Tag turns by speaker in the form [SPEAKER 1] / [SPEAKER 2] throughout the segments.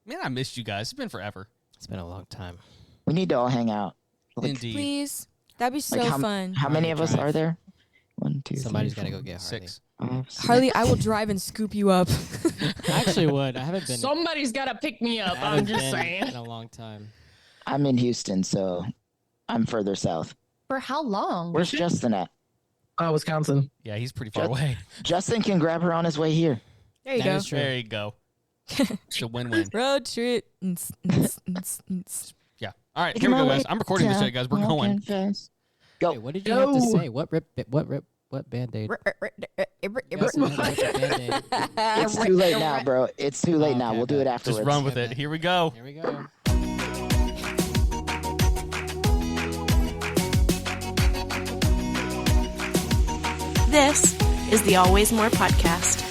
[SPEAKER 1] Man, I missed you guys. It's been forever.
[SPEAKER 2] It's been a long time.
[SPEAKER 3] We need to all hang out.
[SPEAKER 1] Indeed.
[SPEAKER 4] Please. That'd be so fun.
[SPEAKER 3] How many of us are there? 1, 2,
[SPEAKER 2] Somebody's
[SPEAKER 3] 3,
[SPEAKER 2] got to go get Harley.
[SPEAKER 1] 6.
[SPEAKER 3] 5, 6.
[SPEAKER 4] Harley, I will drive and scoop you up.
[SPEAKER 2] I actually would. I haven't been.
[SPEAKER 5] Somebody's got to pick me up. I'm just saying.
[SPEAKER 2] In a long time.
[SPEAKER 3] I'm in Houston, so I'm further south.
[SPEAKER 5] For how long?
[SPEAKER 3] Where's Justin at?
[SPEAKER 6] Wisconsin.
[SPEAKER 1] Yeah, he's pretty far away.
[SPEAKER 3] Justin can grab her on his way here.
[SPEAKER 4] There you
[SPEAKER 2] That
[SPEAKER 4] go.
[SPEAKER 2] is true.
[SPEAKER 1] There you go. It's a win-win.
[SPEAKER 4] Road trip.
[SPEAKER 1] Yeah. All right, here we go, guys. I'm recording this today, guys. We're going.
[SPEAKER 3] Go.
[SPEAKER 2] Wait, what did you have to say? What Band-Aid?
[SPEAKER 3] It's too late now, bro. It's too late now.
[SPEAKER 2] okay,
[SPEAKER 3] We'll do it afterwards.
[SPEAKER 1] Just run with it. Here we go.
[SPEAKER 2] Here we go.
[SPEAKER 7] This is the Always More podcast.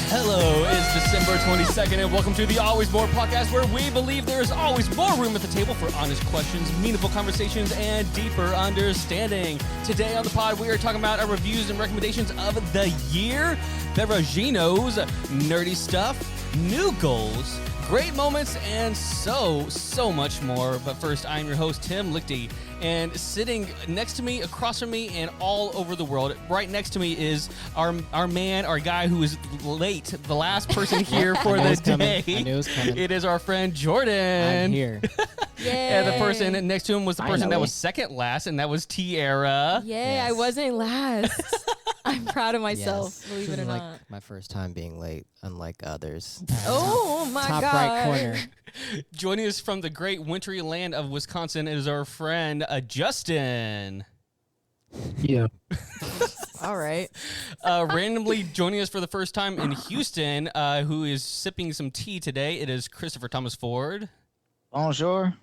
[SPEAKER 1] Hello, it's December 22nd, and welcome to the Always More podcast, where we believe there is always more room at the table for honest questions, meaningful conversations, and deeper understanding. Today on the pod, we are talking about our reviews and recommendations of the year, Beveraginos, nerdy stuff, new goals, great moments, and so much more. But first, I'm your host, Tim Lichty, and sitting next to me, across from me, and all over the world, right next to me is our man, our guy who is late, the last person here for the day.
[SPEAKER 2] I knew it was coming.
[SPEAKER 1] It is our friend Jordan.
[SPEAKER 2] I'm here.
[SPEAKER 1] And the person next to him was the person that was second last, and that was Tiera.
[SPEAKER 4] Yay, I wasn't last. I'm proud of myself,
[SPEAKER 2] Yes.
[SPEAKER 4] believe
[SPEAKER 2] This
[SPEAKER 4] it or
[SPEAKER 2] is like
[SPEAKER 4] not.
[SPEAKER 2] my first time being late, unlike others.
[SPEAKER 4] Oh my
[SPEAKER 2] Top
[SPEAKER 4] god.
[SPEAKER 2] right corner.
[SPEAKER 1] Joining us from the great wintry land of Wisconsin is our friend Justin.
[SPEAKER 6] Yeah.
[SPEAKER 4] All right.
[SPEAKER 1] Randomly joining us for the first time in Houston, who is sipping some tea today, it is Christopher Thomas Ford.
[SPEAKER 3] Bonjour.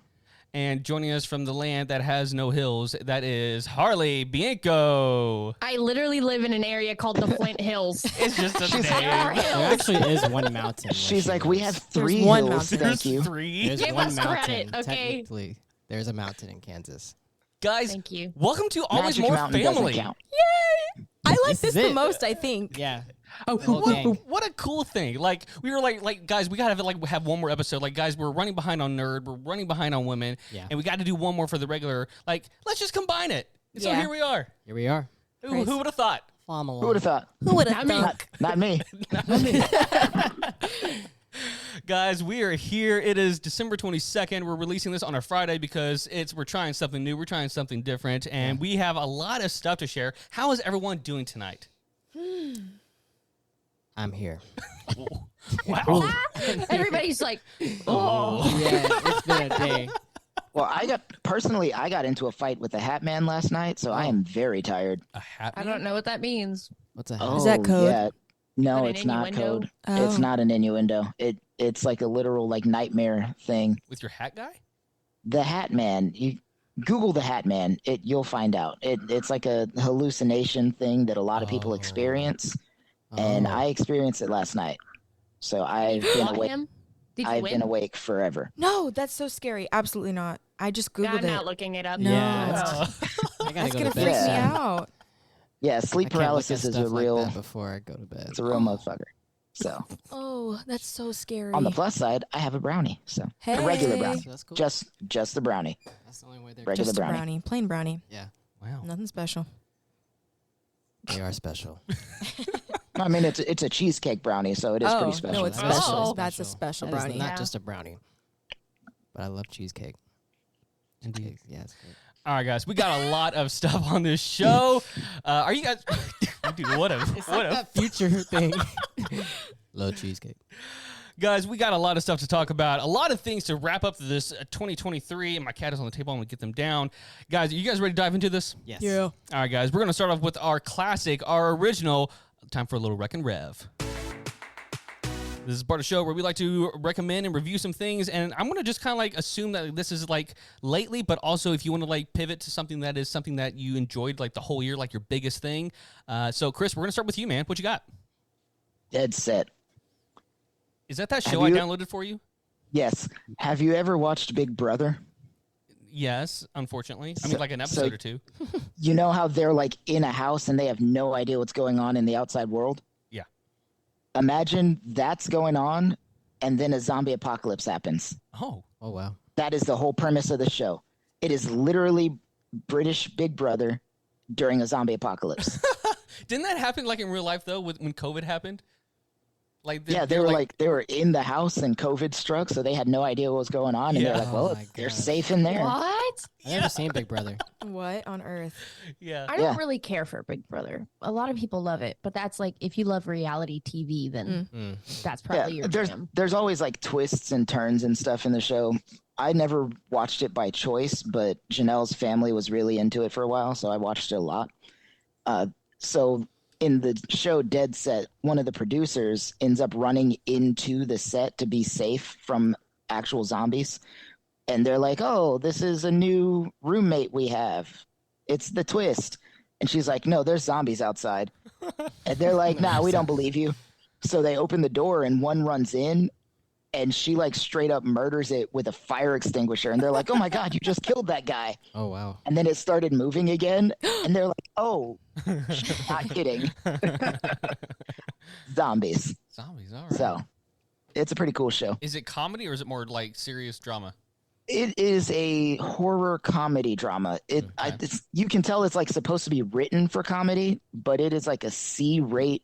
[SPEAKER 1] And joining us from the land that has no hills, that is Harley Bianco.
[SPEAKER 5] I literally live in an area called the Flint Hills.
[SPEAKER 1] It's just a
[SPEAKER 5] There
[SPEAKER 1] name.
[SPEAKER 5] are
[SPEAKER 2] There
[SPEAKER 5] hills.
[SPEAKER 2] actually is one mountain. where
[SPEAKER 3] She's
[SPEAKER 2] she
[SPEAKER 3] like, we
[SPEAKER 2] lives.
[SPEAKER 3] have 3
[SPEAKER 4] one
[SPEAKER 3] hills,
[SPEAKER 4] mountain.
[SPEAKER 3] thank you.
[SPEAKER 1] Three.
[SPEAKER 2] There's
[SPEAKER 5] Give
[SPEAKER 2] one
[SPEAKER 5] us
[SPEAKER 2] mountain.
[SPEAKER 5] credit, okay?
[SPEAKER 2] Technically, there's a mountain in Kansas.
[SPEAKER 1] Guys,
[SPEAKER 5] Thank you.
[SPEAKER 1] welcome to Always
[SPEAKER 3] Magic
[SPEAKER 1] More
[SPEAKER 3] Mountain doesn't
[SPEAKER 1] Family.
[SPEAKER 3] count.
[SPEAKER 4] I like
[SPEAKER 2] This
[SPEAKER 4] this
[SPEAKER 2] is
[SPEAKER 4] the
[SPEAKER 2] it.
[SPEAKER 4] most, I think.
[SPEAKER 2] Yeah.
[SPEAKER 1] Oh,
[SPEAKER 2] whole gang.
[SPEAKER 1] what a cool thing! Like we were like guys, we gotta have one more episode. Like guys, we're running behind on nerd, we're running behind on women,
[SPEAKER 2] Yeah.
[SPEAKER 1] and we got to do one more for the regular. Like let's just combine it. So
[SPEAKER 4] Yeah.
[SPEAKER 1] here we are.
[SPEAKER 2] Here we are.
[SPEAKER 1] Who would have thought?
[SPEAKER 2] Farm along.
[SPEAKER 3] Who would have thought?
[SPEAKER 4] Who would have
[SPEAKER 5] Not me.
[SPEAKER 4] thunk?
[SPEAKER 3] Not me.
[SPEAKER 1] Guys, we are here. It is December 22nd. We're releasing this on a Friday because we're trying something new. We're trying something different, and we have a lot of stuff to share. How is everyone doing tonight?
[SPEAKER 2] I'm here.
[SPEAKER 1] Wow.
[SPEAKER 5] Everybody's like, oh.
[SPEAKER 2] Yeah, it's been a day.
[SPEAKER 3] Well, I got into a fight with the Hat Man last night, so I am very tired.
[SPEAKER 1] A hat.
[SPEAKER 5] I don't know what that means.
[SPEAKER 2] What's a
[SPEAKER 3] Oh,
[SPEAKER 4] Is that code?
[SPEAKER 3] Yeah. No,
[SPEAKER 5] Is that an
[SPEAKER 3] it's not
[SPEAKER 5] innuendo?
[SPEAKER 3] code.
[SPEAKER 4] Oh.
[SPEAKER 3] It's not an innuendo. It's like a literal like nightmare thing.
[SPEAKER 1] With your hat guy?
[SPEAKER 3] The Hat Man. You Google the Hat Man. You'll find out. It's like a hallucination thing that a lot of people
[SPEAKER 1] Oh.
[SPEAKER 3] experience, and
[SPEAKER 2] Oh.
[SPEAKER 3] I experienced it last night. So I've
[SPEAKER 5] You
[SPEAKER 3] been
[SPEAKER 5] fought
[SPEAKER 3] awake.
[SPEAKER 5] him? Did you
[SPEAKER 3] I've
[SPEAKER 5] win?
[SPEAKER 3] been awake forever.
[SPEAKER 4] No, that's so scary. Absolutely not. I just
[SPEAKER 5] Yeah,
[SPEAKER 4] Googled
[SPEAKER 5] I'm
[SPEAKER 4] it.
[SPEAKER 5] not looking it up.
[SPEAKER 4] No.
[SPEAKER 2] Yeah,
[SPEAKER 4] That's
[SPEAKER 2] I gotta go
[SPEAKER 4] gonna
[SPEAKER 2] to
[SPEAKER 4] freak
[SPEAKER 2] bed.
[SPEAKER 4] me
[SPEAKER 3] Yeah.
[SPEAKER 4] out.
[SPEAKER 3] Yeah,
[SPEAKER 2] I
[SPEAKER 3] sleep
[SPEAKER 2] can't look at
[SPEAKER 3] paralysis is a
[SPEAKER 2] stuff like
[SPEAKER 3] real.
[SPEAKER 2] that before I go to bed.
[SPEAKER 3] It's a real motherfucker. So
[SPEAKER 4] Oh, that's so scary.
[SPEAKER 3] on the plus side, I have a brownie. So
[SPEAKER 4] Hey.
[SPEAKER 3] a regular brownie,
[SPEAKER 2] So that's cool.
[SPEAKER 3] just the brownie.
[SPEAKER 2] That's the only way they're.
[SPEAKER 3] Regular
[SPEAKER 4] just a
[SPEAKER 3] brownie.
[SPEAKER 4] brownie. Plain brownie.
[SPEAKER 2] Yeah,
[SPEAKER 1] Wow.
[SPEAKER 4] Nothing special.
[SPEAKER 2] they are special.
[SPEAKER 3] I mean, it's a cheesecake brownie, so it is pretty special.
[SPEAKER 4] No, it's
[SPEAKER 2] That is
[SPEAKER 4] special.
[SPEAKER 5] Oh.
[SPEAKER 4] That's a special
[SPEAKER 2] That is
[SPEAKER 4] brownie.
[SPEAKER 2] not
[SPEAKER 5] Yeah.
[SPEAKER 2] just a brownie, but I love cheesecake.
[SPEAKER 1] Indeed.
[SPEAKER 2] Yeah, it's great.
[SPEAKER 1] All right, guys, we got a lot of stuff on this show. Are you guys? Dude, what a
[SPEAKER 2] future thing. Love cheesecake.
[SPEAKER 1] guys, we got a lot of stuff to talk about. A lot of things to wrap up this 2023. And my cat is on the table. I'm gonna get them down. Guys, are you guys ready to dive into this?
[SPEAKER 2] Yes.
[SPEAKER 4] Yeah.
[SPEAKER 1] All right, guys, we're gonna start off with our classic, our original. Time for a little Wreck and Rev. This is part of the show where we like to recommend and review some things, and I'm going to just kind of like assume that this is like lately, but also if you want to like pivot to something that is something that you enjoyed like the whole year, like your biggest thing. So Chris, we're going to start with you, man. What you got?
[SPEAKER 3] Dead set.
[SPEAKER 1] Is that show
[SPEAKER 3] Have
[SPEAKER 1] I
[SPEAKER 3] you-
[SPEAKER 1] downloaded for you?
[SPEAKER 3] Yes. Have you ever watched Big Brother?
[SPEAKER 1] Yes, unfortunately. I mean,
[SPEAKER 3] So-
[SPEAKER 1] like an
[SPEAKER 3] so-
[SPEAKER 1] episode or two.
[SPEAKER 3] You know how they're like in a house and they have no idea what's going on in the outside world?
[SPEAKER 1] Yeah.
[SPEAKER 3] Imagine that's going on, and then a zombie apocalypse happens.
[SPEAKER 1] Oh,
[SPEAKER 2] Oh wow.
[SPEAKER 3] That is the whole premise of the show. It is literally British Big Brother during a zombie apocalypse.
[SPEAKER 1] didn't that happen like in real life though? When COVID happened, like
[SPEAKER 3] They were in the house and COVID struck, so they had no idea what was going on, and
[SPEAKER 1] Yeah.
[SPEAKER 3] they're like,
[SPEAKER 2] Oh
[SPEAKER 3] "Well,
[SPEAKER 2] my
[SPEAKER 3] they're
[SPEAKER 2] gosh.
[SPEAKER 3] safe in there."
[SPEAKER 5] What?
[SPEAKER 2] I've never seen Big Brother.
[SPEAKER 4] What on earth?
[SPEAKER 1] yeah.
[SPEAKER 5] I don't
[SPEAKER 3] Yeah.
[SPEAKER 5] really care for Big Brother. A lot of people love it, but that's like if you love reality TV, then that's probably your jam.
[SPEAKER 3] There's always like twists and turns and stuff in the show. I never watched it by choice, but Janelle's family was really into it for a while, so I watched it a lot. So in the show Dead Set, one of the producers ends up running into the set to be safe from actual zombies. And they're like, "Oh, this is a new roommate we have. It's the twist." And she's like, "No, there's zombies outside." And they're like, "Nah, we don't believe you." So they open the door and one runs in, and she like straight up murders it with a fire extinguisher. And they're like, "Oh my God, you just killed that guy."
[SPEAKER 2] Oh wow.
[SPEAKER 3] And then it started moving again. And they're like, "Oh, she's not kidding." Zombies.
[SPEAKER 1] Zombies. All right.
[SPEAKER 3] So it's a pretty cool show.
[SPEAKER 1] Is it comedy or is it more like serious drama?
[SPEAKER 3] It is a horror comedy drama. You can tell it's like supposed to be written for comedy, but it is like a C-rate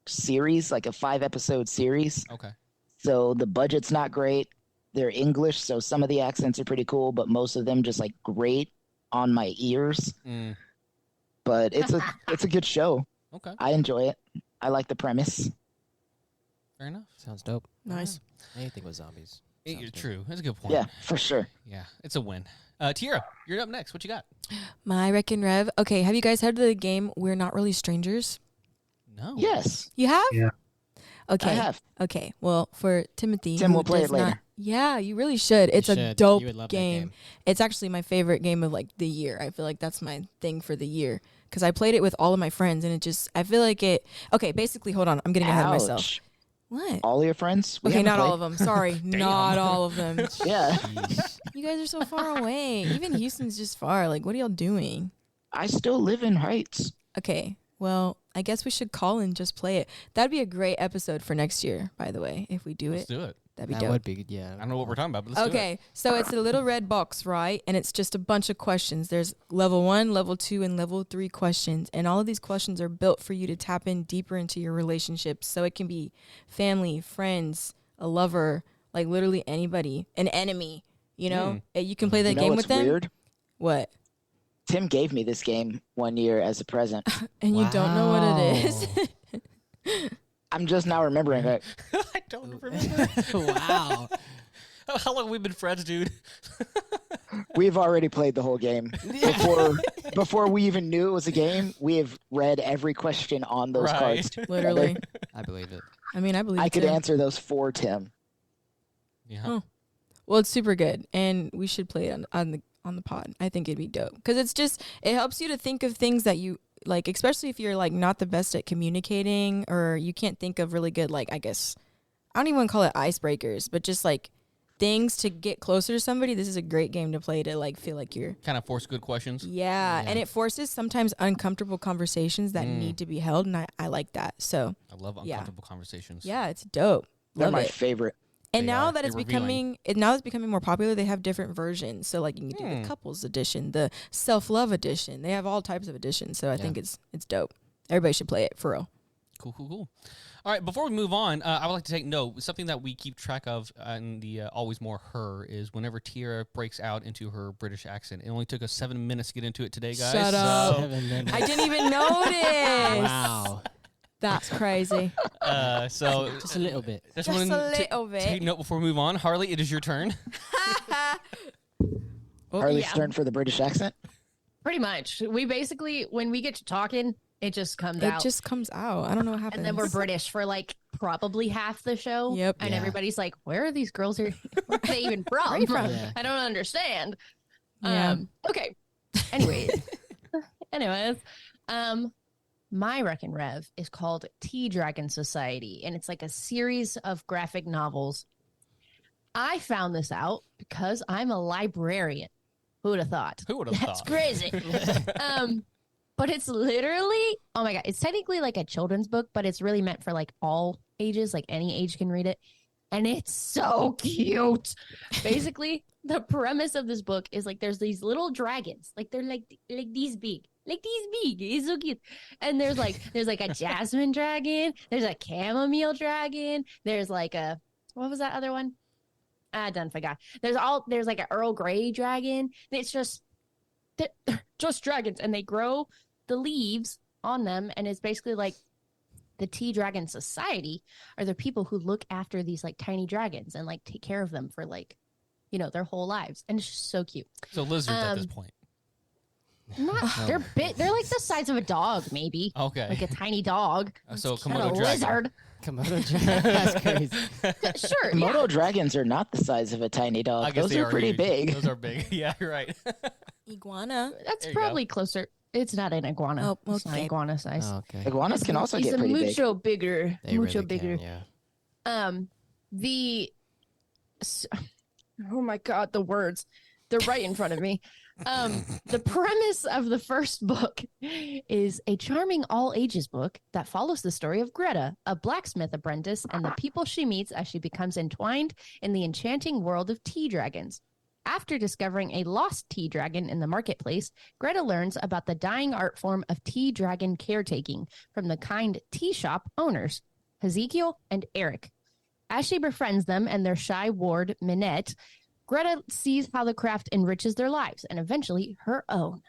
[SPEAKER 3] series, like a 5-episode series.
[SPEAKER 1] Okay.
[SPEAKER 3] So the budget's not great. They're English, so some of the accents are pretty cool, but most of them just like grate on my ears. But it's a good show.
[SPEAKER 1] Okay.
[SPEAKER 3] I enjoy it. I like the premise.
[SPEAKER 1] Fair enough.
[SPEAKER 2] Sounds dope.
[SPEAKER 4] Nice.
[SPEAKER 2] Anything with zombies. Sounds good.
[SPEAKER 1] True. That's a good point.
[SPEAKER 3] Yeah, for sure.
[SPEAKER 1] Yeah. It's a win. Tiera, you're up next. What you got?
[SPEAKER 4] My Reckon Rev. Okay, have you guys heard of the game We're Not Really Strangers?
[SPEAKER 1] No.
[SPEAKER 3] Yes,
[SPEAKER 4] You have?
[SPEAKER 6] Yeah.
[SPEAKER 4] Okay.
[SPEAKER 3] I have.
[SPEAKER 4] Okay. Well, for Timothy,
[SPEAKER 3] Tim
[SPEAKER 4] who
[SPEAKER 3] will play
[SPEAKER 4] does
[SPEAKER 3] it later.
[SPEAKER 4] not- yeah, you really should. It's a
[SPEAKER 2] should.
[SPEAKER 4] dope
[SPEAKER 2] You would love that
[SPEAKER 4] game.
[SPEAKER 2] game.
[SPEAKER 4] It's actually my favorite game of like the year. I feel like that's my thing for the year because I played it with all of my friends, and I feel like it. Okay, basically, hold on. I'm getting ahead of myself.
[SPEAKER 3] Ouch.
[SPEAKER 4] What?
[SPEAKER 3] All your friends? We
[SPEAKER 4] Okay,
[SPEAKER 3] haven't
[SPEAKER 4] not all
[SPEAKER 3] played-
[SPEAKER 4] of them. Sorry, not all of them.
[SPEAKER 3] Yeah,
[SPEAKER 2] Jeez.
[SPEAKER 4] You guys are so far away. Even Houston's just far. Like, what are y'all doing?
[SPEAKER 3] I still live in Heights.
[SPEAKER 4] Okay, well, I guess we should call and just play it. That'd be a great episode for next year, by the way, if we do
[SPEAKER 1] Let's
[SPEAKER 4] it.
[SPEAKER 1] do it.
[SPEAKER 4] That'd be
[SPEAKER 2] That
[SPEAKER 4] dope.
[SPEAKER 2] would be good. Yeah.
[SPEAKER 1] I don't know what we're talking about, but let's do it.
[SPEAKER 4] Okay, so it's a little red box, right? And it's just a bunch of questions. There's level 1, level 2, and level 3 questions. And all of these questions are built for you to tap in deeper into your relationships. So it can be family, friends, a lover, like literally anybody, an enemy, you know? And you can play that
[SPEAKER 3] You know
[SPEAKER 4] game
[SPEAKER 3] what's
[SPEAKER 4] with them.
[SPEAKER 3] weird?
[SPEAKER 4] What?
[SPEAKER 3] Tim gave me this game one year as a present.
[SPEAKER 4] And you don't know what it is.
[SPEAKER 3] I'm just now remembering it.
[SPEAKER 1] I don't remember.
[SPEAKER 2] Wow.
[SPEAKER 1] How long have we been friends, dude?
[SPEAKER 3] We've already played the whole game. Before we even knew it was a game, we have read every question on those
[SPEAKER 1] Right.
[SPEAKER 3] cards.
[SPEAKER 4] Literally.
[SPEAKER 2] I believe it.
[SPEAKER 4] I mean, I believe
[SPEAKER 3] I
[SPEAKER 4] it
[SPEAKER 3] could
[SPEAKER 4] too.
[SPEAKER 3] answer those for Tim.
[SPEAKER 1] Yeah.
[SPEAKER 4] Oh. Well, it's super good, and we should play it on the pod. I think it'd be dope because it helps you to think of things that you like, especially if you're like not the best at communicating or you can't think of really good, like, I guess I don't even want to call it icebreakers, but just like things to get closer to somebody. This is a great game to play to like feel like you're
[SPEAKER 1] Kind of force good questions.
[SPEAKER 4] yeah, and it forces sometimes uncomfortable conversations that need to be held, and I like that. So
[SPEAKER 1] I love
[SPEAKER 4] Yeah.
[SPEAKER 1] uncomfortable conversations.
[SPEAKER 4] yeah, it's dope.
[SPEAKER 3] They're
[SPEAKER 4] Love
[SPEAKER 3] my
[SPEAKER 4] it.
[SPEAKER 3] favorite.
[SPEAKER 4] And
[SPEAKER 1] They
[SPEAKER 4] now
[SPEAKER 1] are.
[SPEAKER 4] that
[SPEAKER 1] They're
[SPEAKER 4] it's
[SPEAKER 1] revealing.
[SPEAKER 4] becoming more popular, they have different versions. So like you can do the couples edition, the self-love edition. They have all types of editions. So I think it's dope. Everybody should play it for real.
[SPEAKER 1] Cool. All right, before we move on, I would like to take note. Something that we keep track of in the Always More Her is whenever Tiera breaks out into her British accent. It only took us 7 minutes to get into it today, guys.
[SPEAKER 4] Shut up.
[SPEAKER 2] 7 minutes.
[SPEAKER 4] I didn't even notice.
[SPEAKER 2] Wow.
[SPEAKER 4] That's crazy.
[SPEAKER 1] So
[SPEAKER 2] Just a little bit.
[SPEAKER 4] Just
[SPEAKER 1] wanted
[SPEAKER 4] a
[SPEAKER 1] to
[SPEAKER 4] little bit.
[SPEAKER 1] take note before we move on. Harley, it is your turn.
[SPEAKER 3] Harley
[SPEAKER 5] yeah.
[SPEAKER 3] Stern for the British accent.
[SPEAKER 5] Pretty much. We basically, when we get to talking, it just comes
[SPEAKER 4] It
[SPEAKER 5] out.
[SPEAKER 4] just comes out. I don't know what happens.
[SPEAKER 5] And then we're British for like probably half the show.
[SPEAKER 4] Yep.
[SPEAKER 5] And
[SPEAKER 2] Yeah.
[SPEAKER 5] everybody's like, where are these girls here? Where are they even from?
[SPEAKER 4] you from?
[SPEAKER 2] Yeah.
[SPEAKER 5] I don't understand.
[SPEAKER 4] Yeah.
[SPEAKER 5] Okay. Anyways. My Reckon Rev is called Tea Dragon Society, and it's like a series of graphic novels. I found this out because I'm a librarian. Who would have thought?
[SPEAKER 1] Who would have
[SPEAKER 5] That's
[SPEAKER 1] thought?
[SPEAKER 5] crazy. but it's literally, oh my God, it's technically like a children's book, but it's really meant for like all ages, like any age can read it. And it's so cute. Basically, the premise of this book is like there's these little dragons, like they're like these big. Like these big, it's so cute. And there's like a jasmine dragon, there's a chamomile dragon, there's like a what was that other one? I done forgot. There's like an Earl Grey dragon. It's just they're just dragons, and they grow the leaves on them, and it's basically like the Tea Dragon Society are the people who look after these like tiny dragons and like take care of them for like, their whole lives, and it's just so cute.
[SPEAKER 1] So lizards at this point.
[SPEAKER 5] They're big. They're like the size of a dog, maybe.
[SPEAKER 1] Okay.
[SPEAKER 5] Like a tiny dog.
[SPEAKER 1] So
[SPEAKER 5] And
[SPEAKER 1] Komodo
[SPEAKER 5] a
[SPEAKER 1] dragon.
[SPEAKER 5] lizard.
[SPEAKER 2] Komodo dragon. That's crazy.
[SPEAKER 5] Sure.
[SPEAKER 3] Komodo
[SPEAKER 5] Yeah.
[SPEAKER 3] dragons are not the size of a tiny
[SPEAKER 1] I
[SPEAKER 3] dog.
[SPEAKER 1] guess
[SPEAKER 3] Those
[SPEAKER 1] they
[SPEAKER 3] are pretty
[SPEAKER 1] huge.
[SPEAKER 3] big.
[SPEAKER 1] Those are big. Yeah, you're right.
[SPEAKER 4] Iguana.
[SPEAKER 5] That's
[SPEAKER 1] There you go.
[SPEAKER 5] probably closer. It's not an iguana.
[SPEAKER 4] Oh,
[SPEAKER 5] It's not
[SPEAKER 4] okay.
[SPEAKER 5] iguana size.
[SPEAKER 2] Oh, okay.
[SPEAKER 3] Iguanas can also
[SPEAKER 5] It's
[SPEAKER 3] get
[SPEAKER 5] a
[SPEAKER 3] pretty big.
[SPEAKER 5] mucho bigger.
[SPEAKER 2] They
[SPEAKER 5] mucho
[SPEAKER 2] really
[SPEAKER 5] bigger.
[SPEAKER 2] can, yeah.
[SPEAKER 5] The oh my God, the words. They're right in front of me. The premise of the first book is a charming all ages book that follows the story of Greta, a blacksmith apprentice, and the people she meets as she becomes entwined in the enchanting world of tea dragons. After discovering a lost tea dragon in the marketplace, Greta learns about the dying art form of tea dragon caretaking from the kind tea shop owners, Ezekiel and Eric. As she befriends them and their shy ward, Minette, Greta sees how the craft enriches their lives and eventually her own.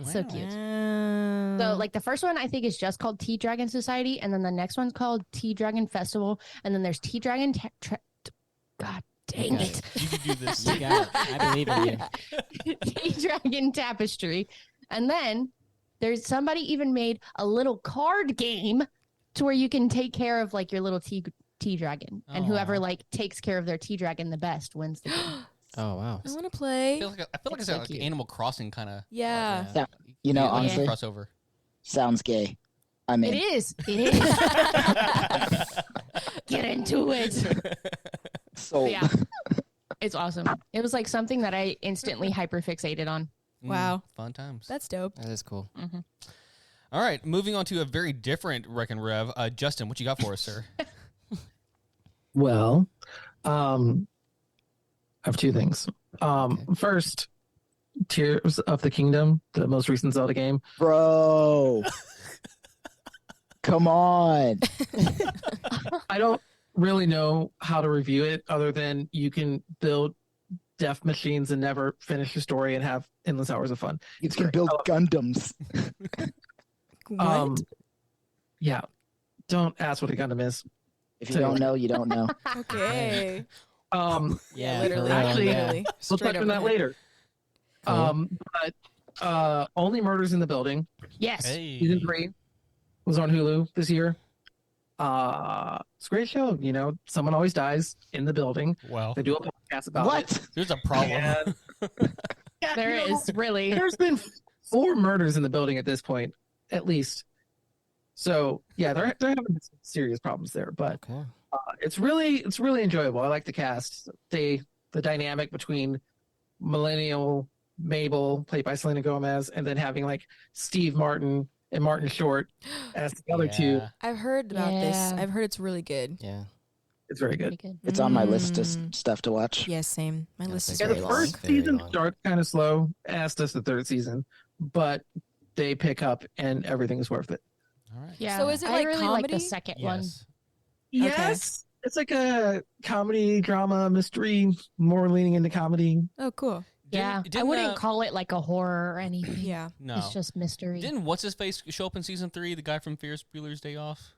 [SPEAKER 5] So cute. So, like, the first one I think is just called Tea Dragon Society, and then the next one's called Tea Dragon Festival, and then there's Tea Dragon. God dang
[SPEAKER 2] got
[SPEAKER 5] it.
[SPEAKER 1] You can do this.
[SPEAKER 2] You got it. I believe in you.
[SPEAKER 5] Tea Dragon Tapestry. And then there's somebody even made a little card game to where you can take care of like your little tea dragon, and whoever
[SPEAKER 1] Aw.
[SPEAKER 5] like takes care of their tea dragon the best wins the game.
[SPEAKER 2] Oh, wow.
[SPEAKER 4] I want to
[SPEAKER 1] I
[SPEAKER 4] play.
[SPEAKER 1] feel like
[SPEAKER 5] It's
[SPEAKER 1] it's
[SPEAKER 5] so
[SPEAKER 1] like
[SPEAKER 5] cute.
[SPEAKER 1] Animal Crossing kind of.
[SPEAKER 4] Yeah.
[SPEAKER 3] Yeah. You know, honestly,
[SPEAKER 1] crossover.
[SPEAKER 3] sounds gay. I'm
[SPEAKER 5] It
[SPEAKER 3] in.
[SPEAKER 5] is. It is. Get into it.
[SPEAKER 3] So
[SPEAKER 5] Yeah. It's awesome. It was like something that I instantly hyperfixated on.
[SPEAKER 4] Wow.
[SPEAKER 1] Fun times.
[SPEAKER 4] That's dope.
[SPEAKER 2] That is cool.
[SPEAKER 1] All right, moving on to a very different Wreck and Rev. Justin, what you got for us, sir?
[SPEAKER 6] Well, I have two things. First, Tears of the Kingdom, the most recent Zelda game.
[SPEAKER 3] bro. Come on.
[SPEAKER 6] I don't really know how to review it other than you can build death machines and never finish your story and have endless hours of fun.
[SPEAKER 3] You
[SPEAKER 6] It's
[SPEAKER 3] can
[SPEAKER 6] great.
[SPEAKER 3] build Gundams.
[SPEAKER 4] What?
[SPEAKER 6] Yeah. Don't ask what a Gundam is.
[SPEAKER 3] If you don't know, you don't know.
[SPEAKER 4] Okay.
[SPEAKER 2] Yeah,
[SPEAKER 4] literally.
[SPEAKER 6] actually,
[SPEAKER 4] literally.
[SPEAKER 6] We'll
[SPEAKER 4] Straight
[SPEAKER 6] touch on
[SPEAKER 4] over
[SPEAKER 6] that
[SPEAKER 4] head.
[SPEAKER 6] later.
[SPEAKER 2] Cool.
[SPEAKER 6] But Only Murders in the Building,
[SPEAKER 5] Yes.
[SPEAKER 6] season 3, was on Hulu this year. It's a great show. You know, someone always dies in the building.
[SPEAKER 1] Well,
[SPEAKER 6] They do a podcast about
[SPEAKER 3] What?
[SPEAKER 6] it.
[SPEAKER 1] there's a problem.
[SPEAKER 6] And- Yeah,
[SPEAKER 5] There
[SPEAKER 6] you know,
[SPEAKER 5] is really.
[SPEAKER 6] There's been 4 murders in the building at this point, at least. So yeah, they're having some serious problems there, but
[SPEAKER 2] Okay.
[SPEAKER 6] it's really enjoyable. I like the cast. The dynamic between millennial Mabel, played by Selena Gomez, and then having like Steve Martin and Martin Short as the other two.
[SPEAKER 1] Yeah.
[SPEAKER 4] I've heard about this.
[SPEAKER 5] Yeah.
[SPEAKER 4] I've heard it's really good.
[SPEAKER 2] Yeah.
[SPEAKER 6] It's very
[SPEAKER 5] Pretty
[SPEAKER 6] good.
[SPEAKER 5] good.
[SPEAKER 3] It's on my list of
[SPEAKER 4] Mm.
[SPEAKER 3] stuff to watch.
[SPEAKER 4] Yes, same. My
[SPEAKER 2] Yeah,
[SPEAKER 4] list
[SPEAKER 2] it's
[SPEAKER 4] is
[SPEAKER 6] Yeah,
[SPEAKER 2] like
[SPEAKER 6] the
[SPEAKER 4] very long.
[SPEAKER 6] first
[SPEAKER 2] Very
[SPEAKER 6] season
[SPEAKER 2] long.
[SPEAKER 6] starts kind of slow, as does the third season, but they pick up and everything is worth it.
[SPEAKER 1] All right.
[SPEAKER 5] Yeah.
[SPEAKER 4] So is it
[SPEAKER 5] I
[SPEAKER 4] like
[SPEAKER 5] really like the
[SPEAKER 4] comedy?
[SPEAKER 5] second one.
[SPEAKER 1] Yes.
[SPEAKER 6] Yes, it's like a comedy, drama, mystery, more leaning into comedy.
[SPEAKER 4] Oh, cool.
[SPEAKER 5] Yeah. I wouldn't call it like a horror or anything.
[SPEAKER 4] Yeah.
[SPEAKER 1] No.
[SPEAKER 5] It's just mystery.
[SPEAKER 1] Didn't what's his face show up in season 3? The guy from Ferris Bueller's Day Off.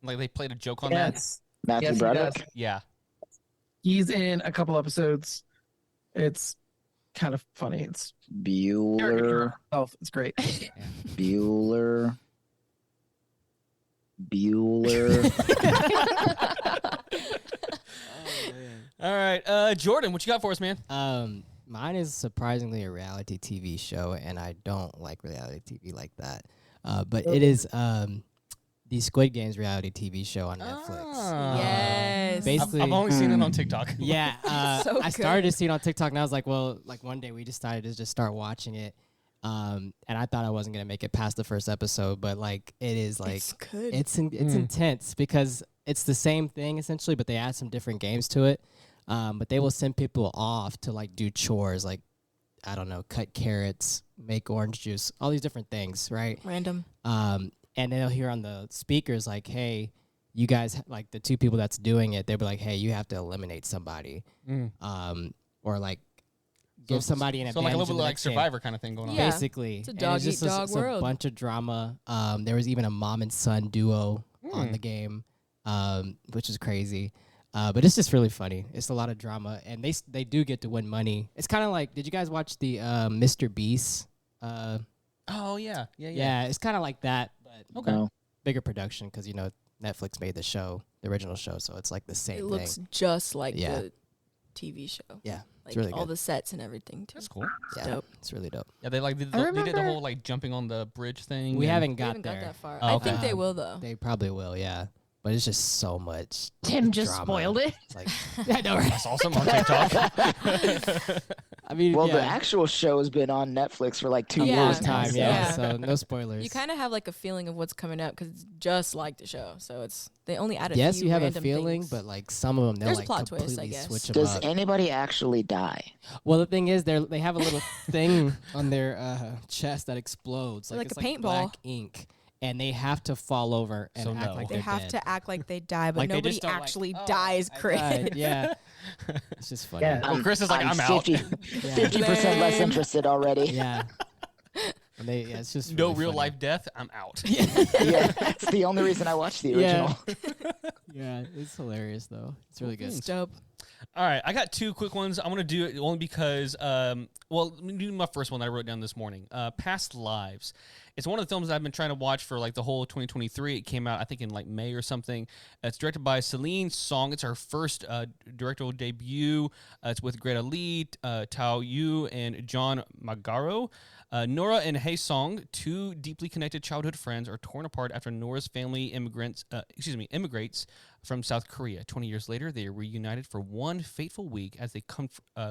[SPEAKER 1] Like they played a joke on that.
[SPEAKER 6] Yes,
[SPEAKER 3] Matthew
[SPEAKER 6] yes, he
[SPEAKER 3] Broderick.
[SPEAKER 6] does.
[SPEAKER 1] Yeah.
[SPEAKER 6] He's in a couple episodes. It's kind of funny. It's
[SPEAKER 3] Bueller.
[SPEAKER 6] it's great.
[SPEAKER 3] Bueller.
[SPEAKER 1] All right, Jordan, what you got for us, man?
[SPEAKER 2] Mine is surprisingly a reality TV show, and I don't like reality TV like that. But it is the Squid Games reality TV show on Netflix.
[SPEAKER 1] Ah.
[SPEAKER 4] Yes.
[SPEAKER 2] Basically,
[SPEAKER 1] I've only seen it on TikTok.
[SPEAKER 2] yeah,
[SPEAKER 4] So
[SPEAKER 2] I started
[SPEAKER 4] good.
[SPEAKER 2] to see it on TikTok, and I was like, well, like one day we decided to just start watching it. And I thought I wasn't gonna make it past the first episode, but like it is like
[SPEAKER 4] It's good.
[SPEAKER 2] it's intense because it's the same thing essentially, but they add some different games to it. But they will send people off to like do chores, like I don't know, cut carrots, make orange juice, all these different things, right?
[SPEAKER 4] Random.
[SPEAKER 2] And they'll hear on the speakers like, "Hey, you guys," like the two people that's doing it, they'll be like, "Hey, you have to eliminate somebody," or like give somebody an
[SPEAKER 1] So
[SPEAKER 2] advantage.
[SPEAKER 1] like a little
[SPEAKER 2] in
[SPEAKER 1] bit
[SPEAKER 2] the
[SPEAKER 1] like
[SPEAKER 2] next game.
[SPEAKER 1] Survivor kind of thing going on.
[SPEAKER 4] Yeah.
[SPEAKER 2] Basically,
[SPEAKER 4] It's a
[SPEAKER 2] And
[SPEAKER 4] dog
[SPEAKER 2] just
[SPEAKER 4] eat dog
[SPEAKER 2] it's
[SPEAKER 4] world.
[SPEAKER 2] a bunch of drama. There was even a mom and son duo on the game, which is crazy. But it's just really funny. It's a lot of drama, and they do get to win money. It's kind of like, did you guys watch the Mr. Beast?
[SPEAKER 1] Oh yeah.
[SPEAKER 2] Yeah, it's kind of like that, but
[SPEAKER 1] Okay.
[SPEAKER 3] No.
[SPEAKER 2] bigger production because Netflix made the show, the original show, so it's like the same
[SPEAKER 4] It
[SPEAKER 2] thing.
[SPEAKER 4] looks just like
[SPEAKER 2] Yeah.
[SPEAKER 4] the TV show.
[SPEAKER 2] Yeah,
[SPEAKER 4] Like
[SPEAKER 2] it's really
[SPEAKER 4] all
[SPEAKER 2] good.
[SPEAKER 4] the sets and everything too.
[SPEAKER 1] That's cool.
[SPEAKER 2] Yeah,
[SPEAKER 4] dope.
[SPEAKER 2] it's really dope.
[SPEAKER 1] Yeah, they did the
[SPEAKER 5] remember-
[SPEAKER 1] whole like jumping on the bridge thing.
[SPEAKER 2] We
[SPEAKER 1] and-
[SPEAKER 2] haven't
[SPEAKER 4] We
[SPEAKER 2] got
[SPEAKER 4] haven't
[SPEAKER 2] there.
[SPEAKER 4] got that far.
[SPEAKER 1] Oh,
[SPEAKER 4] I
[SPEAKER 1] okay.
[SPEAKER 4] think they will though.
[SPEAKER 2] They probably will, yeah. But it's just so much.
[SPEAKER 5] Tim just
[SPEAKER 2] drama.
[SPEAKER 5] spoiled it.
[SPEAKER 2] It's like, I know, right?
[SPEAKER 1] I saw some on TikTok.
[SPEAKER 2] I mean,
[SPEAKER 3] Well,
[SPEAKER 2] yeah,
[SPEAKER 3] the actual show has been on Netflix for like 2
[SPEAKER 4] Yeah.
[SPEAKER 3] years now.
[SPEAKER 2] time,
[SPEAKER 3] so-
[SPEAKER 2] yeah.
[SPEAKER 4] Yeah.
[SPEAKER 2] So no spoilers.
[SPEAKER 4] You kind of have like a feeling of what's coming up because it's just like the show. So they only add a
[SPEAKER 2] yes,
[SPEAKER 4] few
[SPEAKER 2] you have a
[SPEAKER 4] random
[SPEAKER 2] feeling,
[SPEAKER 4] things.
[SPEAKER 2] but like some of them, they'll
[SPEAKER 4] There's a
[SPEAKER 2] like
[SPEAKER 4] plot twist, I
[SPEAKER 2] completely
[SPEAKER 4] guess.
[SPEAKER 2] switch them
[SPEAKER 3] Does
[SPEAKER 2] up.
[SPEAKER 3] anybody actually die?
[SPEAKER 2] Well, the thing is, they have a little thing on their chest that explodes,
[SPEAKER 4] Like
[SPEAKER 2] it's
[SPEAKER 4] a paintball.
[SPEAKER 2] black ink, and they have to fall over and
[SPEAKER 1] So
[SPEAKER 2] act
[SPEAKER 1] no.
[SPEAKER 2] like
[SPEAKER 4] they
[SPEAKER 2] they're
[SPEAKER 4] have
[SPEAKER 2] dead.
[SPEAKER 4] to act like they die, but
[SPEAKER 2] Like, they
[SPEAKER 4] nobody
[SPEAKER 2] just don't, like,
[SPEAKER 4] actually
[SPEAKER 2] "Oh,
[SPEAKER 4] dies.
[SPEAKER 2] I
[SPEAKER 4] Chris.
[SPEAKER 2] died." Yeah, it's just funny.
[SPEAKER 6] Yeah.
[SPEAKER 1] Well, Chris is like, I'm out.
[SPEAKER 3] 50% less
[SPEAKER 4] Lame.
[SPEAKER 3] interested already.
[SPEAKER 2] Yeah. And it's just
[SPEAKER 1] No
[SPEAKER 2] really
[SPEAKER 1] real
[SPEAKER 2] funny.
[SPEAKER 1] life death. I'm out.
[SPEAKER 3] Yeah, it's the only reason I watched the original.
[SPEAKER 2] Yeah, it's hilarious though. It's really good.
[SPEAKER 4] It's dope.
[SPEAKER 1] All right, I got two quick ones. I want to do it only because, well, let me do my first one that I wrote down this morning. Past Lives. It's one of the films that I've been trying to watch for like the whole 2023. It came out, I think, in like May or something. It's directed by Celine Song. It's her first directorial debut. It's with Greta Lee, Tao Yu, and John Magaro. Nora and Hae Song, two deeply connected childhood friends, are torn apart after Nora's family immigrates from South Korea. 20 years later, they are reunited for one fateful week as they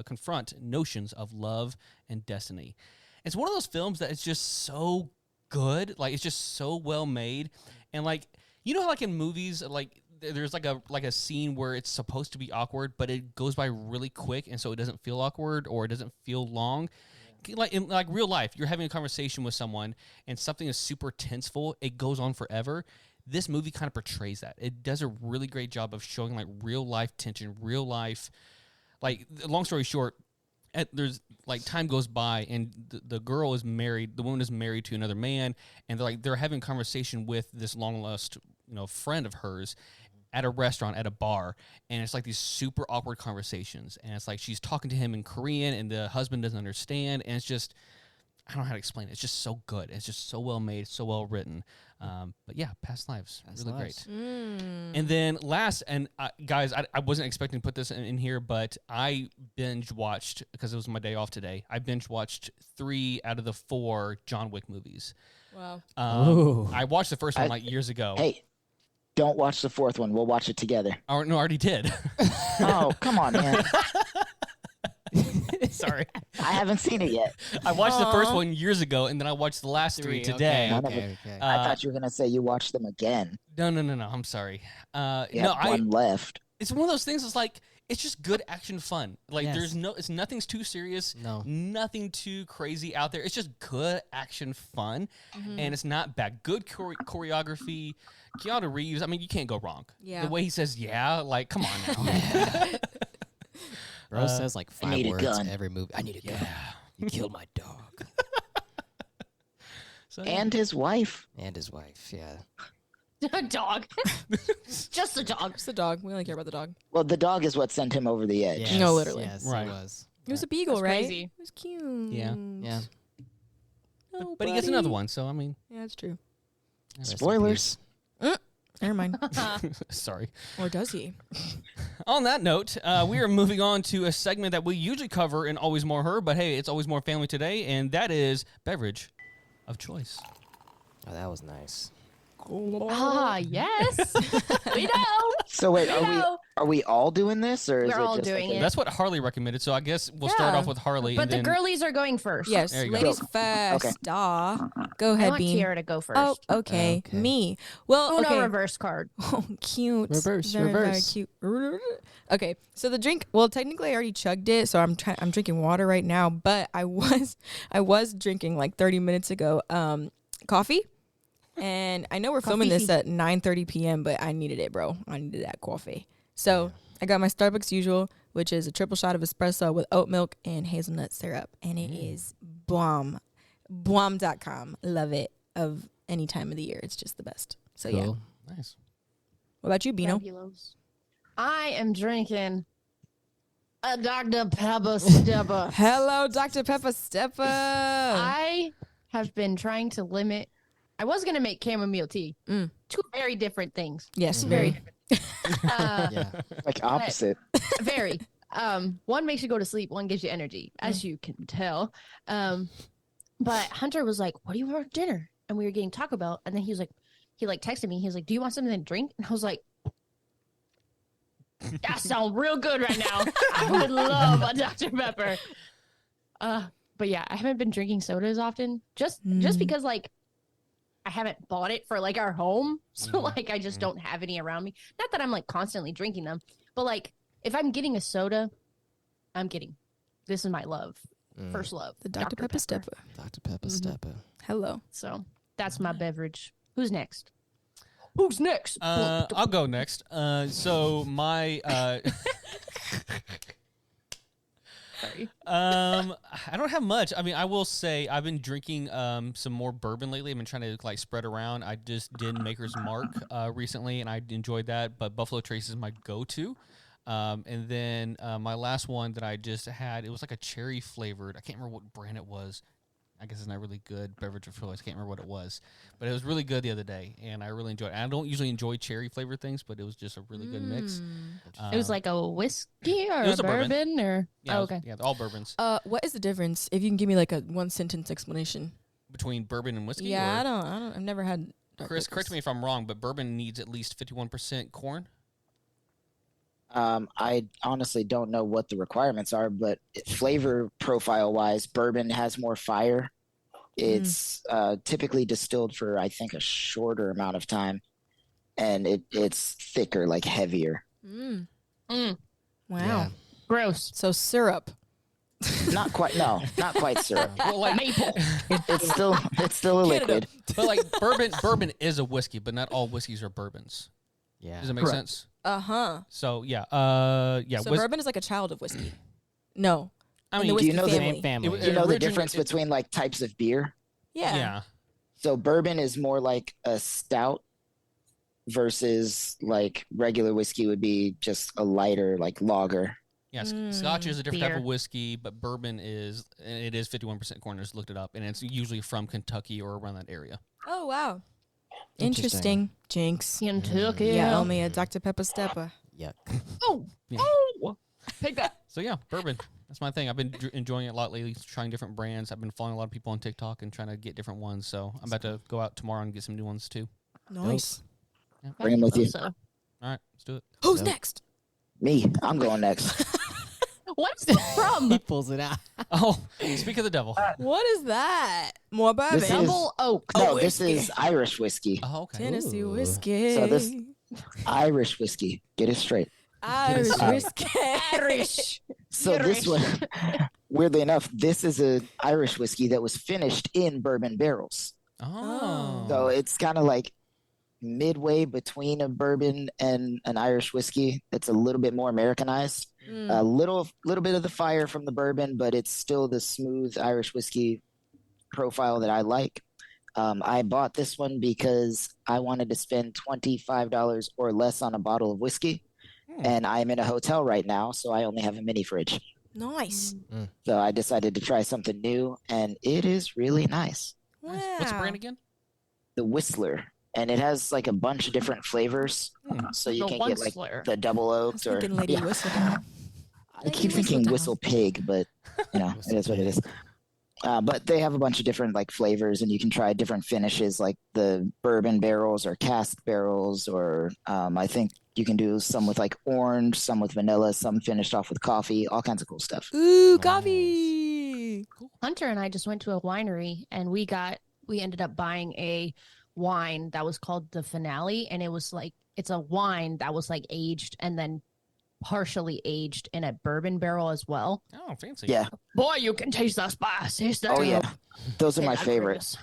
[SPEAKER 1] confront notions of love and destiny. It's one of those films that is just so good. Like, it's just so well made. And like, you know how like in movies, like there's like a scene where it's supposed to be awkward, but it goes by really quick, and so it doesn't feel awkward or it doesn't feel long. Like in like real life, you're having a conversation with someone and something is super tenseful. It goes on forever. This movie kind of portrays that. It does a really great job of showing like real life tension, real life. Like, long story short, there's like time goes by and the girl is married. The woman is married to another man, and they're having a conversation with this long lost friend of hers at a restaurant, at a bar, and it's like these super awkward conversations, and it's like she's talking to him in Korean and the husband doesn't understand, and it's just, I don't know how to explain it. It's just so good. It's just so well made, so well written. But yeah, Past Lives, really
[SPEAKER 2] Lives.
[SPEAKER 1] great. And then last, and guys, I wasn't expecting to put this in here, but I binge watched, because it was my day off today, I binge watched 3 out of the 4 John Wick movies.
[SPEAKER 4] Wow.
[SPEAKER 2] Ooh.
[SPEAKER 1] I watched the first one like years ago.
[SPEAKER 3] Hey, don't watch the fourth one. We'll watch it together.
[SPEAKER 1] Oh, no, I already did.
[SPEAKER 3] Oh, come on, man.
[SPEAKER 1] Sorry.
[SPEAKER 3] I haven't seen it yet.
[SPEAKER 1] I watched the first
[SPEAKER 4] Aw.
[SPEAKER 1] one years ago, and then I watched the last 3
[SPEAKER 2] Okay,
[SPEAKER 1] today.
[SPEAKER 2] Okay.
[SPEAKER 3] I thought you were going to say you watched them again.
[SPEAKER 1] No, I'm sorry.
[SPEAKER 3] You
[SPEAKER 1] No,
[SPEAKER 3] have one left.
[SPEAKER 1] it's one of those things. It's like, it's just good action fun. Like,
[SPEAKER 2] Yes.
[SPEAKER 1] it's nothing's too serious.
[SPEAKER 2] No.
[SPEAKER 1] Nothing too crazy out there. It's just good action fun, and it's not bad. Good choreography. Keanu Reeves, I mean, you can't go wrong.
[SPEAKER 4] Yeah.
[SPEAKER 1] The way he says, yeah, like, come on now.
[SPEAKER 2] Bro says like
[SPEAKER 3] I
[SPEAKER 2] 5
[SPEAKER 3] need a
[SPEAKER 2] words
[SPEAKER 3] gun.
[SPEAKER 2] every movie. I need a gun. You killed my dog.
[SPEAKER 1] So,
[SPEAKER 3] And his wife.
[SPEAKER 2] And his wife, yeah.
[SPEAKER 5] A dog. Just a dog.
[SPEAKER 4] It's the dog. We only care about the dog.
[SPEAKER 3] Well, the dog is what sent him over the edge.
[SPEAKER 2] Yes,
[SPEAKER 4] No, literally.
[SPEAKER 2] Yes,
[SPEAKER 1] Right.
[SPEAKER 2] it was.
[SPEAKER 4] It was a beagle,
[SPEAKER 5] That's
[SPEAKER 4] right?
[SPEAKER 5] crazy.
[SPEAKER 4] It was cute.
[SPEAKER 1] Yeah.
[SPEAKER 2] Yeah.
[SPEAKER 4] Oh,
[SPEAKER 1] but he gets
[SPEAKER 4] buddy.
[SPEAKER 1] another one, so I mean,
[SPEAKER 4] Yeah, that's true.
[SPEAKER 2] Rest in
[SPEAKER 3] Spoilers.
[SPEAKER 4] Never mind.
[SPEAKER 1] sorry.
[SPEAKER 4] Or does he?
[SPEAKER 1] On that note, we are moving on to a segment that we usually cover in Always More Her, but hey, it's Always More Family today, and that is Beverage of Choice.
[SPEAKER 2] Oh, that was nice.
[SPEAKER 5] Ah, yes. We know.
[SPEAKER 3] So wait,
[SPEAKER 5] We know.
[SPEAKER 3] Are we all doing this, or is
[SPEAKER 5] We're
[SPEAKER 3] it
[SPEAKER 5] all
[SPEAKER 3] just
[SPEAKER 5] doing
[SPEAKER 3] like
[SPEAKER 5] it.
[SPEAKER 1] That's what Harley recommended. So I guess we'll start
[SPEAKER 4] Yeah.
[SPEAKER 1] off with Harley.
[SPEAKER 5] But
[SPEAKER 1] and
[SPEAKER 5] the
[SPEAKER 1] then,
[SPEAKER 5] girlies are going first.
[SPEAKER 4] Yes,
[SPEAKER 1] There you go.
[SPEAKER 4] ladies
[SPEAKER 3] Go.
[SPEAKER 4] first.
[SPEAKER 3] Okay.
[SPEAKER 4] Go
[SPEAKER 5] I
[SPEAKER 4] ahead,
[SPEAKER 5] want
[SPEAKER 4] Bean.
[SPEAKER 5] Tiera to go
[SPEAKER 4] Oh,
[SPEAKER 5] first.
[SPEAKER 4] okay.
[SPEAKER 2] Okay.
[SPEAKER 4] Me. Well,
[SPEAKER 5] Uno
[SPEAKER 4] okay.
[SPEAKER 5] reverse card.
[SPEAKER 4] Oh, cute.
[SPEAKER 2] Reverse,
[SPEAKER 4] Very, very
[SPEAKER 2] reverse.
[SPEAKER 4] cute. Okay, so the drink. Well, technically, I already chugged it, so I'm drinking water right now. But I was drinking like 30 minutes ago. Coffee. And I know we're filming this at 9:30 p.m., but I needed it, bro. I needed that coffee. So I got my Starbucks usual, which is a triple shot of espresso with oat milk and hazelnut syrup, and it is bomb. Bomb.com. Love it. Of any time of the year, it's just the best. So yeah.
[SPEAKER 2] Cool.
[SPEAKER 1] nice.
[SPEAKER 4] What about you, Bino?
[SPEAKER 5] Fabulos. I am drinking a Dr. Pepper Stepper.
[SPEAKER 4] Hello, Dr. Pepper Stepper.
[SPEAKER 5] I have been trying to limit. I was going to make chamomile tea.
[SPEAKER 4] Mm.
[SPEAKER 5] Two very different things.
[SPEAKER 4] Yes,
[SPEAKER 5] Two
[SPEAKER 4] very.
[SPEAKER 5] different.
[SPEAKER 2] Yeah.
[SPEAKER 3] like opposite?
[SPEAKER 5] Very. One makes you go to sleep. One gives you energy, as you can tell. But Hunter was like, "What do you want for dinner?" And we were getting Taco Bell, and then he texted me. He was like, "Do you want something to drink?" And I was like, "That sounds real good right now. I would love a Dr. Pepper." But yeah, I haven't been drinking soda as often, just because like I haven't bought it for like our home, so like I just don't have any around me. Not that I'm like constantly drinking them, but like if I'm getting a soda, this is my love. First love.
[SPEAKER 4] The Dr. Pepper Stepper.
[SPEAKER 2] Dr. Pepper Stepper.
[SPEAKER 4] Hello.
[SPEAKER 5] So that's my beverage. Who's next? Who's next?
[SPEAKER 1] I'll go next. So my
[SPEAKER 5] Sorry.
[SPEAKER 1] I don't have much. I mean, I will say I've been drinking some more bourbon lately. I've been trying to like spread around. I just did Maker's Mark recently, and I enjoyed that. But Buffalo Trace is my go-to. And then my last one that I just had, it was like a cherry flavored. I can't remember what brand it was. I guess it's not really good. Beverage of Choice. I can't remember what it was, but it was really good the other day, and I really enjoyed it. I don't usually enjoy cherry flavored things, but it was just a really good mix.
[SPEAKER 5] It was like a whiskey or
[SPEAKER 1] It was
[SPEAKER 5] a
[SPEAKER 1] a bourbon.
[SPEAKER 5] bourbon or
[SPEAKER 1] Yeah,
[SPEAKER 5] oh, okay.
[SPEAKER 1] yeah, all bourbons
[SPEAKER 4] What is the difference? If you can give me like a one sentence explanation.
[SPEAKER 1] between bourbon and whiskey.
[SPEAKER 4] Yeah,
[SPEAKER 1] or-
[SPEAKER 4] I don't. I've never had.
[SPEAKER 1] Chris, correct me if I'm wrong, but bourbon needs at least 51% corn.
[SPEAKER 3] I honestly don't know what the requirements are, but flavor profile wise, bourbon has more fire. It's typically distilled for, I think, a shorter amount of time, and it's thicker, like heavier.
[SPEAKER 4] Wow.
[SPEAKER 2] Yeah.
[SPEAKER 5] Gross.
[SPEAKER 4] So syrup.
[SPEAKER 3] Not quite. No, not quite syrup.
[SPEAKER 1] Well, like
[SPEAKER 5] Maple.
[SPEAKER 3] It's still a liquid.
[SPEAKER 1] but like bourbon is a whiskey, but not all whiskeys are bourbons.
[SPEAKER 2] Yeah.
[SPEAKER 1] Does that make
[SPEAKER 6] Correct.
[SPEAKER 1] sense?
[SPEAKER 4] So
[SPEAKER 1] So
[SPEAKER 4] bourbon is like a child of whiskey. No.
[SPEAKER 1] I
[SPEAKER 4] in
[SPEAKER 1] mean,
[SPEAKER 4] the
[SPEAKER 3] do you
[SPEAKER 4] whiskey
[SPEAKER 3] know the
[SPEAKER 4] family.
[SPEAKER 2] Same family.
[SPEAKER 1] It-
[SPEAKER 3] You know the
[SPEAKER 1] Originally-
[SPEAKER 3] difference between like types of beer?
[SPEAKER 4] Yeah.
[SPEAKER 3] So bourbon is more like a stout versus like regular whiskey would be just a lighter like lager.
[SPEAKER 1] Yeah, Scotch is a different type
[SPEAKER 5] beer.
[SPEAKER 1] of whiskey, but bourbon is 51% corn. I just looked it up, and it's usually from Kentucky or around that area.
[SPEAKER 4] Oh wow.
[SPEAKER 2] Interesting.
[SPEAKER 4] Interesting. Jinx.
[SPEAKER 5] Kentucky.
[SPEAKER 4] Yeah, owe me a Dr. Pepper Stepper.
[SPEAKER 2] Yuck.
[SPEAKER 5] Oh,
[SPEAKER 1] Yeah.
[SPEAKER 5] oh. Take that.
[SPEAKER 1] So yeah, bourbon. That's my thing. I've been enjoying it a lot lately, trying different brands. I've been following a lot of people on TikTok and trying to get different ones. So I'm about to go out tomorrow and get some new ones too.
[SPEAKER 4] Nice.
[SPEAKER 3] Bring 'em with you.
[SPEAKER 5] So,
[SPEAKER 1] All right, let's do it.
[SPEAKER 4] Who's
[SPEAKER 2] Nope.
[SPEAKER 4] next?
[SPEAKER 3] Me, I'm going next.
[SPEAKER 5] what's it from?
[SPEAKER 2] He pulls it out.
[SPEAKER 1] Oh, speak of the devil.
[SPEAKER 4] What is that? More bourbon.
[SPEAKER 3] This is-
[SPEAKER 5] Double oak.
[SPEAKER 3] No, this
[SPEAKER 4] whiskey.
[SPEAKER 3] is Irish whiskey.
[SPEAKER 1] Oh, okay.
[SPEAKER 4] Tennessee
[SPEAKER 2] Ooh.
[SPEAKER 4] whiskey.
[SPEAKER 3] So this- Irish whiskey. Get it straight.
[SPEAKER 4] Irish whiskey.
[SPEAKER 5] Irish.
[SPEAKER 3] So this one, weirdly enough, this is a Irish whiskey that was finished in bourbon barrels.
[SPEAKER 1] Oh.
[SPEAKER 3] So it's kind of like midway between a bourbon and an Irish whiskey. It's a little bit more Americanized. A little bit of the fire from the bourbon, but it's still the smooth Irish whiskey profile that I like. I bought this one because I wanted to spend $25 or less on a bottle of whiskey. And I'm in a hotel right now, so I only have a mini fridge.
[SPEAKER 4] Nice.
[SPEAKER 3] So I decided to try something new, and it is really nice.
[SPEAKER 4] Wow.
[SPEAKER 1] Nice. What's the brand again?
[SPEAKER 3] The Whistler, and it has like a bunch of different flavors, so you
[SPEAKER 5] The
[SPEAKER 3] can get like
[SPEAKER 5] Whistler.
[SPEAKER 3] the double
[SPEAKER 4] I
[SPEAKER 3] oaked
[SPEAKER 4] was
[SPEAKER 3] or
[SPEAKER 4] thinking Lady
[SPEAKER 3] yeah.
[SPEAKER 4] Whistle.
[SPEAKER 3] I keep thinking
[SPEAKER 4] Whistledown.
[SPEAKER 3] Whistle Pig, but you know it is what it is. But they have a bunch of different like flavors, and you can try different finishes, like the bourbon barrels or cask barrels, or I think you can do some with like orange, some with vanilla, some finished off with coffee, all kinds of cool stuff.
[SPEAKER 4] Ooh,
[SPEAKER 1] Nice.
[SPEAKER 4] coffee.
[SPEAKER 5] Hunter and I just went to a winery and we ended up buying a wine that was called the Finale, and it was like it's a wine that was like aged and then partially aged in a bourbon barrel as well.
[SPEAKER 1] Oh, fancy.
[SPEAKER 3] Yeah.
[SPEAKER 5] Boy, you can taste the spice.
[SPEAKER 3] Oh yeah, those are my favorites.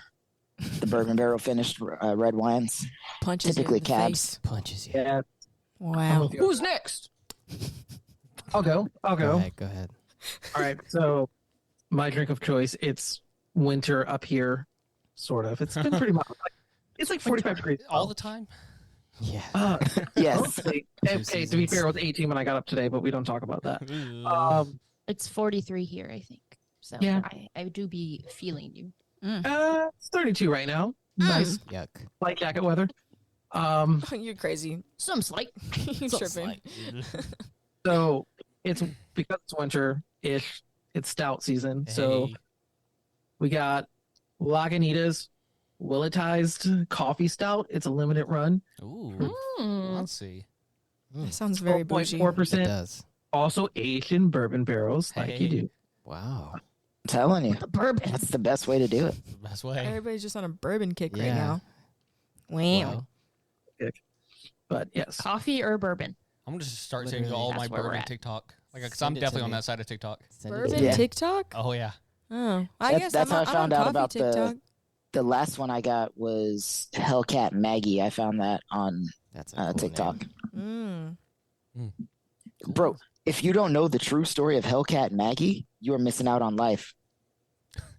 [SPEAKER 3] The bourbon barrel finished red wines,
[SPEAKER 4] Punches
[SPEAKER 3] typically
[SPEAKER 4] you in the
[SPEAKER 3] cabs.
[SPEAKER 4] face.
[SPEAKER 2] Punches you.
[SPEAKER 6] Yeah, I'm
[SPEAKER 4] Wow.
[SPEAKER 6] with you.
[SPEAKER 5] Who's next?
[SPEAKER 6] I'll go.
[SPEAKER 2] Go ahead.
[SPEAKER 6] All right. So my drink of choice, it's winter up here, sort of. It's been pretty mild. It's like 45 degrees.
[SPEAKER 1] All the time?
[SPEAKER 2] Yeah.
[SPEAKER 3] Yes.
[SPEAKER 6] Mostly. Okay, to be fair, it was 18 when I got up today, but we don't talk about that.
[SPEAKER 5] It's 43 here, I think. So
[SPEAKER 6] Yeah.
[SPEAKER 5] I do be feeling you.
[SPEAKER 6] It's 32 right now. Nice
[SPEAKER 2] Yuck.
[SPEAKER 6] light jacket weather.
[SPEAKER 4] You're crazy.
[SPEAKER 5] Some slight.
[SPEAKER 4] You're tripping.
[SPEAKER 6] So it's because it's winter-ish, it's stout season. So
[SPEAKER 1] Hey.
[SPEAKER 6] we got Lagunitas Willetized Coffee Stout. It's a limited run.
[SPEAKER 1] Ooh.
[SPEAKER 5] Mm.
[SPEAKER 1] Let's see.
[SPEAKER 4] That sounds very bougie.
[SPEAKER 6] 4.4%.
[SPEAKER 2] It does.
[SPEAKER 6] Also aged in bourbon barrels, like you
[SPEAKER 1] Hey.
[SPEAKER 6] do.
[SPEAKER 2] Wow.
[SPEAKER 3] I'm telling you,
[SPEAKER 5] The bourbon.
[SPEAKER 3] that's the best way to do it.
[SPEAKER 1] Best way.
[SPEAKER 4] Everybody's just on a bourbon kick right
[SPEAKER 2] Yeah.
[SPEAKER 4] now. Wow.
[SPEAKER 2] Well,
[SPEAKER 6] But yes.
[SPEAKER 5] Coffee or bourbon?
[SPEAKER 1] I'm going to just start saying
[SPEAKER 2] Literally.
[SPEAKER 1] all my
[SPEAKER 5] That's where we're
[SPEAKER 1] bourbon
[SPEAKER 5] at.
[SPEAKER 1] TikTok. Like, because
[SPEAKER 2] Send
[SPEAKER 1] I'm
[SPEAKER 2] it to
[SPEAKER 1] definitely on
[SPEAKER 2] me.
[SPEAKER 1] that side of TikTok.
[SPEAKER 2] send it to
[SPEAKER 4] Bourbon
[SPEAKER 2] me.
[SPEAKER 3] Yeah.
[SPEAKER 4] TikTok?
[SPEAKER 1] Oh, yeah.
[SPEAKER 4] Oh, I guess
[SPEAKER 3] That's how I
[SPEAKER 4] I'm
[SPEAKER 3] found
[SPEAKER 4] on
[SPEAKER 3] out
[SPEAKER 4] coffee
[SPEAKER 3] about
[SPEAKER 4] TikTok.
[SPEAKER 3] the last one I got was Hellcat Maggie. I found that on
[SPEAKER 2] That's a cool
[SPEAKER 3] TikTok.
[SPEAKER 2] name.
[SPEAKER 3] Bro, if you don't know the true story of Hellcat Maggie, you are missing out on life.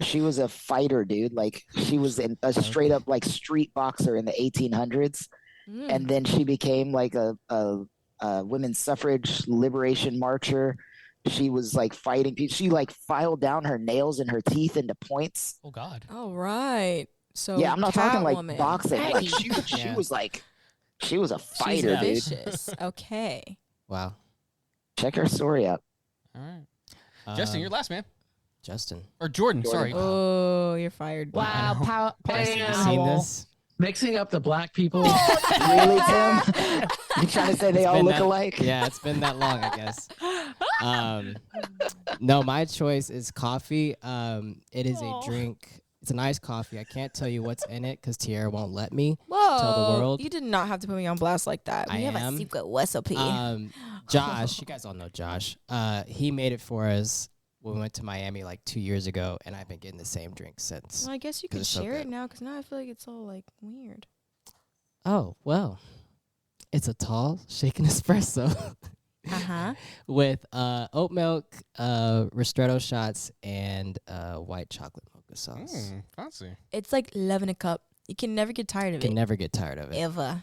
[SPEAKER 3] She was a fighter, dude. Like she was a straight up like street boxer in the 1800s, and then she became like a women's suffrage liberation marcher. She was like fighting people. She like filed down her nails and her teeth into points.
[SPEAKER 1] Oh, God.
[SPEAKER 4] All right. So
[SPEAKER 3] Yeah, I'm not talking like
[SPEAKER 4] Catwoman.
[SPEAKER 3] boxing. Like she
[SPEAKER 2] Yeah.
[SPEAKER 3] was like she was a
[SPEAKER 4] She's
[SPEAKER 3] fighter, dude.
[SPEAKER 4] vicious. Okay.
[SPEAKER 2] Wow.
[SPEAKER 3] Check her story out.
[SPEAKER 1] All right. Justin, you're last, man.
[SPEAKER 2] Justin.
[SPEAKER 1] Or Jordan,
[SPEAKER 3] Jordan.
[SPEAKER 1] sorry.
[SPEAKER 4] Oh, you're fired.
[SPEAKER 5] Wow.
[SPEAKER 2] Have you
[SPEAKER 6] Ow.
[SPEAKER 2] seen this?
[SPEAKER 6] Mixing up the black people.
[SPEAKER 3] Really, Tim? You trying to say they
[SPEAKER 2] It's
[SPEAKER 3] all
[SPEAKER 2] been
[SPEAKER 3] look
[SPEAKER 2] that-
[SPEAKER 3] alike?
[SPEAKER 2] Yeah, it's been that long, I guess. No, my choice is coffee. It is a drink. It's an iced coffee. I can't tell you what's in it because Tiera won't let me.
[SPEAKER 4] Whoa.
[SPEAKER 2] Tell the world.
[SPEAKER 4] You did not have to put me on blast like that. We
[SPEAKER 2] I
[SPEAKER 4] have
[SPEAKER 2] am.
[SPEAKER 4] a secret recipe.
[SPEAKER 2] Josh, you guys all know Josh. He made it for us when we went to Miami like 2 years ago, and I've been getting the same drink since.
[SPEAKER 4] Well, I guess you
[SPEAKER 2] 'cause
[SPEAKER 4] could
[SPEAKER 2] it's so
[SPEAKER 4] share it
[SPEAKER 2] good.
[SPEAKER 4] now because now I feel like it's all like weird.
[SPEAKER 2] Oh, well, it's a tall shaken espresso
[SPEAKER 4] Uh-huh.
[SPEAKER 2] with oat milk, ristretto shots, and white chocolate mocha sauce.
[SPEAKER 1] Fancy.
[SPEAKER 4] It's like love in a cup. You can never get tired of
[SPEAKER 2] Can
[SPEAKER 4] it.
[SPEAKER 2] never get tired of it.
[SPEAKER 4] Ever.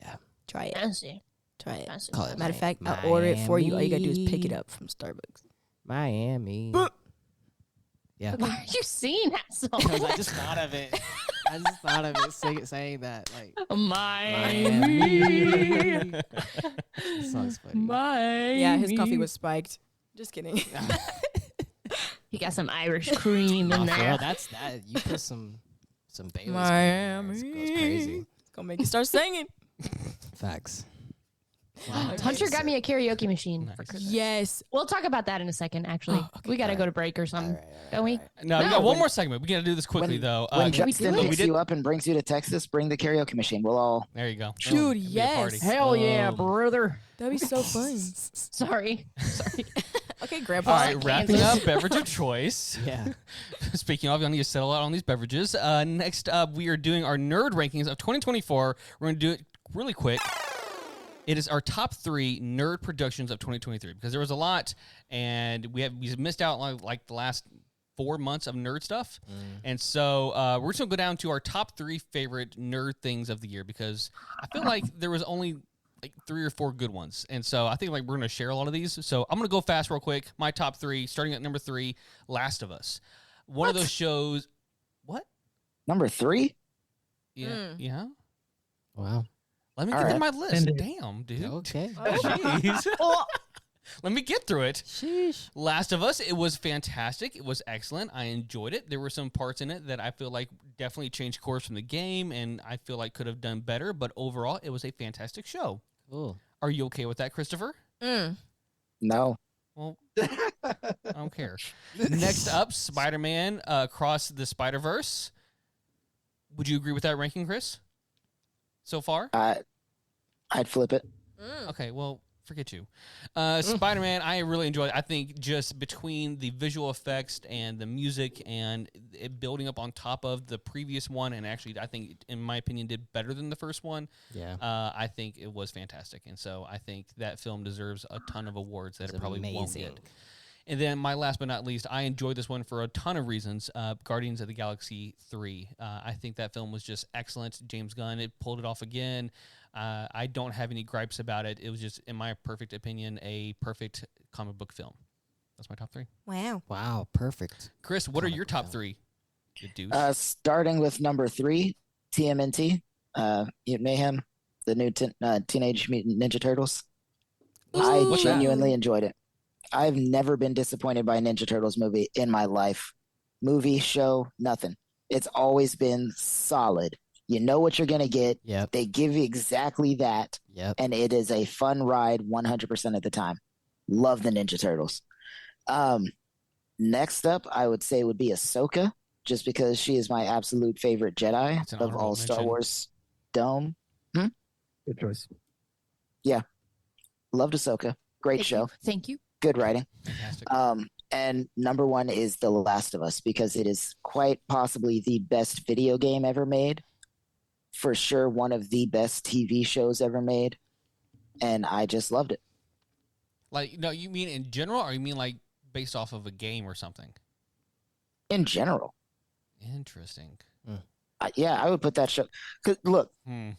[SPEAKER 2] Yeah.
[SPEAKER 4] Try it.
[SPEAKER 5] Fancy.
[SPEAKER 4] Try it.
[SPEAKER 5] Fancy.
[SPEAKER 2] Call it
[SPEAKER 4] Matter of fact, I'll order it for you. All you gotta do is pick it
[SPEAKER 2] Miami.
[SPEAKER 4] up from Starbucks.
[SPEAKER 2] Miami. Yeah.
[SPEAKER 5] Why are you singing that song?
[SPEAKER 2] Because I just thought of it. I just thought of it saying that. Like,
[SPEAKER 5] Miami.
[SPEAKER 2] this song's funny.
[SPEAKER 4] Yeah, his coffee was spiked. Just kidding.
[SPEAKER 5] You got some Irish cream in
[SPEAKER 2] Oh, for real,
[SPEAKER 5] there.
[SPEAKER 2] that's that. You put some Bailey's.
[SPEAKER 4] Miami.
[SPEAKER 2] It goes crazy.
[SPEAKER 4] It's gonna make you start singing.
[SPEAKER 2] Facts.
[SPEAKER 5] Hunter got me a karaoke machine for
[SPEAKER 1] Nice.
[SPEAKER 5] Christmas.
[SPEAKER 4] Yes.
[SPEAKER 5] We'll talk about that in a second, actually.
[SPEAKER 2] Oh, okay.
[SPEAKER 5] We got to
[SPEAKER 2] All
[SPEAKER 5] go
[SPEAKER 2] right.
[SPEAKER 5] to break or something.
[SPEAKER 2] All right,
[SPEAKER 5] Don't we?
[SPEAKER 1] No, we
[SPEAKER 5] No,
[SPEAKER 1] got one
[SPEAKER 5] when-
[SPEAKER 1] more segment. We got to do this quickly, though.
[SPEAKER 3] When
[SPEAKER 5] can we
[SPEAKER 3] Justin
[SPEAKER 5] do it?
[SPEAKER 1] We
[SPEAKER 3] picks
[SPEAKER 1] did-
[SPEAKER 3] you up and brings you to Texas, bring the karaoke machine. We'll all.
[SPEAKER 1] There you go.
[SPEAKER 4] Dude,
[SPEAKER 1] It'll be a
[SPEAKER 4] yes.
[SPEAKER 1] party.
[SPEAKER 5] Hell yeah,
[SPEAKER 2] Um,
[SPEAKER 5] brother.
[SPEAKER 4] That'd be so fun.
[SPEAKER 5] Sorry. Sorry.
[SPEAKER 4] Okay, Grandpa.
[SPEAKER 1] All right, wrapping
[SPEAKER 5] Kansas.
[SPEAKER 1] up beverage of choice.
[SPEAKER 2] Yeah.
[SPEAKER 1] Speaking of, I need to settle out on these beverages. Next up, we are doing our nerd rankings of 2024. We're going to do it really quick. It is our top 3 nerd productions of 2023 because there was a lot, and we missed out on like the last 4 months of nerd stuff, and so we're just gonna go down to our top 3 favorite nerd things of the year because I feel like there was only like 3 or 4 good ones, and so I think like we're gonna share a lot of these. So I'm gonna go fast real quick. My top 3, starting at number 3, Last of Us. One of those shows. What?
[SPEAKER 3] Number 3?
[SPEAKER 1] Yeah. Yeah.
[SPEAKER 2] Wow.
[SPEAKER 1] Let me
[SPEAKER 3] All
[SPEAKER 1] get to
[SPEAKER 3] right.
[SPEAKER 1] my list.
[SPEAKER 6] Send it.
[SPEAKER 1] Damn, dude.
[SPEAKER 2] Okay.
[SPEAKER 1] Jeez. Let me get through it.
[SPEAKER 2] Sheesh.
[SPEAKER 1] Last of Us, it was fantastic. It was excellent. I enjoyed it. There were some parts in it that I feel like definitely changed course from the game, and I feel like could have done better. But overall, it was a fantastic show.
[SPEAKER 2] Cool.
[SPEAKER 1] Are you okay with that, Christopher?
[SPEAKER 3] No.
[SPEAKER 1] Well, I don't care. Next up, Spider-Man Across the Spider-Verse. Would you agree with that ranking, Chris? So far?
[SPEAKER 3] I'd flip it.
[SPEAKER 1] Okay, well, forget you. Spider-Man, I really enjoyed it. I think just between the visual effects and the music and it building up on top of the previous one, and actually I think, in my opinion, did better than the first one.
[SPEAKER 2] Yeah.
[SPEAKER 1] I think it was fantastic. And so I think that film deserves a ton of awards that it probably won't get. And then my last but not least, I enjoyed this one for a ton of reasons. Guardians of the Galaxy 3. I think that film was just excellent. James Gunn, it pulled it off again. I don't have any gripes about it. It was just, in my perfect opinion, a perfect comic book film. That's my top 3.
[SPEAKER 2] Wow. Perfect.
[SPEAKER 1] Chris, what are
[SPEAKER 2] Comic
[SPEAKER 1] your
[SPEAKER 2] book
[SPEAKER 1] top
[SPEAKER 2] film.
[SPEAKER 1] 3? You deuce.
[SPEAKER 3] Starting with number 3, TMNT, Mutant Mayhem, the new Teenage Mutant Ninja Turtles. I
[SPEAKER 1] What's that?
[SPEAKER 3] genuinely enjoyed it. I've never been disappointed by a Ninja Turtles movie in my life. Movie, show, nothing. It's always been solid. You know what you're going to get.
[SPEAKER 2] Yep.
[SPEAKER 3] They give you exactly that.
[SPEAKER 2] Yep.
[SPEAKER 3] And it is a fun ride 100% of the time. Love the Ninja Turtles. Next up, I would say would be Ahsoka, just because she is my absolute favorite Jedi
[SPEAKER 1] That's an
[SPEAKER 3] of
[SPEAKER 1] honorable
[SPEAKER 3] all Star
[SPEAKER 1] mention.
[SPEAKER 3] Wars dome.
[SPEAKER 6] Good choice.
[SPEAKER 3] Loved Ahsoka. Great show.
[SPEAKER 5] Thank you.
[SPEAKER 3] Good writing.
[SPEAKER 1] Fantastic.
[SPEAKER 3] And number 1 is The Last of Us, because it is quite possibly the best video game ever made. For sure, one of the best TV shows ever made. And I just loved it.
[SPEAKER 1] Like, no, you mean in general, or you mean like based off of a game or something?
[SPEAKER 3] In general.
[SPEAKER 1] Interesting.
[SPEAKER 3] Yeah, I would put that show. 'Cause look,
[SPEAKER 1] Hmm.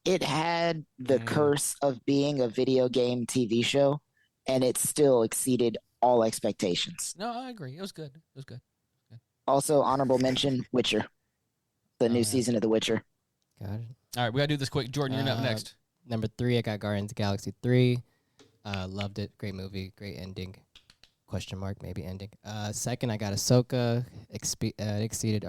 [SPEAKER 3] it had the curse of being a video game TV show, and it still exceeded all expectations.
[SPEAKER 1] No, I agree. It was good. It was good.
[SPEAKER 3] Also, honorable mention, Witcher. The new
[SPEAKER 1] yeah.
[SPEAKER 3] season of The Witcher.
[SPEAKER 2] Got it.
[SPEAKER 1] All right, we got to do this quick. Jordan, you're up next.
[SPEAKER 2] Number 3, I got Guardians of the Galaxy 3. Loved it. Great movie. Great ending. Question mark, maybe ending. Second, I got Ahsoka. Exceeded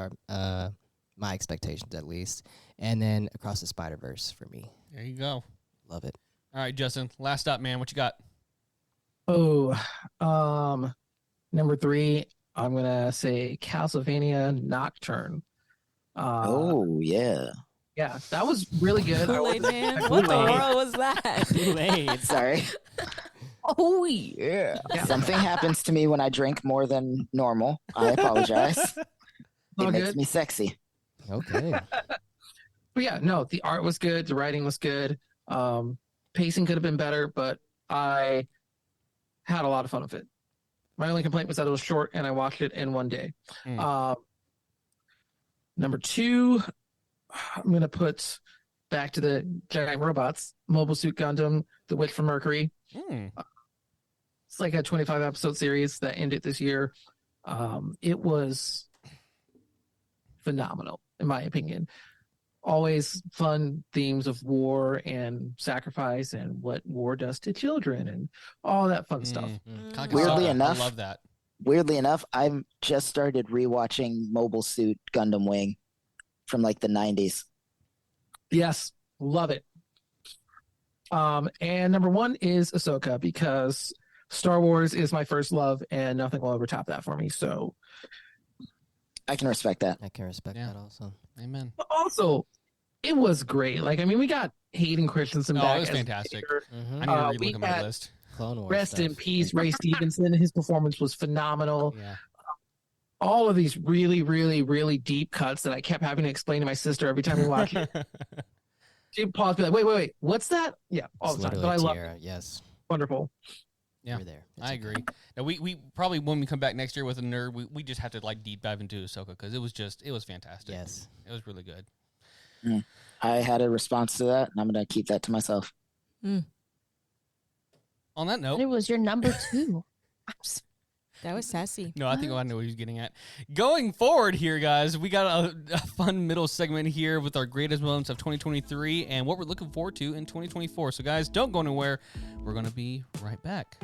[SPEAKER 2] my expectations, at least. And then Across the Spider-Verse for me.
[SPEAKER 1] There you go.
[SPEAKER 2] Love it.
[SPEAKER 1] All right, Justin, last up, man. What you got?
[SPEAKER 6] Number 3, I'm gonna say Castlevania Nocturne.
[SPEAKER 3] Yeah.
[SPEAKER 6] Yeah, that was really good.
[SPEAKER 4] Kool-Aid Man? What the
[SPEAKER 2] Kool-Aid.
[SPEAKER 4] world was that?
[SPEAKER 2] Kool-Aid.
[SPEAKER 3] Sorry.
[SPEAKER 5] Oh yeah.
[SPEAKER 6] Yeah.
[SPEAKER 3] Something happens to me when I drink more than normal. I apologize.
[SPEAKER 6] All
[SPEAKER 3] It makes
[SPEAKER 6] good.
[SPEAKER 3] me sexy.
[SPEAKER 2] Okay.
[SPEAKER 6] But yeah, no, the art was good, the writing was good. Pacing could have been better, but I had a lot of fun with it. My only complaint was that it was short and I watched it in one day. Number 2, I'm going to put back to the giant robots, Mobile Suit Gundam, The Witch from Mercury. It's like a 25 episode series that ended this year. It was phenomenal, in my opinion. Always fun themes of war and sacrifice and what war does to children and all that fun stuff.
[SPEAKER 1] Kinda like
[SPEAKER 3] Weirdly
[SPEAKER 1] Ahsoka.
[SPEAKER 3] enough-
[SPEAKER 1] I love that.
[SPEAKER 3] Weirdly enough, I've just started rewatching Mobile Suit Gundam Wing from like the 90s.
[SPEAKER 6] Yes, love it. And number 1 is Ahsoka, because Star Wars is my first love and nothing will ever top that for me. So
[SPEAKER 3] I can respect that.
[SPEAKER 2] I can respect
[SPEAKER 1] Yeah.
[SPEAKER 2] that also.
[SPEAKER 1] Amen.
[SPEAKER 6] but also it was great. Like, I mean, we got Hayden Christensen
[SPEAKER 1] Oh,
[SPEAKER 6] back.
[SPEAKER 1] it was
[SPEAKER 6] as
[SPEAKER 1] fantastic.
[SPEAKER 6] Vader.
[SPEAKER 1] I need to
[SPEAKER 6] we
[SPEAKER 1] relook at my
[SPEAKER 6] had-
[SPEAKER 1] list.
[SPEAKER 2] Clone Wars
[SPEAKER 6] Rest in
[SPEAKER 2] stuff.
[SPEAKER 6] peace, Ray Stevenson. His performance was phenomenal.
[SPEAKER 1] Yeah.
[SPEAKER 6] All of these really, really, really deep cuts that I kept having to explain to my sister every time we watched it. She'd pause, be like, wait, what's that? Yeah, all
[SPEAKER 2] It's
[SPEAKER 6] the time.
[SPEAKER 2] literally
[SPEAKER 6] But I love it.
[SPEAKER 2] Tiera. Yes.
[SPEAKER 6] Wonderful.
[SPEAKER 1] Yeah,
[SPEAKER 2] You're there. It's
[SPEAKER 1] I
[SPEAKER 2] okay.
[SPEAKER 1] agree. Now, we probably, when we come back next year with a nerd, we just have to like deep dive into Ahsoka, because it was fantastic.
[SPEAKER 2] Yes.
[SPEAKER 1] It was really good.
[SPEAKER 3] I had a response to that, and I'm going to keep that to myself.
[SPEAKER 1] On that note,
[SPEAKER 5] It was your number 2.
[SPEAKER 4] That was sassy.
[SPEAKER 1] no, I think I know what he's getting at. Going forward here, guys, we got a fun middle segment here with our greatest moments of 2023 and what we're looking forward to in 2024. So, guys, don't go anywhere. We're going to be right back.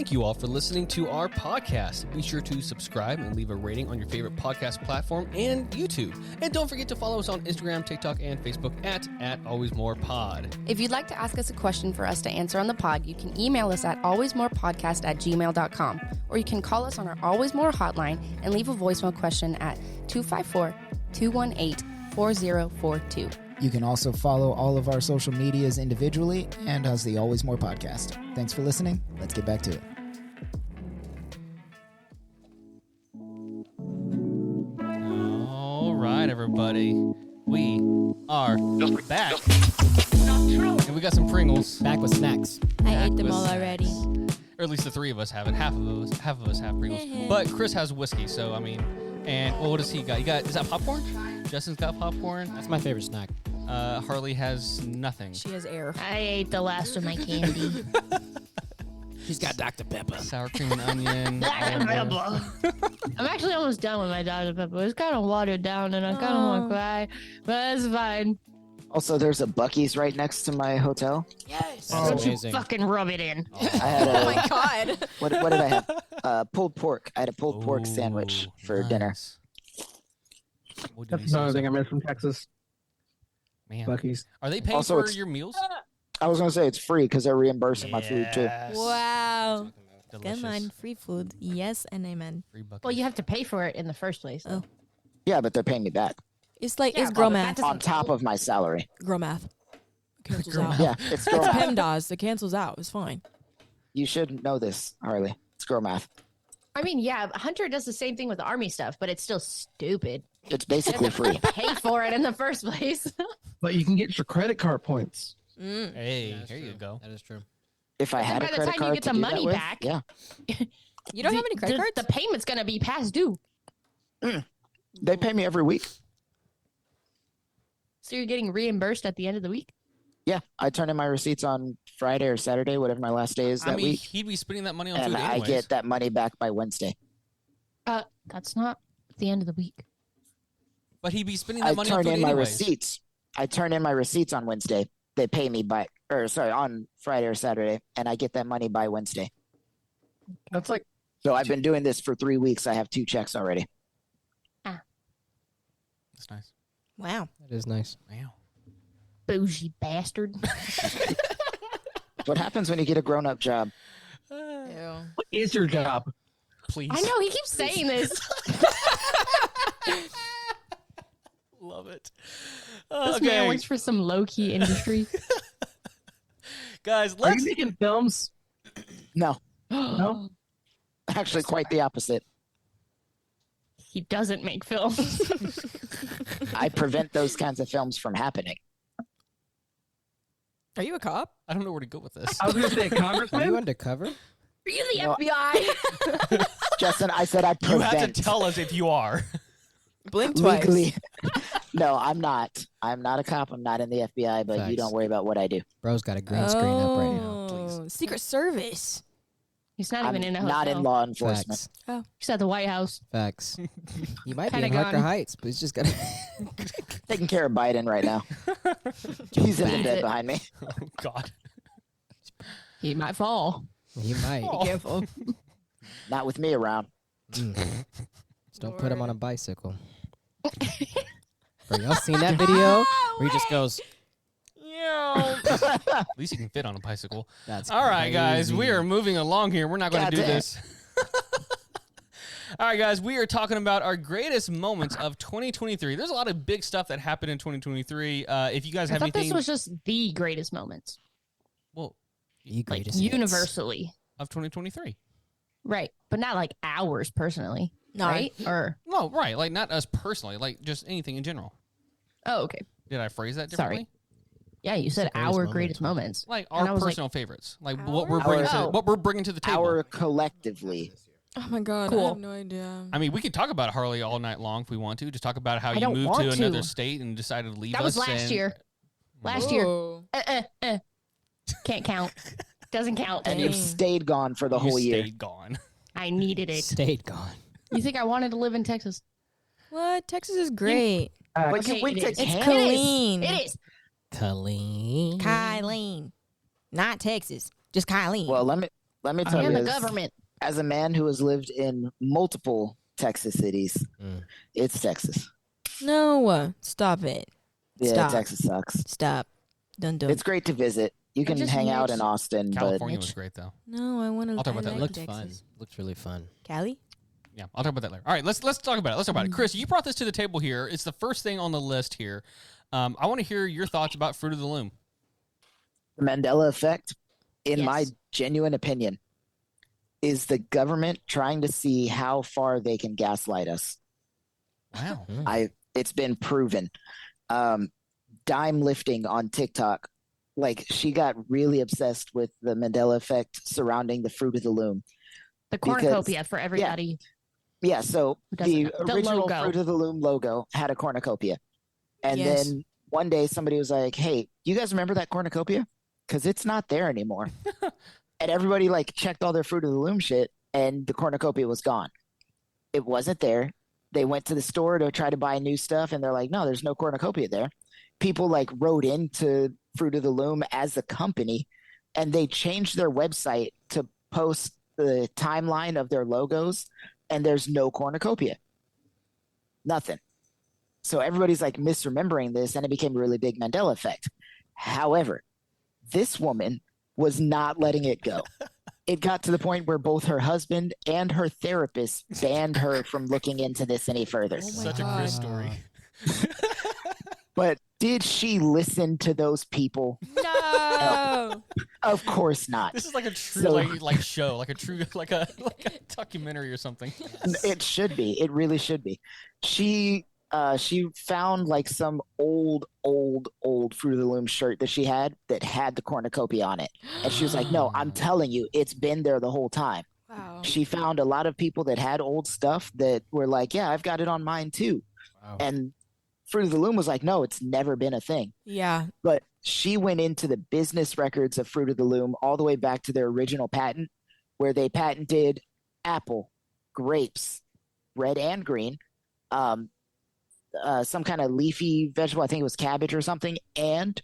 [SPEAKER 1] thank you all for listening to our podcast. Be sure to subscribe and leave a rating on your favorite podcast platform and YouTube. And don't forget to follow us on Instagram, TikTok, and Facebook at AlwaysMorePod.
[SPEAKER 8] If you'd like to ask us a question for us to answer on the pod, you can email us at alwaysmorepodcast@gmail.com, or you can call us on our Always More hotline and leave a voicemail question at 254-218-4042.
[SPEAKER 9] You can also follow all of our social medias individually and as the Always More podcast. Thanks for listening. Let's get back to it.
[SPEAKER 1] All right, everybody. We are back. And we got some Pringles.
[SPEAKER 2] Back with snacks.
[SPEAKER 4] I
[SPEAKER 1] Back
[SPEAKER 4] ate them
[SPEAKER 1] with
[SPEAKER 4] all already.
[SPEAKER 1] snacks. Or at least the three of us have it. Half of us have Pringles. But Chris has whiskey, so I mean, and what does he got? Is that popcorn? Justin's got popcorn.
[SPEAKER 2] That's my favorite snack.
[SPEAKER 1] Harley has nothing.
[SPEAKER 4] She has air.
[SPEAKER 5] I ate the last of my candy.
[SPEAKER 2] She's got Dr. Pepper.
[SPEAKER 1] Sour cream and onion.
[SPEAKER 5] Dr.
[SPEAKER 1] olive oil.
[SPEAKER 5] I'm actually almost done with my Dr. Pepper. It's kind of watered down and I kind of want to cry, but it's fine.
[SPEAKER 3] Also, there's a Buc-ee's right next to my hotel.
[SPEAKER 4] Yes.
[SPEAKER 2] That's
[SPEAKER 5] Don't you
[SPEAKER 2] amazing.
[SPEAKER 5] fucking rub it in.
[SPEAKER 3] I had
[SPEAKER 4] Oh my god.
[SPEAKER 3] what did I have? Pulled pork. I had a pulled pork sandwich
[SPEAKER 1] Ooh,
[SPEAKER 3] for dinner.
[SPEAKER 1] nice. What did
[SPEAKER 6] That's
[SPEAKER 1] he say?
[SPEAKER 6] another thing I missed from Texas.
[SPEAKER 1] Man.
[SPEAKER 6] Buc-ee's.
[SPEAKER 1] Are they paying
[SPEAKER 3] Also,
[SPEAKER 1] for
[SPEAKER 3] it's-
[SPEAKER 1] your meals?
[SPEAKER 3] I was gonna say it's free because they're reimbursing my food too.
[SPEAKER 1] Yes.
[SPEAKER 4] Wow.
[SPEAKER 1] Delicious.
[SPEAKER 4] Come on, free food. Yes and amen.
[SPEAKER 1] Free buckets.
[SPEAKER 5] Well, you have to pay for it in the first place.
[SPEAKER 4] Oh.
[SPEAKER 3] Yeah, but they're paying me back
[SPEAKER 4] It's like
[SPEAKER 5] Yeah,
[SPEAKER 4] it's
[SPEAKER 5] well,
[SPEAKER 4] grow
[SPEAKER 5] but
[SPEAKER 4] math.
[SPEAKER 5] that
[SPEAKER 3] on top of my salary.
[SPEAKER 4] Grow math. Cancels out.
[SPEAKER 3] Yeah, it's grow
[SPEAKER 4] It's
[SPEAKER 3] math.
[SPEAKER 4] PEMDAS. It cancels out. It's fine.
[SPEAKER 3] You should know this, Harley. It's grow math.
[SPEAKER 5] I mean, yeah, Hunter does the same thing with the army stuff, but it's still stupid.
[SPEAKER 3] It's basically free.
[SPEAKER 5] Pay for it in the first place.
[SPEAKER 6] But you can get your credit card points.
[SPEAKER 1] Hey,
[SPEAKER 2] That's
[SPEAKER 1] here you
[SPEAKER 2] true.
[SPEAKER 1] go.
[SPEAKER 2] That is true.
[SPEAKER 3] If I had
[SPEAKER 5] by
[SPEAKER 3] a
[SPEAKER 5] the
[SPEAKER 3] credit
[SPEAKER 5] time you
[SPEAKER 3] card
[SPEAKER 5] get
[SPEAKER 3] to
[SPEAKER 5] the
[SPEAKER 3] do
[SPEAKER 5] money
[SPEAKER 3] that with,
[SPEAKER 5] back-
[SPEAKER 3] yeah,
[SPEAKER 4] You don't have any credit cards?
[SPEAKER 5] The payment's going to be past due.
[SPEAKER 3] they pay me every week.
[SPEAKER 5] So you're getting reimbursed at the end of the week?
[SPEAKER 3] Yeah, I turn in my receipts on Friday or Saturday, whatever my last day is
[SPEAKER 1] I
[SPEAKER 3] that
[SPEAKER 1] mean,
[SPEAKER 3] week,
[SPEAKER 1] he'd be spending that money on
[SPEAKER 3] and
[SPEAKER 1] food
[SPEAKER 3] I
[SPEAKER 1] anyways.
[SPEAKER 3] get that money back by Wednesday.
[SPEAKER 5] That's not the end of the week.
[SPEAKER 1] But he'd be spending
[SPEAKER 3] I
[SPEAKER 1] that money on
[SPEAKER 3] turn
[SPEAKER 1] food
[SPEAKER 3] in my
[SPEAKER 1] anyways.
[SPEAKER 3] receipts. I turn in my receipts on Wednesday. They pay me on Friday or Saturday, and I get that money by Wednesday.
[SPEAKER 6] That's like
[SPEAKER 3] So I've been doing this for 3 weeks. I have 2 checks already.
[SPEAKER 1] That's nice.
[SPEAKER 4] Wow.
[SPEAKER 2] That is nice.
[SPEAKER 1] Wow.
[SPEAKER 5] Bougie bastard.
[SPEAKER 3] What happens when you get a grown-up job?
[SPEAKER 6] what is your job?
[SPEAKER 1] Please.
[SPEAKER 5] I know, he keeps saying this.
[SPEAKER 1] Love it.
[SPEAKER 5] This man works for some low-key industry.
[SPEAKER 1] Guys,
[SPEAKER 6] Are
[SPEAKER 1] let's.
[SPEAKER 6] you making films?
[SPEAKER 3] No,
[SPEAKER 6] No.
[SPEAKER 3] actually, quite the opposite.
[SPEAKER 5] He doesn't make films.
[SPEAKER 3] I prevent those kinds of films from happening.
[SPEAKER 4] Are you a cop?
[SPEAKER 1] I don't know where to go with this.
[SPEAKER 6] I was going to say
[SPEAKER 2] Are you
[SPEAKER 6] congressman.
[SPEAKER 2] undercover?
[SPEAKER 5] Are you the
[SPEAKER 3] No.
[SPEAKER 5] FBI?
[SPEAKER 3] Justin, I said I
[SPEAKER 1] You
[SPEAKER 3] prevent.
[SPEAKER 1] have to tell us if you are.
[SPEAKER 4] Blink twice.
[SPEAKER 3] legally. No, I'm not. I'm not a cop. I'm not in the FBI, but you
[SPEAKER 2] Facts.
[SPEAKER 3] don't worry about what I do.
[SPEAKER 2] Bro's got a green screen up right now.
[SPEAKER 4] Oh, Secret Service.
[SPEAKER 5] He's not
[SPEAKER 3] I'm
[SPEAKER 5] even in a hotel.
[SPEAKER 3] not in law enforcement.
[SPEAKER 2] Facts.
[SPEAKER 5] He's at the White House.
[SPEAKER 2] Facts. He might be in
[SPEAKER 5] Pentagon.
[SPEAKER 2] Harker Heights, but he's just got to.
[SPEAKER 3] Taking care of Biden right now. He's in the bed behind me.
[SPEAKER 1] Oh, God.
[SPEAKER 5] He might fall.
[SPEAKER 2] He might.
[SPEAKER 1] Oh.
[SPEAKER 5] Careful.
[SPEAKER 3] Not with me around.
[SPEAKER 2] Just don't put him on a bicycle. Bro, y'all seen that video where he just goes,
[SPEAKER 1] At least you can fit on a bicycle.
[SPEAKER 2] that's
[SPEAKER 1] All right, guys, we
[SPEAKER 2] crazy."
[SPEAKER 1] are moving along here. We're not going to do
[SPEAKER 3] Goddamn.
[SPEAKER 1] this. All right, guys, we are talking about our greatest moments of 2023. There's a lot of big stuff that happened in 2023. If you guys
[SPEAKER 5] I
[SPEAKER 1] have
[SPEAKER 5] thought
[SPEAKER 1] anything,
[SPEAKER 5] this was just the greatest moments.
[SPEAKER 1] well,
[SPEAKER 2] The
[SPEAKER 5] Like,
[SPEAKER 2] greatest hits.
[SPEAKER 5] universally.
[SPEAKER 1] of 2023.
[SPEAKER 5] Right. But not like ours personally.
[SPEAKER 4] No.
[SPEAKER 5] Right? Or,
[SPEAKER 1] No, right, like not us personally, like just anything in general.
[SPEAKER 5] oh, okay.
[SPEAKER 1] Did I phrase that
[SPEAKER 5] Sorry.
[SPEAKER 1] differently?
[SPEAKER 5] Yeah, you said
[SPEAKER 2] greatest
[SPEAKER 5] our
[SPEAKER 2] moment.
[SPEAKER 5] greatest moments.
[SPEAKER 1] Like
[SPEAKER 5] And I
[SPEAKER 1] our
[SPEAKER 5] was like,
[SPEAKER 1] personal favorites, like
[SPEAKER 4] Our?
[SPEAKER 1] what we're bringing
[SPEAKER 5] Our-
[SPEAKER 1] to what we're bringing to the table.
[SPEAKER 3] Our collectively.
[SPEAKER 4] Oh my god. I
[SPEAKER 5] Cool.
[SPEAKER 4] have no idea.
[SPEAKER 1] I mean, we could talk about Harley all night long if we want to. Just talk about how
[SPEAKER 5] I
[SPEAKER 1] you
[SPEAKER 5] don't
[SPEAKER 1] moved
[SPEAKER 5] want
[SPEAKER 1] to another
[SPEAKER 5] to.
[SPEAKER 1] state and decided to leave
[SPEAKER 5] That
[SPEAKER 1] us.
[SPEAKER 5] was last
[SPEAKER 1] and-
[SPEAKER 5] year. Last year.
[SPEAKER 4] Whoa.
[SPEAKER 5] Can't count. Doesn't count.
[SPEAKER 3] And you've
[SPEAKER 4] Dang.
[SPEAKER 3] stayed gone for the
[SPEAKER 1] You
[SPEAKER 3] whole year.
[SPEAKER 1] stayed gone.
[SPEAKER 5] I needed it.
[SPEAKER 2] Stayed gone.
[SPEAKER 5] You think I wanted to live in Texas?
[SPEAKER 4] What? Texas is great.
[SPEAKER 3] But
[SPEAKER 5] Okay,
[SPEAKER 3] you went
[SPEAKER 5] it
[SPEAKER 3] to
[SPEAKER 5] is.
[SPEAKER 4] It's
[SPEAKER 3] Kansas.
[SPEAKER 4] Colleen.
[SPEAKER 5] It is.
[SPEAKER 2] Colleen.
[SPEAKER 4] Kylene. Not Texas. Just Kylene.
[SPEAKER 3] Well, Let me tell
[SPEAKER 5] And
[SPEAKER 3] you,
[SPEAKER 5] the government.
[SPEAKER 3] as a man who has lived in multiple Texas cities, it's Texas.
[SPEAKER 4] No, stop it.
[SPEAKER 3] Yeah,
[SPEAKER 4] Stop.
[SPEAKER 3] Texas sucks.
[SPEAKER 4] Stop. Dun dun.
[SPEAKER 3] It's great to visit. You can
[SPEAKER 5] just
[SPEAKER 3] hang out in
[SPEAKER 5] Mitch.
[SPEAKER 3] Austin,
[SPEAKER 1] California
[SPEAKER 3] but
[SPEAKER 1] was great though.
[SPEAKER 4] No, I want to.
[SPEAKER 1] I'll talk about that
[SPEAKER 2] It
[SPEAKER 1] later.
[SPEAKER 2] looked fun. Looked really fun.
[SPEAKER 4] Cali?
[SPEAKER 1] Yeah, I'll talk about that later. All right, let's talk about it. Let's talk about it. Chris, you brought this to the table here. It's the first thing on the list here. I want to hear your thoughts about Fruit of the Loom.
[SPEAKER 3] the Mandela effect, in my
[SPEAKER 5] Yes.
[SPEAKER 3] genuine opinion, is the government trying to see how far they can gaslight us.
[SPEAKER 1] Wow.
[SPEAKER 3] It's been proven. Dime lifting on TikTok, like she got really obsessed with the Mandela effect surrounding the Fruit of the Loom.
[SPEAKER 5] The
[SPEAKER 3] Because-
[SPEAKER 5] cornucopia for everybody.
[SPEAKER 3] Yeah, so
[SPEAKER 5] Who doesn't
[SPEAKER 3] the
[SPEAKER 5] know? The
[SPEAKER 3] original
[SPEAKER 5] logo.
[SPEAKER 3] Fruit of the Loom logo had a cornucopia. And
[SPEAKER 4] Yes.
[SPEAKER 3] then one day somebody was like, "Hey, you guys remember that cornucopia? Because it's not there anymore." And everybody like checked all their Fruit of the Loom shit, and the cornucopia was gone. It wasn't there. They went to the store to try to buy new stuff, and they're like, "No, there's no cornucopia there." People like wrote into Fruit of the Loom as a company, and they changed their website to post the timeline of their logos, and there's no cornucopia. Nothing. So everybody's like misremembering this, and it became a really big Mandela effect. However, this woman was not letting it go. It got to the point where both her husband and her therapist banned her from looking into this any further.
[SPEAKER 4] Oh my
[SPEAKER 1] Such a Chris story.
[SPEAKER 3] But did she listen to those people?
[SPEAKER 4] No.
[SPEAKER 3] Of course not.
[SPEAKER 1] This is like a true
[SPEAKER 3] So-
[SPEAKER 1] like show, like a true like a documentary or something.
[SPEAKER 3] It should be. It really should be. She found like some old Fruit of the Loom shirt that she had that had the cornucopia on it. And she was like, "No, I'm telling you, it's been there the whole time."
[SPEAKER 4] Wow.
[SPEAKER 3] She found a lot of people that had old stuff that were like, "Yeah, I've got it on mine too."
[SPEAKER 2] Wow.
[SPEAKER 3] And Fruit of the Loom was like, "No, it's never been a thing."
[SPEAKER 4] Yeah.
[SPEAKER 3] But she went into the business records of Fruit of the Loom all the way back to their original patent, where they patented apple, grapes, red and green, some kind of leafy vegetable, I think it was cabbage or something, and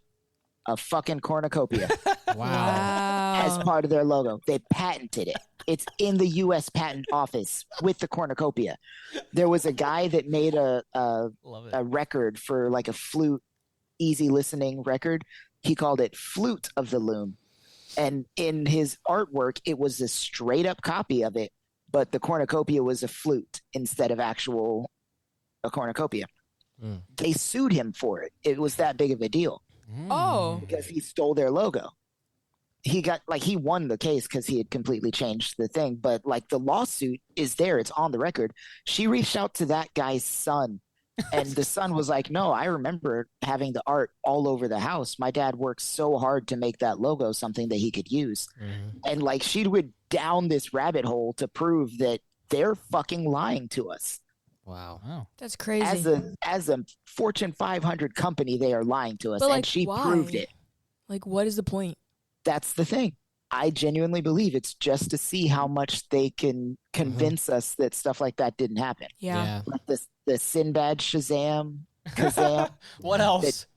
[SPEAKER 3] a fucking cornucopia
[SPEAKER 2] Wow.
[SPEAKER 3] as part of their logo. They patented it. It's in the U.S. Patent Office with the cornucopia. There was a guy that made a
[SPEAKER 1] Love it.
[SPEAKER 3] record for like a flute, easy listening record. He called it Flute of the Loom. And in his artwork, it was a straight up copy of it, but the cornucopia was a flute instead of a cornucopia. They sued him for it. It was that big of a deal
[SPEAKER 4] Oh.
[SPEAKER 3] because he stole their logo. He won the case because he had completely changed the thing, but like the lawsuit is there, it's on the record. She reached out to that guy's son, and the son was like, "No, I remember having the art all over the house. My dad worked so hard to make that logo something that he could use." And like she would down this rabbit hole to prove that they're fucking lying to us.
[SPEAKER 2] Wow.
[SPEAKER 1] Wow.
[SPEAKER 4] That's crazy.
[SPEAKER 3] As a Fortune 500 company, they are lying to us,
[SPEAKER 4] But, like,
[SPEAKER 3] and she
[SPEAKER 4] why?
[SPEAKER 3] proved it.
[SPEAKER 4] Like, what is the point?
[SPEAKER 3] That's the thing. I genuinely believe it's just to see how much they can convince us that stuff like that didn't happen.
[SPEAKER 4] Yeah.
[SPEAKER 3] Like the Sinbad Kazam
[SPEAKER 1] What else?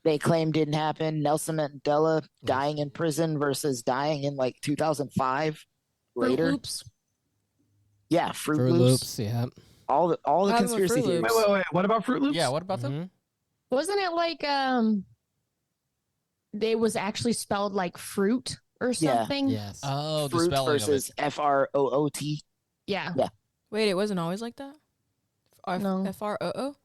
[SPEAKER 3] they claim didn't happen. Nelson Mandela dying in prison versus dying in like 2005
[SPEAKER 5] Fruit
[SPEAKER 3] later.
[SPEAKER 5] Loops.
[SPEAKER 3] Yeah, Fruit
[SPEAKER 2] Fruit
[SPEAKER 3] Loops.
[SPEAKER 2] Loops. Yeah.
[SPEAKER 3] All the
[SPEAKER 4] What happened with
[SPEAKER 3] conspiracy
[SPEAKER 4] Fruit
[SPEAKER 3] theories.
[SPEAKER 4] Loops?
[SPEAKER 6] Wait. What about Fruit Loops?
[SPEAKER 1] Yeah, what about them?
[SPEAKER 2] Mhm.
[SPEAKER 5] Wasn't it like they was actually spelled like fruit or
[SPEAKER 3] Yeah.
[SPEAKER 5] something?
[SPEAKER 2] Yes.
[SPEAKER 1] Oh, the
[SPEAKER 3] Fruit
[SPEAKER 1] spelling
[SPEAKER 3] versus FROOT.
[SPEAKER 5] Yeah.
[SPEAKER 4] Wait, it wasn't always like that?
[SPEAKER 5] No.
[SPEAKER 4] FROO?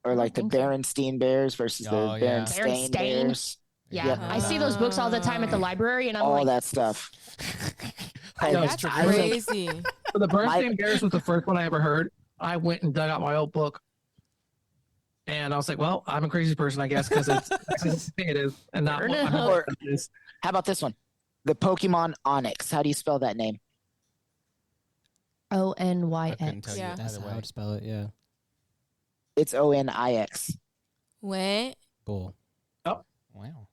[SPEAKER 3] Or like the
[SPEAKER 5] think so.
[SPEAKER 3] Berenstein Bears versus
[SPEAKER 1] Oh,
[SPEAKER 3] the
[SPEAKER 1] yeah.
[SPEAKER 3] Berenstain
[SPEAKER 5] Berenstain.
[SPEAKER 3] Bears.
[SPEAKER 5] Yeah.
[SPEAKER 3] Yep.
[SPEAKER 5] I see those books all the time at the library, and I'm
[SPEAKER 3] All
[SPEAKER 5] like,
[SPEAKER 3] that stuff.
[SPEAKER 1] I
[SPEAKER 6] No,
[SPEAKER 1] was
[SPEAKER 4] That's
[SPEAKER 1] triggering-
[SPEAKER 4] crazy.
[SPEAKER 6] So the Bernstein Bears was the first one I ever heard. I went and dug out my old book, and I was like, "Well, I'm a crazy person, I guess, because it's it is, and not what my
[SPEAKER 3] Or-
[SPEAKER 6] book is."
[SPEAKER 3] How about this one? The Pokemon Onyx. How do you spell that name?
[SPEAKER 1] I couldn't
[SPEAKER 5] ONYX.
[SPEAKER 1] tell you
[SPEAKER 4] Yeah.
[SPEAKER 2] That's
[SPEAKER 1] either
[SPEAKER 2] how
[SPEAKER 1] way.
[SPEAKER 2] to spell it. Yeah.
[SPEAKER 3] It's ONIX.
[SPEAKER 4] What?
[SPEAKER 2] Cool.
[SPEAKER 1] Wow.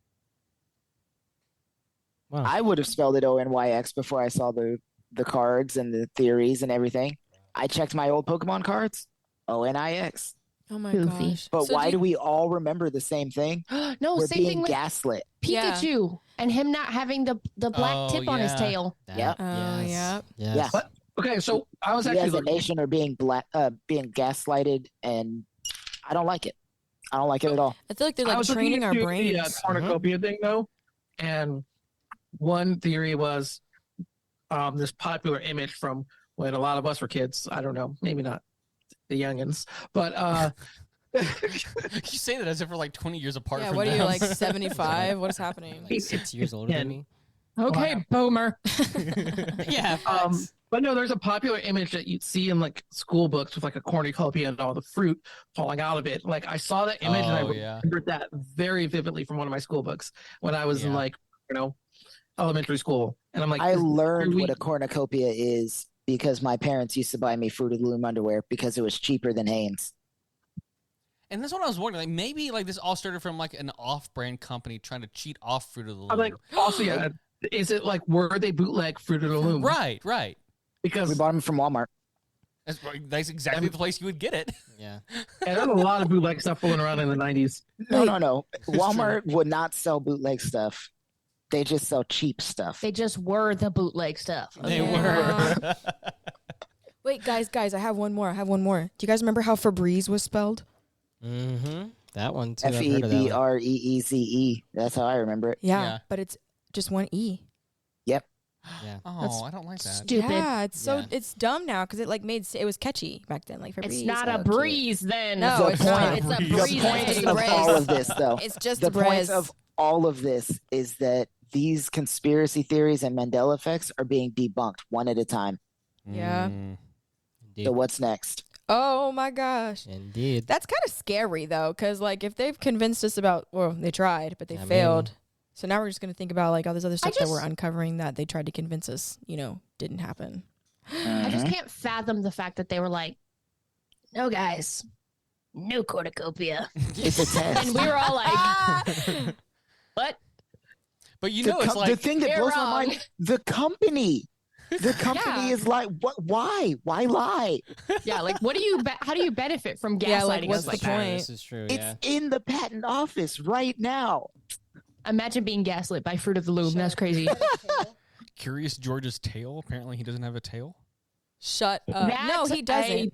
[SPEAKER 2] Wow.
[SPEAKER 3] I would have spelled it ONYX before I saw the cards and the theories and everything. I checked my old Pokemon cards. ONIX.
[SPEAKER 4] Oh my
[SPEAKER 5] Goofy.
[SPEAKER 4] gosh.
[SPEAKER 3] But
[SPEAKER 4] So
[SPEAKER 3] why do we all remember the same thing?
[SPEAKER 5] No,
[SPEAKER 3] We're
[SPEAKER 5] same
[SPEAKER 3] being
[SPEAKER 5] thing with
[SPEAKER 3] gaslit.
[SPEAKER 5] Pikachu and him not having the black tip on his
[SPEAKER 1] yeah.
[SPEAKER 5] tail.
[SPEAKER 3] Yep.
[SPEAKER 2] Yes.
[SPEAKER 3] Yeah.
[SPEAKER 2] Yes.
[SPEAKER 6] What? Okay, so I was
[SPEAKER 3] We
[SPEAKER 6] actually
[SPEAKER 3] as a
[SPEAKER 6] looking.
[SPEAKER 3] nation are being being gaslighted, and I don't like it. I don't like it at all.
[SPEAKER 4] I feel like they're
[SPEAKER 6] I
[SPEAKER 4] like
[SPEAKER 6] was looking
[SPEAKER 4] training our
[SPEAKER 6] into
[SPEAKER 4] brains.
[SPEAKER 6] The cornucopia thing, though, and one theory was this popular image from when a lot of us were kids. I don't know, maybe not the youngins, but
[SPEAKER 1] You say that as if we're like 20 years apart
[SPEAKER 4] Yeah,
[SPEAKER 1] from
[SPEAKER 4] what are
[SPEAKER 1] them.
[SPEAKER 4] you, like 75? What is happening?
[SPEAKER 2] Like 6 years older than me.
[SPEAKER 5] Okay, boomer.
[SPEAKER 2] Yeah.
[SPEAKER 6] But no, there's a popular image that you'd see in like school books with like a cornucopia and all the fruit falling out of it. Like I saw that image and I
[SPEAKER 1] Oh, yeah.
[SPEAKER 6] remembered that very vividly from one of my school books when I was in
[SPEAKER 1] Yeah.
[SPEAKER 6] like, elementary school. And I'm like,
[SPEAKER 3] I learned
[SPEAKER 6] we-
[SPEAKER 3] what a cornucopia is because my parents used to buy me Fruit of the Loom underwear because it was cheaper than Hanes.
[SPEAKER 1] And that's what I was wondering. Like maybe like this all started from like an off-brand company trying to cheat off Fruit of the Loom.
[SPEAKER 6] I'm like, also, yeah, is it like, were they bootleg Fruit of the Loom?
[SPEAKER 1] Right.
[SPEAKER 6] Because
[SPEAKER 3] We bought them from Walmart.
[SPEAKER 1] That's exactly the place you would get it.
[SPEAKER 2] Yeah.
[SPEAKER 6] and there's a lot of bootleg stuff going around in the 90s.
[SPEAKER 3] No. Walmart would not sell bootleg stuff. They just sell cheap stuff.
[SPEAKER 5] They just were the bootleg stuff.
[SPEAKER 1] They
[SPEAKER 5] okay?
[SPEAKER 1] were.
[SPEAKER 4] Wait, guys, I have one more. Do you guys remember how Febreze was spelled?
[SPEAKER 2] Mm-hmm. That one too. I've heard of that one.
[SPEAKER 3] Febreeze. That's how I remember it.
[SPEAKER 1] Yeah.
[SPEAKER 4] But it's just one E.
[SPEAKER 3] Yep.
[SPEAKER 2] Yeah.
[SPEAKER 1] Oh, I don't like that.
[SPEAKER 5] Stupid.
[SPEAKER 4] Yeah, it's so
[SPEAKER 2] Yeah.
[SPEAKER 4] it's dumb now because it like it was catchy back then. Like Febreze.
[SPEAKER 5] It's not a
[SPEAKER 3] Okay.
[SPEAKER 5] breeze then.
[SPEAKER 4] No,
[SPEAKER 3] The
[SPEAKER 4] it's
[SPEAKER 3] point-
[SPEAKER 4] not.
[SPEAKER 5] It's a
[SPEAKER 1] The
[SPEAKER 5] breeze.
[SPEAKER 3] The point
[SPEAKER 4] It's
[SPEAKER 3] of
[SPEAKER 4] Brez.
[SPEAKER 3] all of this, though,
[SPEAKER 4] It's just
[SPEAKER 3] the point
[SPEAKER 4] Brez.
[SPEAKER 3] of all of this is that these conspiracy theories and Mandela effects are being debunked one at a time.
[SPEAKER 4] Yeah.
[SPEAKER 2] Indeed.
[SPEAKER 3] So what's next?
[SPEAKER 4] Oh my gosh.
[SPEAKER 2] Indeed.
[SPEAKER 4] That's kind of scary though, because like if they've convinced us about, well, they tried, but they
[SPEAKER 2] I mean-
[SPEAKER 4] failed. So now we're just gonna think about like all this other stuff that we're
[SPEAKER 5] just-
[SPEAKER 4] uncovering that they tried to convince us, didn't happen.
[SPEAKER 5] I just can't fathom the fact that they were like, no, guys, no cornucopia.
[SPEAKER 3] It's a test.
[SPEAKER 5] And we were all like, what?
[SPEAKER 1] But you
[SPEAKER 3] The
[SPEAKER 1] know, it's
[SPEAKER 3] the
[SPEAKER 1] like
[SPEAKER 3] thing that
[SPEAKER 5] you're
[SPEAKER 3] blows my
[SPEAKER 5] wrong.
[SPEAKER 3] mind, the company
[SPEAKER 5] Yeah.
[SPEAKER 3] is like, what? Why lie?
[SPEAKER 5] Yeah, like, what do you, how do you benefit from gaslighting
[SPEAKER 4] Yeah, like,
[SPEAKER 5] us
[SPEAKER 4] what's
[SPEAKER 5] like
[SPEAKER 4] the
[SPEAKER 5] that?
[SPEAKER 4] point?
[SPEAKER 2] This is true.
[SPEAKER 3] It's
[SPEAKER 2] Yeah.
[SPEAKER 3] in the patent office right now.
[SPEAKER 5] Imagine being gaslit by Fruit of the Loom. That's crazy.
[SPEAKER 1] Curious George's tail. Apparently, he doesn't have a tail.
[SPEAKER 4] Shut up.
[SPEAKER 5] That
[SPEAKER 4] No, he doesn't.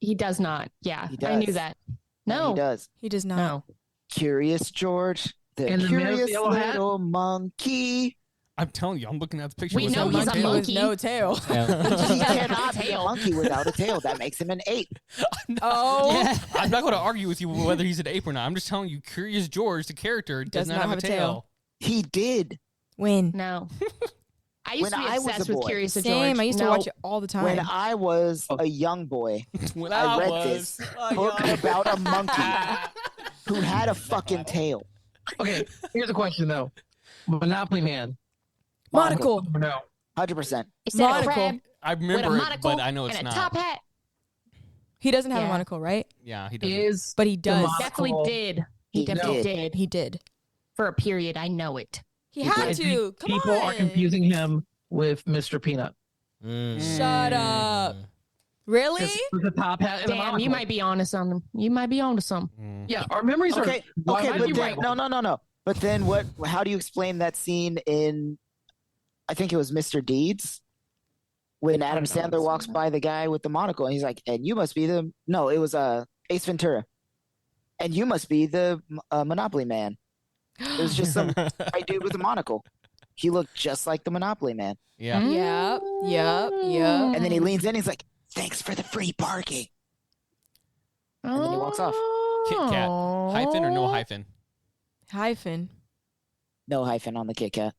[SPEAKER 5] He does not. Yeah,
[SPEAKER 3] He
[SPEAKER 5] I knew
[SPEAKER 3] does.
[SPEAKER 5] that.
[SPEAKER 3] He
[SPEAKER 5] No,
[SPEAKER 3] does.
[SPEAKER 4] He does not.
[SPEAKER 5] no.
[SPEAKER 3] Curious George, the
[SPEAKER 6] And the man with the
[SPEAKER 3] curious
[SPEAKER 6] yellow hat?
[SPEAKER 3] little monkey.
[SPEAKER 1] I'm telling you, I'm looking at the picture.
[SPEAKER 5] We
[SPEAKER 1] with
[SPEAKER 5] know
[SPEAKER 1] no
[SPEAKER 5] he's a
[SPEAKER 1] tail.
[SPEAKER 5] monkey.
[SPEAKER 4] with no tail.
[SPEAKER 2] Yeah.
[SPEAKER 3] He
[SPEAKER 5] He
[SPEAKER 3] cannot be a
[SPEAKER 5] tail.
[SPEAKER 3] monkey without a tail. That makes him an ape.
[SPEAKER 4] Oh,
[SPEAKER 1] I'm not going to argue with you whether he's an ape or not. I'm just telling you, Curious George, the character, does not have a tail.
[SPEAKER 3] He did.
[SPEAKER 4] when?
[SPEAKER 5] No. I used
[SPEAKER 3] When
[SPEAKER 5] to be
[SPEAKER 3] I was
[SPEAKER 5] obsessed
[SPEAKER 3] a
[SPEAKER 5] with
[SPEAKER 3] boy.
[SPEAKER 5] Curious of
[SPEAKER 4] Same.
[SPEAKER 5] George.
[SPEAKER 4] I used to
[SPEAKER 5] No.
[SPEAKER 4] watch it all the time.
[SPEAKER 3] When I was a young boy,
[SPEAKER 1] When
[SPEAKER 3] I read
[SPEAKER 1] was
[SPEAKER 3] this
[SPEAKER 1] a
[SPEAKER 3] book
[SPEAKER 1] young-
[SPEAKER 3] about a monkey who had a fucking tail.
[SPEAKER 6] Okay, here's a question though. Monopoly Man.
[SPEAKER 4] Monocle.
[SPEAKER 6] No.
[SPEAKER 3] 100%.
[SPEAKER 5] Instead of a
[SPEAKER 4] Monocle.
[SPEAKER 5] crab
[SPEAKER 1] I
[SPEAKER 5] with a
[SPEAKER 1] remember it,
[SPEAKER 5] monocle
[SPEAKER 1] but I know it's
[SPEAKER 5] and a
[SPEAKER 1] not.
[SPEAKER 5] top hat.
[SPEAKER 4] He doesn't have a
[SPEAKER 5] Yeah.
[SPEAKER 4] monocle, right?
[SPEAKER 1] Yeah, he doesn't.
[SPEAKER 6] Is
[SPEAKER 4] But he does.
[SPEAKER 6] monocle-
[SPEAKER 5] Definitely did. He
[SPEAKER 3] He
[SPEAKER 5] definitely
[SPEAKER 3] did.
[SPEAKER 5] did.
[SPEAKER 4] He did.
[SPEAKER 5] For a period, I know it.
[SPEAKER 4] He
[SPEAKER 3] He
[SPEAKER 4] had
[SPEAKER 6] I
[SPEAKER 4] to.
[SPEAKER 6] think
[SPEAKER 4] Come
[SPEAKER 6] people
[SPEAKER 4] on.
[SPEAKER 6] are confusing him with Mr. Peanut.
[SPEAKER 4] Shut up. Really?
[SPEAKER 6] With the top hat and a
[SPEAKER 5] Damn,
[SPEAKER 6] monocle.
[SPEAKER 5] you might be onto something. You might be onto some.
[SPEAKER 1] Mm.
[SPEAKER 6] Yeah, our memories are.
[SPEAKER 3] Okay,
[SPEAKER 6] Why
[SPEAKER 3] okay,
[SPEAKER 6] would
[SPEAKER 3] but
[SPEAKER 6] you
[SPEAKER 3] then,
[SPEAKER 6] write-
[SPEAKER 3] no. But then what? How do you explain that scene in, I think it was Mr. Deeds, when Adam Sandler walks by the guy with the monocle and he's like, and you must be the, no, it was Ace Ventura. And you must be the Monopoly Man. It was just some white dude with a monocle. He looked just like the Monopoly Man.
[SPEAKER 1] Yeah.
[SPEAKER 4] Yep.
[SPEAKER 3] And then he leans in, he's like, thanks for the free parking. And then he walks off.
[SPEAKER 1] Kit Kat. Hyphen or no hyphen?
[SPEAKER 4] Hyphen.
[SPEAKER 3] No hyphen on the Kit Kat.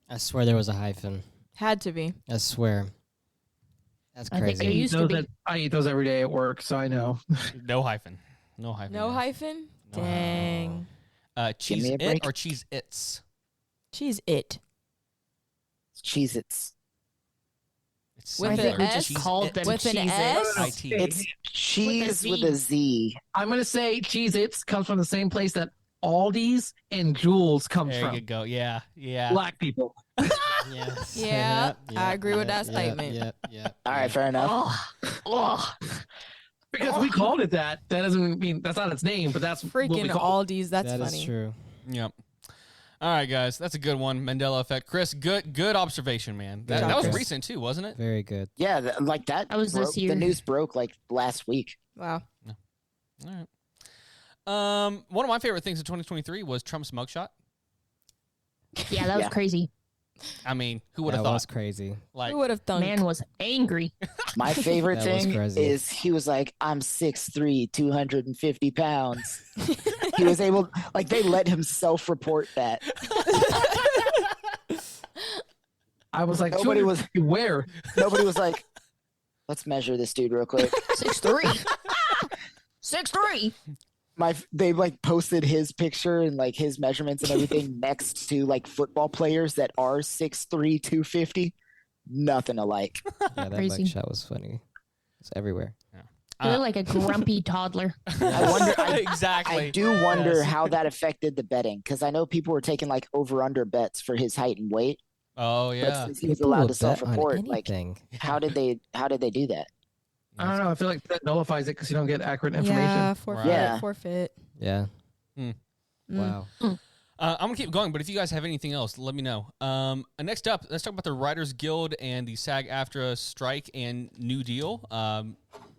[SPEAKER 2] I swear there was a hyphen.
[SPEAKER 4] Had to be.
[SPEAKER 2] I swear. That's
[SPEAKER 5] I think
[SPEAKER 2] crazy.
[SPEAKER 5] it used to be.
[SPEAKER 6] I eat those every day at work, so I know.
[SPEAKER 1] No hyphen. No hyphen.
[SPEAKER 4] No
[SPEAKER 1] yeah.
[SPEAKER 4] hyphen?
[SPEAKER 1] No.
[SPEAKER 4] Dang.
[SPEAKER 1] Cheese
[SPEAKER 3] me a
[SPEAKER 1] it
[SPEAKER 3] break.
[SPEAKER 1] or cheese its?
[SPEAKER 4] She's it.
[SPEAKER 3] Cheez-Its.
[SPEAKER 1] It's
[SPEAKER 4] With
[SPEAKER 1] singular.
[SPEAKER 4] an S?
[SPEAKER 1] Cheese
[SPEAKER 5] Called
[SPEAKER 1] it.
[SPEAKER 5] them
[SPEAKER 4] With an
[SPEAKER 5] Cheez-Its.
[SPEAKER 4] S?
[SPEAKER 1] IT.
[SPEAKER 3] It's cheese
[SPEAKER 5] Z.
[SPEAKER 3] with a Z.
[SPEAKER 6] I'm gonna say Cheez-Its comes from the same place that Aldi's and Jules comes
[SPEAKER 1] There you
[SPEAKER 6] from.
[SPEAKER 1] go. Yeah. Yeah.
[SPEAKER 6] Black people.
[SPEAKER 2] Yes.
[SPEAKER 4] Yeah,
[SPEAKER 2] Yep,
[SPEAKER 4] I
[SPEAKER 2] yep,
[SPEAKER 4] agree with
[SPEAKER 2] yep,
[SPEAKER 4] that
[SPEAKER 2] yep,
[SPEAKER 4] statement.
[SPEAKER 2] Yep, yep,
[SPEAKER 3] All right,
[SPEAKER 2] yep.
[SPEAKER 3] fair enough.
[SPEAKER 5] Oh,
[SPEAKER 6] Because we called it that. That doesn't mean that's not its name, but that's what we
[SPEAKER 4] Freaking
[SPEAKER 6] call
[SPEAKER 4] Aldi's. That's
[SPEAKER 2] That
[SPEAKER 4] funny.
[SPEAKER 2] is true.
[SPEAKER 1] Yep. All right, guys, that's a good one. Mandela effect. Chris, good observation, man. That was recent too, wasn't it?
[SPEAKER 2] Very good.
[SPEAKER 3] Yeah, that
[SPEAKER 5] was
[SPEAKER 3] broke,
[SPEAKER 5] this year.
[SPEAKER 3] The news broke like last week.
[SPEAKER 4] Wow.
[SPEAKER 1] All right. One of my favorite things in 2023 was Trump's mugshot.
[SPEAKER 5] Yeah, that was crazy.
[SPEAKER 1] I mean, who would have
[SPEAKER 2] That
[SPEAKER 1] thought?
[SPEAKER 2] was crazy.
[SPEAKER 1] Like,
[SPEAKER 4] Who would have thunk?
[SPEAKER 5] Man was angry.
[SPEAKER 3] My favorite
[SPEAKER 2] That was
[SPEAKER 3] thing
[SPEAKER 2] crazy.
[SPEAKER 3] is he was like, I'm 6'3", 250 pounds. He was able, like, they let him self-report that.
[SPEAKER 6] I was like,
[SPEAKER 3] Nobody was-
[SPEAKER 6] where?
[SPEAKER 3] Nobody was like, let's measure this dude real quick.
[SPEAKER 5] 6'3". 6'3".
[SPEAKER 3] They like posted his picture and like his measurements and everything next to like football players that are 6'3", 250. Nothing alike.
[SPEAKER 2] Yeah, that
[SPEAKER 5] Crazy.
[SPEAKER 2] mugshot was funny. It's everywhere.
[SPEAKER 5] You look like a grumpy toddler.
[SPEAKER 3] I wonder.
[SPEAKER 1] exactly.
[SPEAKER 3] I do wonder
[SPEAKER 1] Yes.
[SPEAKER 3] how that affected the betting because I know people were taking like over/under bets for his height and weight.
[SPEAKER 1] Oh
[SPEAKER 3] But
[SPEAKER 1] yeah.
[SPEAKER 3] since he was
[SPEAKER 2] People
[SPEAKER 3] allowed
[SPEAKER 2] will
[SPEAKER 3] to
[SPEAKER 2] bet on
[SPEAKER 3] self-report, like
[SPEAKER 2] anything.
[SPEAKER 3] how did they do that?
[SPEAKER 6] I don't know. I feel like that nullifies it because you don't get accurate information.
[SPEAKER 4] Yeah, forfeit.
[SPEAKER 3] Yeah.
[SPEAKER 4] Forfeit.
[SPEAKER 2] Yeah.
[SPEAKER 1] Hmm.
[SPEAKER 2] Wow.
[SPEAKER 1] I'm gonna keep going, but if you guys have anything else, let me know. Next up, let's talk about the Writers Guild and the SAG-AFTRA strike and New Deal.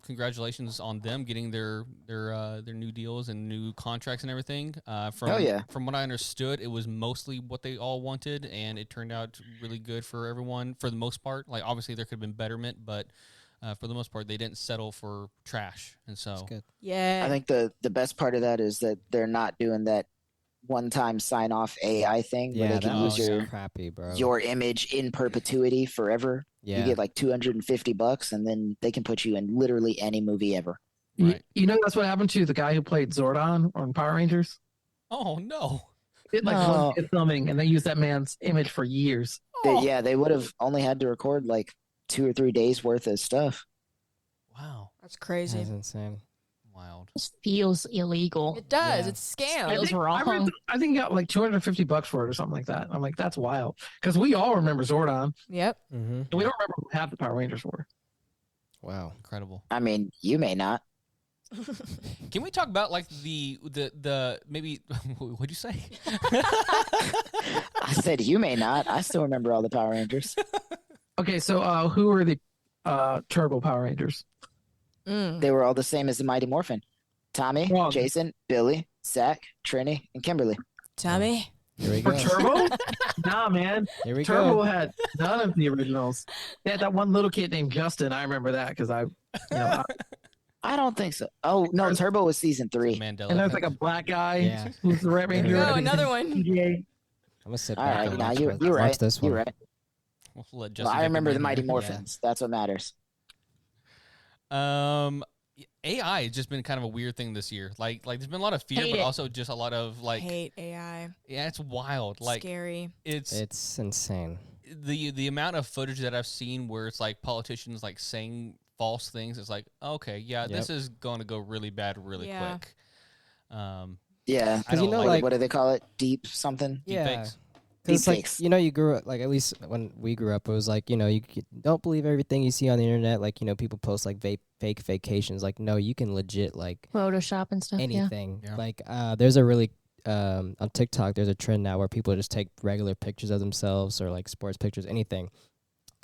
[SPEAKER 1] Congratulations on them getting their new deals and new contracts and everything.
[SPEAKER 3] Hell yeah.
[SPEAKER 1] From what I understood, it was mostly what they all wanted, and it turned out really good for everyone for the most part. Like obviously there could have been betterment, but for the most part they didn't settle for trash, and so
[SPEAKER 2] That's good.
[SPEAKER 4] Yeah.
[SPEAKER 3] I think the best part of that is that they're not doing that one-time sign-off AI thing where
[SPEAKER 2] Yeah,
[SPEAKER 3] they can
[SPEAKER 2] that
[SPEAKER 3] use
[SPEAKER 2] was crappy, bro.
[SPEAKER 3] your image in perpetuity forever.
[SPEAKER 2] Yeah.
[SPEAKER 3] You get like $250 and then they can put you in literally any movie ever.
[SPEAKER 1] Right.
[SPEAKER 6] You know that's what happened to the guy who played Zordon on Power Rangers.
[SPEAKER 1] Oh no.
[SPEAKER 6] It like
[SPEAKER 3] No.
[SPEAKER 6] was filming, and they used that man's image for years.
[SPEAKER 3] They would have only had to record like 2 or 3 days worth of stuff.
[SPEAKER 1] Wow.
[SPEAKER 4] That's crazy.
[SPEAKER 2] That's insane.
[SPEAKER 1] Wild.
[SPEAKER 5] This feels illegal.
[SPEAKER 4] It does.
[SPEAKER 2] Yeah.
[SPEAKER 4] It's a scam.
[SPEAKER 5] I think- wrong.
[SPEAKER 6] I think he got like $250 for it or something like that. I'm like, that's wild because we all remember Zordon,
[SPEAKER 4] Yep.
[SPEAKER 2] Mm-hmm.
[SPEAKER 6] and we don't remember who half the Power Rangers were.
[SPEAKER 2] Wow.
[SPEAKER 1] Incredible.
[SPEAKER 3] I mean, you may not.
[SPEAKER 1] Can we talk about like the maybe what'd you say?
[SPEAKER 3] I said you may not. I still remember all the Power Rangers.
[SPEAKER 6] Okay, so who are the Turbo Power Rangers?
[SPEAKER 3] They were all the same as the Mighty Morphin. Tommy,
[SPEAKER 6] Wrong.
[SPEAKER 3] Jason, Billy, Zach, Trini, and Kimberly.
[SPEAKER 4] Tommy.
[SPEAKER 2] Here we
[SPEAKER 6] For
[SPEAKER 2] go.
[SPEAKER 6] Turbo? Nah, man.
[SPEAKER 2] Here we
[SPEAKER 6] Turbo
[SPEAKER 2] go.
[SPEAKER 6] had none of the originals. They had that one little kid named Justin. I remember that because
[SPEAKER 3] I don't think so. Oh, no, Turbo was season 3.
[SPEAKER 1] Mandela.
[SPEAKER 6] and there's
[SPEAKER 1] effect.
[SPEAKER 6] like a black guy
[SPEAKER 2] Yeah.
[SPEAKER 6] who's the Red Ranger.
[SPEAKER 2] Go,
[SPEAKER 6] I think
[SPEAKER 4] another
[SPEAKER 6] he's
[SPEAKER 4] one.
[SPEAKER 6] PGA.
[SPEAKER 2] I'm gonna sit
[SPEAKER 3] All
[SPEAKER 2] back
[SPEAKER 3] right,
[SPEAKER 2] and
[SPEAKER 3] now
[SPEAKER 2] watch
[SPEAKER 3] you're right.
[SPEAKER 2] watch this one.
[SPEAKER 3] You're right.
[SPEAKER 1] We'll let
[SPEAKER 3] Well,
[SPEAKER 1] Justin
[SPEAKER 3] I
[SPEAKER 1] take
[SPEAKER 3] remember the
[SPEAKER 1] reign
[SPEAKER 3] Mighty
[SPEAKER 1] here.
[SPEAKER 3] Morphins. That's what matters.
[SPEAKER 1] AI has just been kind of a weird thing this year. Like there's been a lot of fear,
[SPEAKER 5] Hate
[SPEAKER 1] but
[SPEAKER 5] it.
[SPEAKER 1] also just a lot of like,
[SPEAKER 4] Hate AI.
[SPEAKER 1] yeah, it's wild. Like
[SPEAKER 4] Scary.
[SPEAKER 2] It's insane.
[SPEAKER 1] the amount of footage that I've seen where it's like politicians like saying false things. It's like, okay, yeah, this is going to go really bad really
[SPEAKER 4] Yeah.
[SPEAKER 1] quick.
[SPEAKER 3] Yeah.
[SPEAKER 1] I don't
[SPEAKER 3] Like, what do they call it? Deep something?
[SPEAKER 2] Yeah.
[SPEAKER 1] Deepfakes.
[SPEAKER 2] Because it's like,
[SPEAKER 3] Deepfakes.
[SPEAKER 2] you grew up, like, at least when we grew up, it was like, don't believe everything you see on the internet. Like, people post like fake vacations. Like, no, you can legit like
[SPEAKER 5] Photoshop and stuff. Yeah.
[SPEAKER 2] anything.
[SPEAKER 1] Yeah.
[SPEAKER 2] Like, there's a really on TikTok, there's a trend now where people just take regular pictures of themselves or like sports pictures, anything,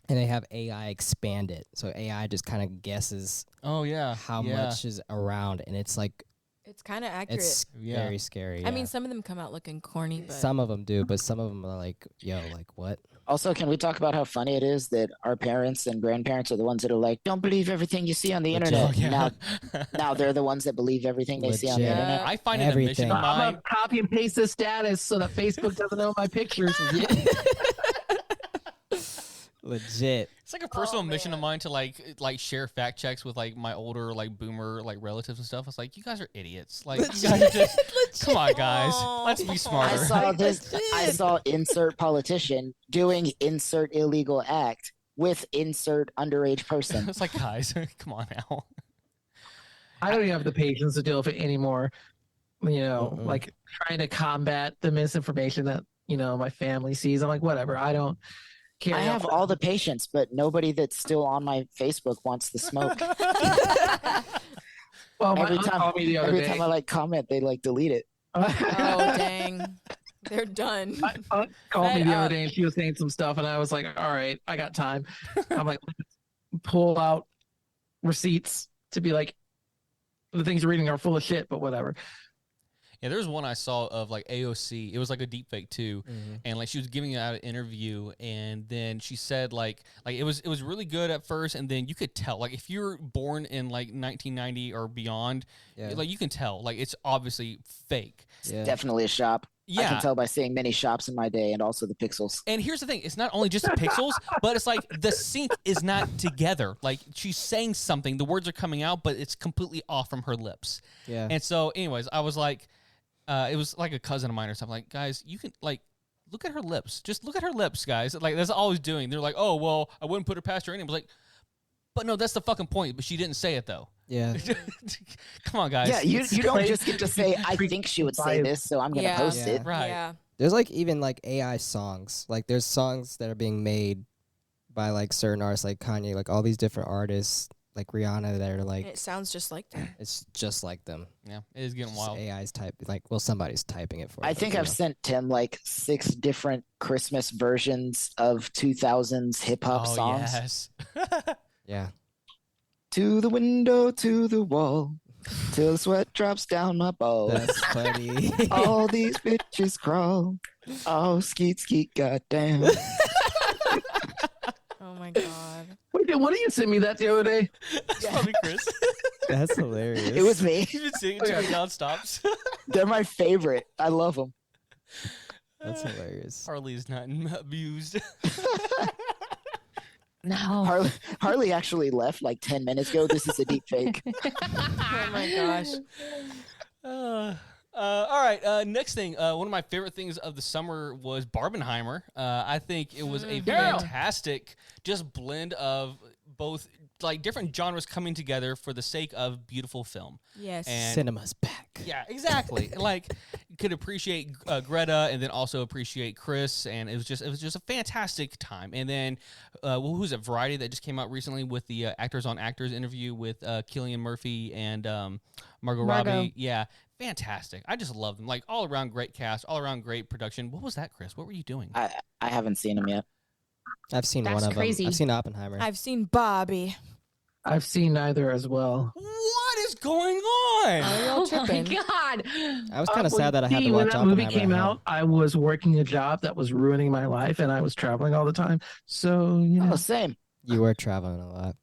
[SPEAKER 2] and they have AI expand it. So AI just kind of guesses
[SPEAKER 1] Oh yeah,
[SPEAKER 2] how much is around, and it's like
[SPEAKER 4] It's kind of accurate.
[SPEAKER 2] it's very scary.
[SPEAKER 4] I mean,
[SPEAKER 2] yeah.
[SPEAKER 4] some of them come out looking corny, but
[SPEAKER 2] Some of them do, but some of them are like, yo, like what?
[SPEAKER 3] Also, can we talk about how funny it is that our parents and grandparents are the ones that are like, don't believe everything you see on the
[SPEAKER 2] Legit.
[SPEAKER 3] internet.
[SPEAKER 1] Oh, yeah.
[SPEAKER 3] Now they're the ones that believe everything they see on the
[SPEAKER 2] Legit.
[SPEAKER 3] internet.
[SPEAKER 1] I find it a mission
[SPEAKER 2] Everything.
[SPEAKER 1] of
[SPEAKER 6] I'm
[SPEAKER 1] mine.
[SPEAKER 6] gonna copy and paste this status so that Facebook doesn't know my pictures.
[SPEAKER 2] Legit.
[SPEAKER 1] It's like a personal mission of mine to like share fact checks with like my older like boomer like relatives and stuff. It's like, you guys are idiots. Like, you guys are just come on, guys. Let's be
[SPEAKER 3] I
[SPEAKER 1] smarter.
[SPEAKER 3] saw this. I saw insert politician doing insert illegal act with insert underage person.
[SPEAKER 1] It's like, guys, come on now.
[SPEAKER 6] I don't even have the patience to deal with it anymore. Like trying to combat the misinformation that my family sees. I'm like, whatever. I don't care.
[SPEAKER 3] I have all the patience, but nobody that's still on my Facebook wants the smoke.
[SPEAKER 6] Well, my
[SPEAKER 3] every
[SPEAKER 6] aunt
[SPEAKER 3] time,
[SPEAKER 6] called me the other
[SPEAKER 3] every
[SPEAKER 6] day.
[SPEAKER 3] time I like comment, they like delete it.
[SPEAKER 4] oh dang, They're done.
[SPEAKER 6] I called me
[SPEAKER 4] Fed
[SPEAKER 6] the other
[SPEAKER 4] up.
[SPEAKER 6] day and she was saying some stuff, and I was like, all right, I got time. I'm like, pull out receipts to be like, the things you're reading are full of shit, but whatever.
[SPEAKER 1] Yeah, there was one I saw of like AOC. It was like a deep fake too, and like she was giving out an interview, and then she said like it was really good at first, and then you could tell like if you're born in like 1990 or beyond, like you can tell like it's obviously fake.
[SPEAKER 2] Yeah.
[SPEAKER 3] Definitely a shop. I
[SPEAKER 1] Yeah.
[SPEAKER 3] can tell by seeing many shops in my day, and also the pixels.
[SPEAKER 1] And here's the thing: it's not only just the pixels, but it's like the sync is not together. Like she's saying something, the words are coming out, but it's completely off from her lips.
[SPEAKER 2] Yeah.
[SPEAKER 1] And so, anyways, I was like. It was like a cousin of mine or something. Like, guys, you can like look at her lips. Just look at her lips, guys. Like that's all I was doing. They're like, oh well, I wouldn't put her past her. And I was like, but no, that's the fucking point. But she didn't say it though.
[SPEAKER 2] Yeah.
[SPEAKER 1] Come on, guys.
[SPEAKER 3] Yeah, you don't just get to say, I think she would say this, so I'm going to post it.
[SPEAKER 1] Right.
[SPEAKER 4] Yeah.
[SPEAKER 2] There's like even like AI songs. Like there's songs that are being made by like certain artists, like Kanye, like all these different artists, like Rihanna, that are like
[SPEAKER 4] And it sounds just like them.
[SPEAKER 2] it's just like them.
[SPEAKER 1] Yeah, it is getting
[SPEAKER 2] Just
[SPEAKER 1] wild.
[SPEAKER 2] AI's type, like, well, somebody's typing it for.
[SPEAKER 3] I
[SPEAKER 2] them,
[SPEAKER 3] think
[SPEAKER 2] you
[SPEAKER 3] I've
[SPEAKER 2] know?
[SPEAKER 3] sent Tim like 6 different Christmas versions of 2000s hip hop
[SPEAKER 1] Oh
[SPEAKER 3] songs.
[SPEAKER 1] yes.
[SPEAKER 2] Yeah.
[SPEAKER 3] To the window, to the wall, till the sweat drops down my balls.
[SPEAKER 2] That's funny.
[SPEAKER 3] All these bitches crawl. Oh, skeet, skeet, goddamn.
[SPEAKER 4] Oh my god.
[SPEAKER 6] Wait, what did you send me that the other day?
[SPEAKER 1] That's probably Chris.
[SPEAKER 2] That's hilarious.
[SPEAKER 3] It was me.
[SPEAKER 1] He's been singing to me non-stops.
[SPEAKER 3] They're my favorite. I love them.
[SPEAKER 2] That's hilarious.
[SPEAKER 1] Harley is not abused.
[SPEAKER 5] No.
[SPEAKER 3] Harley actually left like 10 minutes ago. This is a deep fake.
[SPEAKER 4] Oh my gosh.
[SPEAKER 1] All right. Next thing, one of my favorite things of the summer was Barbenheimer. I think it was a fantastic just blend of both like different genres coming together for the sake of beautiful film.
[SPEAKER 4] Yes.
[SPEAKER 1] And
[SPEAKER 2] Cinema's back.
[SPEAKER 1] yeah, exactly. Like you could appreciate Greta and then also appreciate Chris, and it was just a fantastic time. And then who's it? Variety that just came out recently with the Actors on Actors interview with Cillian Murphy and Margot Robbie. Yeah, fantastic. I just love them. Like all around great cast, all around great production. What was that, Chris? What were you doing?
[SPEAKER 3] I haven't seen him yet.
[SPEAKER 2] I've seen
[SPEAKER 5] That's
[SPEAKER 2] one of
[SPEAKER 5] crazy.
[SPEAKER 2] them. I've seen Oppenheimer.
[SPEAKER 4] I've seen Bobby.
[SPEAKER 6] I've seen neither as well.
[SPEAKER 1] What is going on?
[SPEAKER 4] y'all
[SPEAKER 5] Oh my
[SPEAKER 4] tripping?
[SPEAKER 5] god.
[SPEAKER 2] I was kind of sad that I had to
[SPEAKER 6] When
[SPEAKER 2] watch
[SPEAKER 6] that movie
[SPEAKER 2] Oppenheimer
[SPEAKER 6] came
[SPEAKER 2] at home.
[SPEAKER 6] out, I was working a job that was ruining my life, and I was traveling all the time. So, you know.
[SPEAKER 3] Oh, same.
[SPEAKER 2] You were traveling a lot.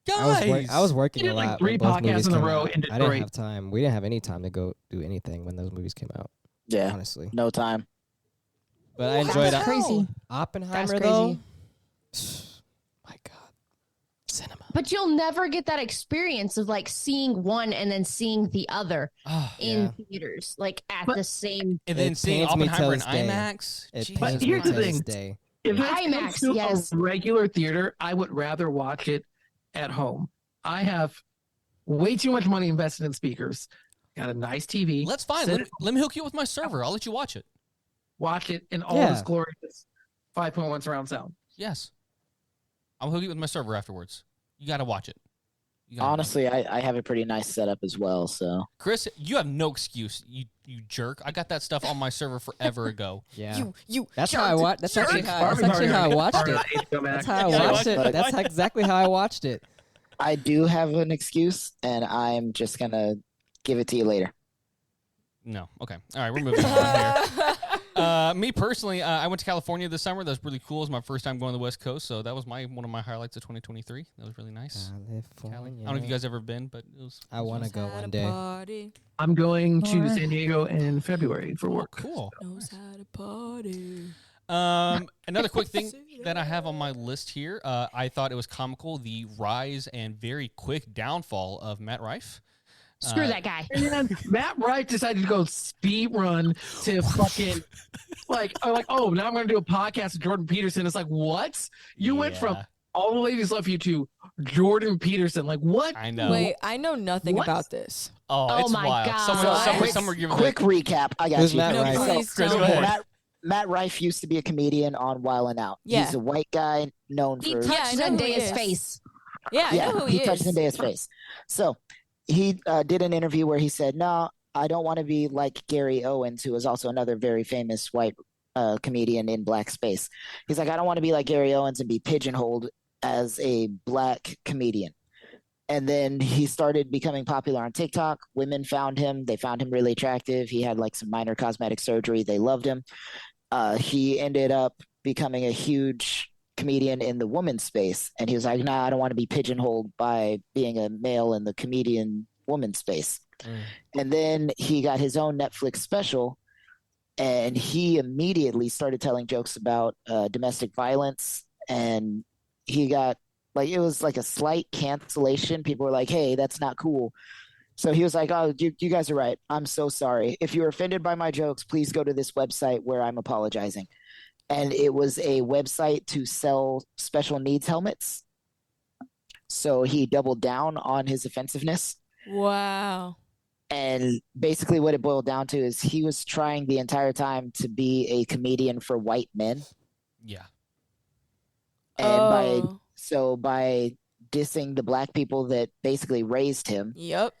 [SPEAKER 1] Guys,
[SPEAKER 2] I was working
[SPEAKER 6] You
[SPEAKER 2] a
[SPEAKER 6] did,
[SPEAKER 2] lot.
[SPEAKER 6] like, 3
[SPEAKER 2] when both
[SPEAKER 6] podcasts
[SPEAKER 2] movies
[SPEAKER 6] in a
[SPEAKER 2] came
[SPEAKER 6] row
[SPEAKER 2] out.
[SPEAKER 6] in
[SPEAKER 2] I didn't
[SPEAKER 6] Detroit.
[SPEAKER 2] have time. We didn't have any time to go do anything when those movies came out.
[SPEAKER 3] Yeah.
[SPEAKER 2] Honestly,
[SPEAKER 3] No time.
[SPEAKER 2] but I enjoyed
[SPEAKER 5] That's crazy.
[SPEAKER 2] Oppenheimer
[SPEAKER 5] That's
[SPEAKER 2] though. My God, cinema.
[SPEAKER 5] But you'll never get that experience of like seeing one and then seeing the other
[SPEAKER 1] Oh,
[SPEAKER 5] in theaters, like at
[SPEAKER 6] But-
[SPEAKER 5] the same.
[SPEAKER 1] and then
[SPEAKER 2] It
[SPEAKER 1] seeing
[SPEAKER 2] pains me till
[SPEAKER 1] Oppenheimer in
[SPEAKER 2] this day.
[SPEAKER 1] IMAX.
[SPEAKER 2] It
[SPEAKER 1] Jesus
[SPEAKER 2] pains
[SPEAKER 6] But
[SPEAKER 2] me
[SPEAKER 6] here's
[SPEAKER 2] to
[SPEAKER 6] the
[SPEAKER 2] this
[SPEAKER 6] thing.
[SPEAKER 2] day.
[SPEAKER 6] If it
[SPEAKER 5] IMAX,
[SPEAKER 6] comes to
[SPEAKER 5] yes.
[SPEAKER 6] a regular theater, I would rather watch it at home. I have way too much money invested in speakers. Got a nice TV.
[SPEAKER 1] Let's fine.
[SPEAKER 6] Sit
[SPEAKER 1] Let me hook you up with my server. I'll let you watch it.
[SPEAKER 6] watch it in all
[SPEAKER 2] Yeah.
[SPEAKER 6] its glorious 5.1 surround sound.
[SPEAKER 1] Yes. I'll hook you up with my server afterwards. You got to watch it. You gotta watch
[SPEAKER 3] Honestly, I have a pretty nice setup as well. So
[SPEAKER 1] it. Chris, you have no excuse. You jerk. I got that stuff on my server forever ago.
[SPEAKER 2] Yeah,
[SPEAKER 4] You.
[SPEAKER 2] that's how I watched. That's actually how. That's
[SPEAKER 6] Barbenheimer
[SPEAKER 2] actually how I watched it.
[SPEAKER 6] HBO
[SPEAKER 2] That's
[SPEAKER 6] Max.
[SPEAKER 2] how I
[SPEAKER 1] Yeah,
[SPEAKER 2] watched it. That's exactly how I watched it.
[SPEAKER 3] I do have an excuse, and I'm just going to give it to you later.
[SPEAKER 1] No. Okay. All right. We're moving on here. Me personally, I went to California this summer. That was really cool. It was my first time going to the West Coast, so that was one of my highlights of 2023. That was really nice. Cali.
[SPEAKER 2] California.
[SPEAKER 1] I don't know if you guys ever been, but it was.
[SPEAKER 2] I want to go one day.
[SPEAKER 4] Party.
[SPEAKER 6] I'm going to
[SPEAKER 5] Alright.
[SPEAKER 6] San Diego in February for work.
[SPEAKER 1] Cool.
[SPEAKER 4] Knows how to party.
[SPEAKER 1] Another quick thing that I have on my list here. I thought it was comical, the rise and very quick downfall of Matt Rife.
[SPEAKER 5] Screw that guy.
[SPEAKER 6] And Matt Wright decided to go speed run to fucking oh, now I'm going to do a podcast with Jordan Peterson. It's like, what? You went from
[SPEAKER 1] Yeah.
[SPEAKER 6] All the Ladies Love You to Jordan Peterson. Like, what?
[SPEAKER 1] I know.
[SPEAKER 4] Wait, I know nothing
[SPEAKER 6] What?
[SPEAKER 4] about this.
[SPEAKER 1] Oh,
[SPEAKER 5] Oh
[SPEAKER 1] it's
[SPEAKER 5] my
[SPEAKER 1] wild.
[SPEAKER 5] God.
[SPEAKER 1] Someone give
[SPEAKER 3] quick recap. I got
[SPEAKER 2] Who's
[SPEAKER 3] you.
[SPEAKER 2] Matt
[SPEAKER 4] No,
[SPEAKER 2] Rife?
[SPEAKER 4] please
[SPEAKER 1] Chris,
[SPEAKER 4] tell
[SPEAKER 1] go
[SPEAKER 4] me.
[SPEAKER 1] ahead.
[SPEAKER 3] Matt Rife used to be a comedian on Wild 'N Out.
[SPEAKER 4] Yeah.
[SPEAKER 3] He's a white guy known
[SPEAKER 5] He
[SPEAKER 3] for
[SPEAKER 4] Yeah, I
[SPEAKER 5] touched
[SPEAKER 4] know who he
[SPEAKER 5] Zendaya's
[SPEAKER 4] is.
[SPEAKER 5] face.
[SPEAKER 4] Yeah, I know who he
[SPEAKER 3] touched
[SPEAKER 4] is.
[SPEAKER 3] Zendaya's face. So he did an interview where he said, "No, I don't want to be like Gary Owens, who is also another very famous white comedian in black space. He's like, I don't want to be like Gary Owens and be pigeonholed as a black comedian. And then he started becoming popular on TikTok. Women found him. They found him really attractive. He had like some minor cosmetic surgery. They loved him. He ended up becoming a huge comedian in the woman space. And he was like, nah, I don't want to be pigeonholed by being a male in the comedian woman space. And then he got his own Netflix special, and he immediately started telling jokes about domestic violence. And he got like, it was like a slight cancellation. People were like, hey, that's not cool. So he was like, oh, you guys are right. I'm so sorry. If you're offended by my jokes, please go to this website where I'm apologizing. And it was a website to sell special needs helmets. So he doubled down on his offensiveness.
[SPEAKER 4] Wow.
[SPEAKER 3] And basically what it boiled down to is he was trying the entire time to be a comedian for white men.
[SPEAKER 1] Yeah.
[SPEAKER 3] And by dissing the black people that basically raised him,
[SPEAKER 4] Yep.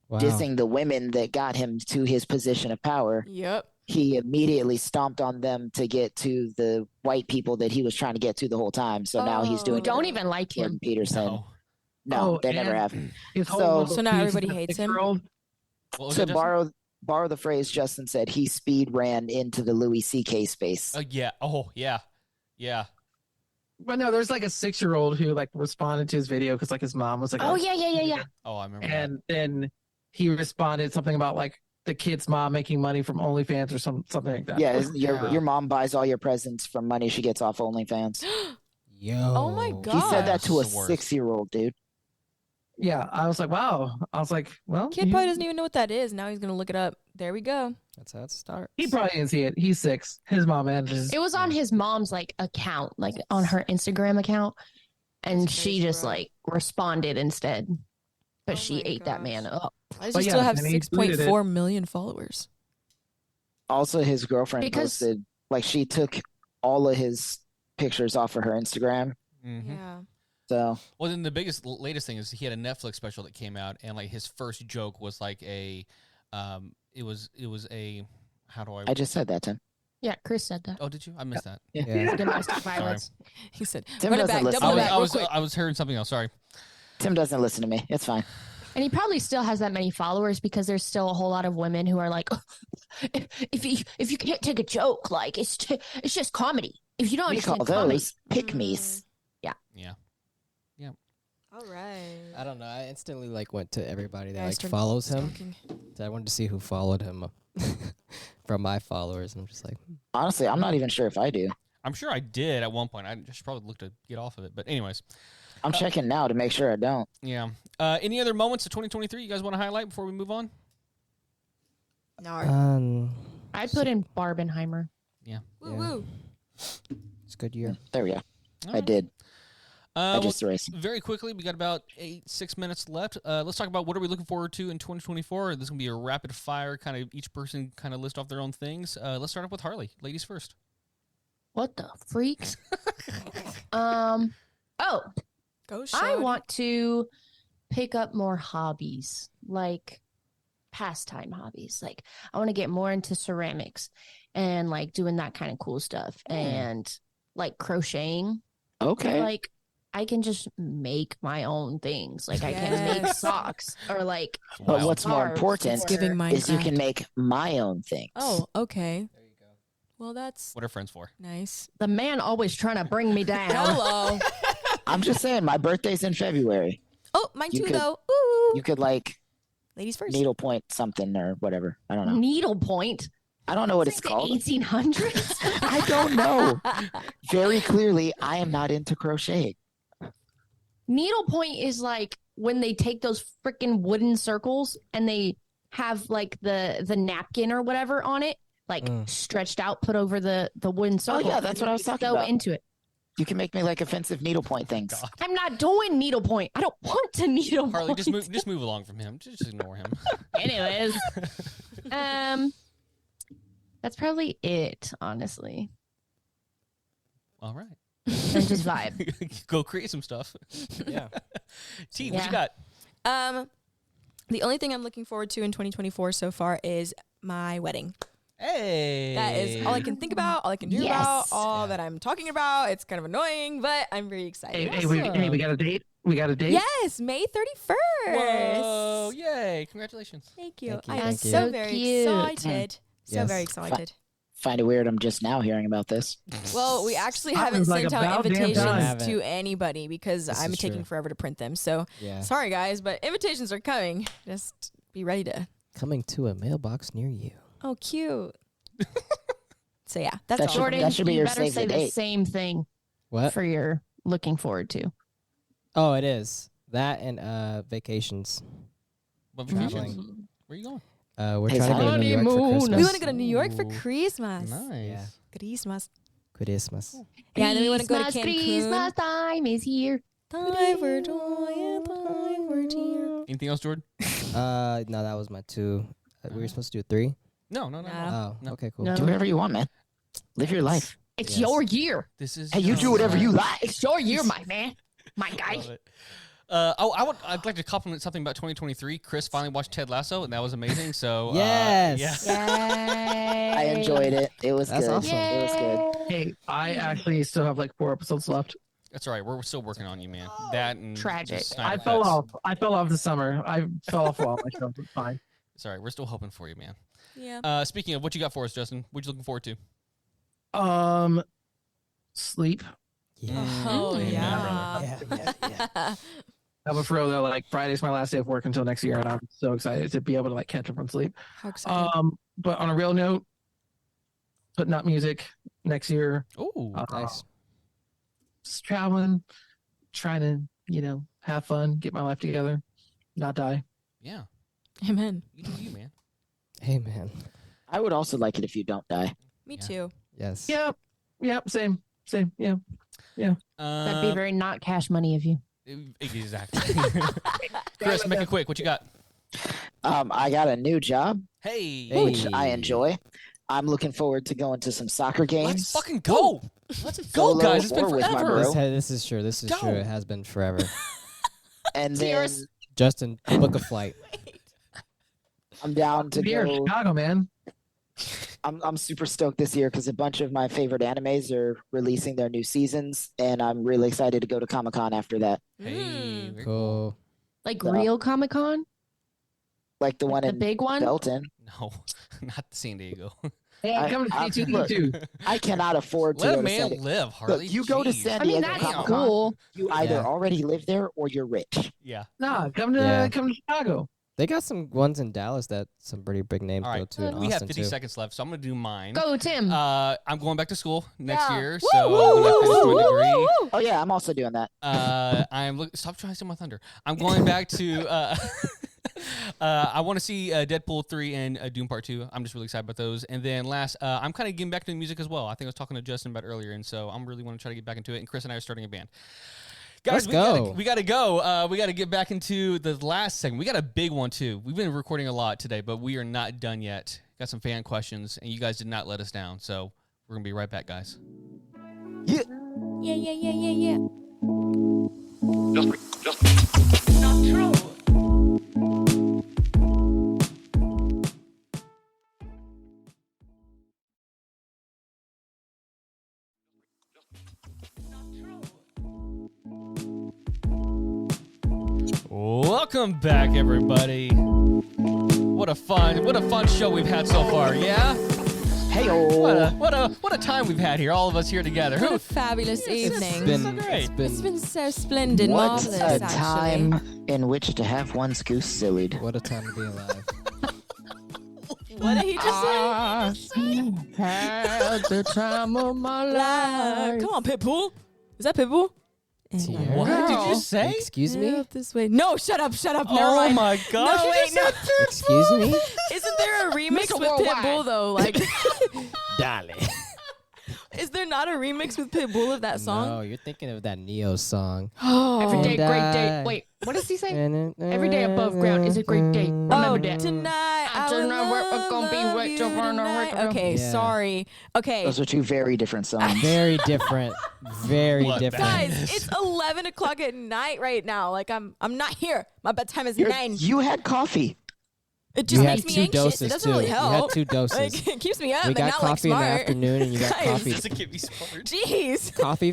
[SPEAKER 2] Wow.
[SPEAKER 3] dissing the women that got him to his position of power,
[SPEAKER 4] Yep.
[SPEAKER 3] he immediately stomped on them to get to the white people that he was trying to get to the whole time. So now he's
[SPEAKER 5] Who
[SPEAKER 3] doing
[SPEAKER 5] don't even like
[SPEAKER 3] Jordan
[SPEAKER 5] him.
[SPEAKER 3] Peterson.
[SPEAKER 1] No.
[SPEAKER 3] No, they never
[SPEAKER 6] and
[SPEAKER 3] have.
[SPEAKER 6] His whole
[SPEAKER 3] So-
[SPEAKER 6] little
[SPEAKER 4] So now
[SPEAKER 6] piece
[SPEAKER 4] everybody
[SPEAKER 6] of the
[SPEAKER 4] hates him?
[SPEAKER 6] 6-year-old.
[SPEAKER 1] What was
[SPEAKER 3] To
[SPEAKER 1] it, Justin?
[SPEAKER 3] borrow the phrase Justin said, he speed ran into the Louis C.K. space.
[SPEAKER 1] Yeah. Oh, yeah. Yeah.
[SPEAKER 6] But no, there's like a 6-year-old who like responded to his video because like his mom was like,
[SPEAKER 5] Oh yeah.
[SPEAKER 1] Oh, I remember that.
[SPEAKER 6] and then he responded something about like the kid's mom making money from OnlyFans or something like that.
[SPEAKER 3] Yeah,
[SPEAKER 1] Yeah.
[SPEAKER 3] your mom buys all your presents from money she gets off OnlyFans.
[SPEAKER 2] Yo.
[SPEAKER 4] Oh my
[SPEAKER 3] He
[SPEAKER 4] God.
[SPEAKER 3] said that to a
[SPEAKER 1] That's the worst.
[SPEAKER 3] 6-year-old, dude.
[SPEAKER 6] Yeah, I was like, wow. I was like, well,
[SPEAKER 4] Kid probably doesn't even know what that is. Now he's gonna look it up. There we go.
[SPEAKER 2] That's how it starts.
[SPEAKER 6] He probably didn't see it. He's 6. His mom and his.
[SPEAKER 5] It was on his mom's like account, like on her Instagram account, and
[SPEAKER 4] That's
[SPEAKER 5] she
[SPEAKER 4] crazy,
[SPEAKER 5] just
[SPEAKER 4] bro.
[SPEAKER 5] like responded instead. But
[SPEAKER 4] Oh
[SPEAKER 5] she
[SPEAKER 4] my
[SPEAKER 5] ate that
[SPEAKER 4] gosh.
[SPEAKER 5] man up.
[SPEAKER 4] Why does
[SPEAKER 6] But
[SPEAKER 4] he
[SPEAKER 6] yeah,
[SPEAKER 4] still have
[SPEAKER 6] and he deleted
[SPEAKER 4] 6.4 million followers?
[SPEAKER 3] Also, his girlfriend
[SPEAKER 5] Because-
[SPEAKER 3] posted, like, she took all of his pictures off of her Instagram.
[SPEAKER 1] Mhm.
[SPEAKER 4] Yeah.
[SPEAKER 3] So,
[SPEAKER 1] Well, then the latest thing is he had a Netflix special that came out, and like his first joke was like it was a, how do I?
[SPEAKER 3] I just said that, Tim.
[SPEAKER 5] Yeah, Chris said that.
[SPEAKER 1] Oh, did you? I missed that.
[SPEAKER 2] Yeah.
[SPEAKER 5] Domestic violence.
[SPEAKER 4] He said,
[SPEAKER 3] Tim
[SPEAKER 4] run it
[SPEAKER 3] doesn't
[SPEAKER 4] back,
[SPEAKER 3] listen
[SPEAKER 4] double
[SPEAKER 3] to
[SPEAKER 4] it
[SPEAKER 3] me.
[SPEAKER 4] back,
[SPEAKER 1] I
[SPEAKER 4] real
[SPEAKER 1] was
[SPEAKER 4] quick.
[SPEAKER 1] I was hearing something else. Sorry.
[SPEAKER 3] Tim doesn't listen to me. It's fine.
[SPEAKER 5] And he probably still has that many followers because there's still a whole lot of women who are like, if you can't take a joke, like it's just comedy. If you don't
[SPEAKER 3] We call
[SPEAKER 5] understand comedy,
[SPEAKER 3] those pick-me's.
[SPEAKER 1] Yeah.
[SPEAKER 4] All right.
[SPEAKER 2] I don't know. I instantly like went to everybody that
[SPEAKER 4] Guys,
[SPEAKER 2] like
[SPEAKER 4] turn-
[SPEAKER 2] follows him.
[SPEAKER 4] stalking.
[SPEAKER 2] So I wanted to see who followed him from my followers, and I'm just like,
[SPEAKER 3] Honestly, I'm not even sure if I do.
[SPEAKER 1] I'm sure I did at one point. I just probably looked to get off of it. But anyways,
[SPEAKER 3] I'm checking now to make sure I don't.
[SPEAKER 1] yeah. Any other moments of 2023 you guys want to highlight before we move on?
[SPEAKER 4] No.
[SPEAKER 5] I put in Barbenheimer.
[SPEAKER 1] Yeah.
[SPEAKER 4] Woo woo.
[SPEAKER 2] it's a good year.
[SPEAKER 3] There we go.
[SPEAKER 1] All
[SPEAKER 3] I
[SPEAKER 1] right.
[SPEAKER 3] did. I
[SPEAKER 1] Well,
[SPEAKER 3] just erased.
[SPEAKER 1] very quickly, we got about 6 minutes left. Let's talk about what are we looking forward to in 2024. This is gonna be a rapid fire kind of each person kind of list off their own things. Let's start off with Harley. Ladies first.
[SPEAKER 5] What the freak? Oh,
[SPEAKER 4] Go
[SPEAKER 5] I
[SPEAKER 4] shorty.
[SPEAKER 5] want to pick up more hobbies, like pastime hobbies. Like I want to get more into ceramics and like doing that kind of cool stuff and like crocheting.
[SPEAKER 3] Okay.
[SPEAKER 5] Like I can just make my own things. Like I can make
[SPEAKER 4] Yes.
[SPEAKER 5] socks or like
[SPEAKER 3] But
[SPEAKER 1] Wow.
[SPEAKER 3] what's more
[SPEAKER 5] scarves
[SPEAKER 3] important
[SPEAKER 5] or-
[SPEAKER 4] It's giving
[SPEAKER 3] is you
[SPEAKER 4] Minecraft.
[SPEAKER 3] can make my own things.
[SPEAKER 4] Oh, okay.
[SPEAKER 2] There you go.
[SPEAKER 4] Well, that's
[SPEAKER 1] What are friends for?
[SPEAKER 4] nice.
[SPEAKER 5] the man always trying to bring me down.
[SPEAKER 4] Hello.
[SPEAKER 3] I'm just saying, my birthday's in February.
[SPEAKER 4] Oh, mine
[SPEAKER 3] You
[SPEAKER 4] too,
[SPEAKER 3] could-
[SPEAKER 4] though. Ooh.
[SPEAKER 3] You could like
[SPEAKER 4] Ladies first.
[SPEAKER 3] needlepoint something or whatever. I don't know.
[SPEAKER 5] Needlepoint.
[SPEAKER 3] I don't know what
[SPEAKER 5] It's
[SPEAKER 3] it's
[SPEAKER 5] like
[SPEAKER 3] called.
[SPEAKER 5] the 1800s.
[SPEAKER 3] I don't know. Very clearly, I am not into crocheting.
[SPEAKER 5] Needlepoint is like when they take those freaking wooden circles and they have like the napkin or whatever on it, like stretched out, put over the wooden circle.
[SPEAKER 3] yeah, that's what I was talking
[SPEAKER 5] Go
[SPEAKER 3] about.
[SPEAKER 5] into it.
[SPEAKER 3] You can make me like offensive needlepoint things.
[SPEAKER 1] God.
[SPEAKER 5] I'm not doing needlepoint. I don't want to needlepoint.
[SPEAKER 1] Harley, just move along from him. Just ignore him.
[SPEAKER 5] Anyways, that's probably it, honestly.
[SPEAKER 1] All right.
[SPEAKER 5] And just vibe.
[SPEAKER 1] Go create some stuff.
[SPEAKER 2] Yeah.
[SPEAKER 1] T, what
[SPEAKER 5] Yeah.
[SPEAKER 1] you got?
[SPEAKER 4] The only thing I'm looking forward to in 2024 so far is my wedding.
[SPEAKER 1] Hey.
[SPEAKER 4] That is all I can think about, all I can dream about, all that I'm talking about. It's kind of annoying, but I'm very excited.
[SPEAKER 6] Hey, we got a date. We got a date.
[SPEAKER 4] Yes, May 31st.
[SPEAKER 1] Whoa! Yay! Congratulations.
[SPEAKER 4] Thank you.
[SPEAKER 2] Thank you,
[SPEAKER 4] I am
[SPEAKER 2] thank you.
[SPEAKER 4] so
[SPEAKER 5] So
[SPEAKER 4] very
[SPEAKER 5] cute.
[SPEAKER 4] excited. So
[SPEAKER 2] Yes.
[SPEAKER 4] very excited.
[SPEAKER 3] Find it weird. I'm just now hearing about this.
[SPEAKER 4] Well, we actually
[SPEAKER 6] Happens
[SPEAKER 4] haven't
[SPEAKER 6] like
[SPEAKER 4] sent out
[SPEAKER 6] about damn
[SPEAKER 4] invitations
[SPEAKER 2] time.
[SPEAKER 4] to anybody because
[SPEAKER 2] This
[SPEAKER 4] I'm
[SPEAKER 2] is
[SPEAKER 4] taking
[SPEAKER 2] true.
[SPEAKER 4] forever to print them. So
[SPEAKER 2] Yeah.
[SPEAKER 4] sorry, guys, but invitations are coming. Just be ready to.
[SPEAKER 2] Coming to a mailbox near you.
[SPEAKER 4] Oh, cute. So yeah, that's
[SPEAKER 3] That
[SPEAKER 4] all.
[SPEAKER 3] should-
[SPEAKER 5] Jordan,
[SPEAKER 3] that should be
[SPEAKER 5] you
[SPEAKER 3] your
[SPEAKER 5] better
[SPEAKER 3] save the
[SPEAKER 5] say the
[SPEAKER 3] date.
[SPEAKER 5] same thing
[SPEAKER 2] What?
[SPEAKER 5] for your looking forward to.
[SPEAKER 2] Oh, it is. That and vacations.
[SPEAKER 1] What
[SPEAKER 2] Traveling.
[SPEAKER 1] vacations? Where are you going?
[SPEAKER 2] We're
[SPEAKER 3] Hey,
[SPEAKER 2] trying to go to New York for
[SPEAKER 5] honeymoon.
[SPEAKER 2] Christmas.
[SPEAKER 4] We want to go to New York for
[SPEAKER 1] Ooh.
[SPEAKER 4] Christmas.
[SPEAKER 1] Nice.
[SPEAKER 2] Yeah.
[SPEAKER 4] Christmas.
[SPEAKER 2] Christmas.
[SPEAKER 4] Yeah, and then we want to go to
[SPEAKER 5] Christmas,
[SPEAKER 4] Cancun.
[SPEAKER 5] Christmas time is here.
[SPEAKER 4] Time for joy and time for cheer.
[SPEAKER 1] Anything else, Jordan?
[SPEAKER 2] No, that was my 2. We were supposed to do 3.
[SPEAKER 1] No.
[SPEAKER 4] No.
[SPEAKER 2] Oh,
[SPEAKER 1] No.
[SPEAKER 2] okay, cool.
[SPEAKER 5] No.
[SPEAKER 3] Do whatever you want, man. Live your life.
[SPEAKER 5] It's
[SPEAKER 2] Yes.
[SPEAKER 5] your year.
[SPEAKER 1] This is.
[SPEAKER 3] Hey, you do whatever you like.
[SPEAKER 5] It's your year, my man. My
[SPEAKER 1] Love
[SPEAKER 5] guy.
[SPEAKER 1] it. I'd like to compliment something about 2023. Chris finally watched Ted Lasso, and that was amazing. So
[SPEAKER 2] Yes.
[SPEAKER 1] yeah.
[SPEAKER 3] I enjoyed it. It was
[SPEAKER 2] That's
[SPEAKER 3] good.
[SPEAKER 2] awesome.
[SPEAKER 3] It was good.
[SPEAKER 6] Hey, I actually still have like 4 episodes left.
[SPEAKER 1] That's all right. We're still working on you, man. That and
[SPEAKER 5] Tragic.
[SPEAKER 1] just Snyder
[SPEAKER 6] I fell
[SPEAKER 1] Cuts.
[SPEAKER 6] off. I fell off this summer. I fell off while my show was fine.
[SPEAKER 1] It's all right. We're still hoping for you, man.
[SPEAKER 4] Yeah.
[SPEAKER 1] Speaking of, what you got for us, Justin? What you looking forward to?
[SPEAKER 6] Sleep.
[SPEAKER 2] Yeah.
[SPEAKER 4] Oh,
[SPEAKER 1] Mm.
[SPEAKER 4] yeah.
[SPEAKER 2] Yeah.
[SPEAKER 6] No, but for real though, like Friday's my last day of work until next year, and I'm so excited to be able to like catch up on sleep.
[SPEAKER 4] How excited.
[SPEAKER 6] But on a real note, putting out music next year,
[SPEAKER 1] Oh,
[SPEAKER 2] Nice.
[SPEAKER 6] just traveling, trying to have fun, get my life together, not die.
[SPEAKER 1] yeah.
[SPEAKER 4] Amen.
[SPEAKER 1] You do you, man.
[SPEAKER 2] Hey, man.
[SPEAKER 3] I would also like it if you don't die.
[SPEAKER 4] Me
[SPEAKER 1] Yeah.
[SPEAKER 4] too.
[SPEAKER 2] Yes.
[SPEAKER 6] Yep, same, yeah.
[SPEAKER 5] That'd be very not cash money of you.
[SPEAKER 1] Exactly. Chris, make it quick. What you got?
[SPEAKER 3] I got a new job,
[SPEAKER 1] Hey.
[SPEAKER 3] which I enjoy. I'm looking forward to going to some soccer games.
[SPEAKER 1] Let's fucking go. Let's
[SPEAKER 3] Go
[SPEAKER 1] go, guys. It's
[SPEAKER 3] low
[SPEAKER 1] been
[SPEAKER 3] or with my
[SPEAKER 1] forever.
[SPEAKER 3] bro.
[SPEAKER 2] This is true. This is
[SPEAKER 1] Go.
[SPEAKER 2] true. It has been forever.
[SPEAKER 3] And then
[SPEAKER 2] Justin, book a flight.
[SPEAKER 3] I'm down to
[SPEAKER 6] Here in
[SPEAKER 3] go.
[SPEAKER 6] Chicago, man.
[SPEAKER 3] I'm super stoked this year because a bunch of my favorite animes are releasing their new seasons, and I'm really excited to go to Comic-Con after that.
[SPEAKER 1] Hey. very
[SPEAKER 2] Cool.
[SPEAKER 5] Like
[SPEAKER 3] No.
[SPEAKER 5] real Comic Con?
[SPEAKER 3] Like the one
[SPEAKER 5] The
[SPEAKER 3] in
[SPEAKER 5] big one?
[SPEAKER 3] Belton.
[SPEAKER 1] No, not San Diego.
[SPEAKER 6] Hey,
[SPEAKER 3] I-
[SPEAKER 6] come to
[SPEAKER 3] I-
[SPEAKER 6] see
[SPEAKER 3] look,
[SPEAKER 6] too.
[SPEAKER 3] I cannot afford to
[SPEAKER 1] Let
[SPEAKER 3] go
[SPEAKER 1] a
[SPEAKER 3] to San
[SPEAKER 1] man
[SPEAKER 3] Diego.
[SPEAKER 1] live, Harley.
[SPEAKER 3] Look, you go to
[SPEAKER 1] Jeez.
[SPEAKER 3] San
[SPEAKER 5] I mean,
[SPEAKER 3] Diego
[SPEAKER 5] that's
[SPEAKER 3] Comic-Con,
[SPEAKER 5] cool.
[SPEAKER 3] you either
[SPEAKER 2] Yeah.
[SPEAKER 3] already live there or you're rich.
[SPEAKER 1] Yeah.
[SPEAKER 6] Nah, come
[SPEAKER 2] Yeah.
[SPEAKER 6] to Chicago.
[SPEAKER 2] They got some ones in Dallas that some pretty big names
[SPEAKER 1] All
[SPEAKER 2] go
[SPEAKER 1] right.
[SPEAKER 2] to. In
[SPEAKER 1] We have
[SPEAKER 2] Austin
[SPEAKER 1] 50
[SPEAKER 2] too.
[SPEAKER 1] seconds left, so I'm going to do mine.
[SPEAKER 5] Go, Tim.
[SPEAKER 1] I'm going back to school next
[SPEAKER 4] Yeah.
[SPEAKER 1] year,
[SPEAKER 4] Woo,
[SPEAKER 1] so
[SPEAKER 4] woo,
[SPEAKER 1] when I finish
[SPEAKER 4] woo,
[SPEAKER 1] my
[SPEAKER 4] woo,
[SPEAKER 1] degree,
[SPEAKER 4] woo.
[SPEAKER 3] Oh yeah, I'm also doing that.
[SPEAKER 1] Stop trying to steal my thunder. I'm going back to. I want to see Deadpool 3 and Doom Part 2. I'm just really excited about those. And then last, I'm kind of getting back to music as well. I think I was talking to Justin about earlier, and so I'm really want to try to get back into it. And Chris and I are starting a band. Guys,
[SPEAKER 2] Let's
[SPEAKER 1] we
[SPEAKER 2] go.
[SPEAKER 1] gotta go. We gotta get back into the last segment. We got a big one too. We've been recording a lot today, but we are not done yet. Got some fan questions, and you guys did not let us down. So we're gonna be right back, guys.
[SPEAKER 4] Yeah, yeah, yeah, yeah, yeah.
[SPEAKER 1] Welcome back, everybody. What a fun show we've had so far. Yeah.
[SPEAKER 3] Hey,
[SPEAKER 1] What a time we've had here. All of us here together.
[SPEAKER 4] What a fabulous evening.
[SPEAKER 1] been- great.
[SPEAKER 2] It's
[SPEAKER 4] It's been so splendid,
[SPEAKER 3] what
[SPEAKER 4] marvelous,
[SPEAKER 3] a
[SPEAKER 4] actually.
[SPEAKER 3] time in which to have one's goose sillied.
[SPEAKER 2] What a time to be alive.
[SPEAKER 4] What did he just say?
[SPEAKER 6] Had the time of my
[SPEAKER 4] Come on, Pitbull. Is that Pitbull?
[SPEAKER 2] Tiera.
[SPEAKER 1] What did you say?
[SPEAKER 2] Excuse me?
[SPEAKER 4] Up this way. No, shut up. Never
[SPEAKER 1] Oh
[SPEAKER 4] mind.
[SPEAKER 1] my gosh.
[SPEAKER 4] No, wait, no.
[SPEAKER 2] Excuse me?
[SPEAKER 4] Isn't there a remix
[SPEAKER 5] Mr.
[SPEAKER 4] with
[SPEAKER 5] Worldwide.
[SPEAKER 4] Pitbull though? Like,
[SPEAKER 2] Dale.
[SPEAKER 4] is there not a remix with Pitbull of that
[SPEAKER 2] No,
[SPEAKER 4] song?
[SPEAKER 2] you're thinking of that Neo song.
[SPEAKER 5] Every day,
[SPEAKER 2] And
[SPEAKER 5] great day. Wait, what does he say? Every day above ground is a great day. Remember that.
[SPEAKER 4] Tonight I Okay,
[SPEAKER 2] Yeah.
[SPEAKER 4] sorry. Okay.
[SPEAKER 3] Those are two very different songs.
[SPEAKER 2] Very different. Very
[SPEAKER 1] What
[SPEAKER 2] different.
[SPEAKER 4] Guys, it's 11 o'clock at night right now. Like I'm not here. My bedtime is 9.
[SPEAKER 3] You had coffee.
[SPEAKER 4] It
[SPEAKER 2] You
[SPEAKER 4] just
[SPEAKER 2] had
[SPEAKER 4] makes me
[SPEAKER 2] 2
[SPEAKER 4] anxious.
[SPEAKER 2] doses
[SPEAKER 4] It doesn't
[SPEAKER 2] too.
[SPEAKER 4] really
[SPEAKER 2] You
[SPEAKER 4] help.
[SPEAKER 2] had 2 doses.
[SPEAKER 4] Like, it keeps me up,
[SPEAKER 2] We
[SPEAKER 4] but
[SPEAKER 2] got
[SPEAKER 4] not like
[SPEAKER 2] coffee in the
[SPEAKER 4] smart.
[SPEAKER 2] afternoon, and you got
[SPEAKER 4] Guys.
[SPEAKER 2] coffee.
[SPEAKER 1] Doesn't get me smart.
[SPEAKER 4] Jeez.
[SPEAKER 2] Coffee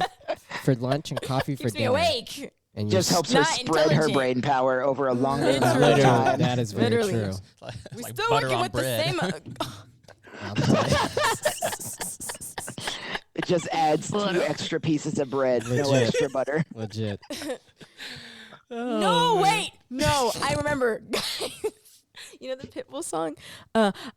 [SPEAKER 2] for lunch and coffee for
[SPEAKER 4] Keeps me
[SPEAKER 2] dinner.
[SPEAKER 4] awake.
[SPEAKER 2] And
[SPEAKER 3] Just
[SPEAKER 2] you
[SPEAKER 3] helps her
[SPEAKER 4] Not
[SPEAKER 3] spread her
[SPEAKER 4] intelligent.
[SPEAKER 3] brain power over a longer
[SPEAKER 4] Literally.
[SPEAKER 3] amount of time.
[SPEAKER 2] That is very
[SPEAKER 4] Literally.
[SPEAKER 2] true.
[SPEAKER 4] We're
[SPEAKER 1] Like
[SPEAKER 4] still
[SPEAKER 1] butter
[SPEAKER 4] working
[SPEAKER 1] on
[SPEAKER 4] with
[SPEAKER 1] bread.
[SPEAKER 4] the same.
[SPEAKER 3] It just adds 2 extra pieces of bread, no
[SPEAKER 2] Legit.
[SPEAKER 3] extra butter.
[SPEAKER 2] Legit.
[SPEAKER 4] No, wait. No, I remember. You know the Pitbull song?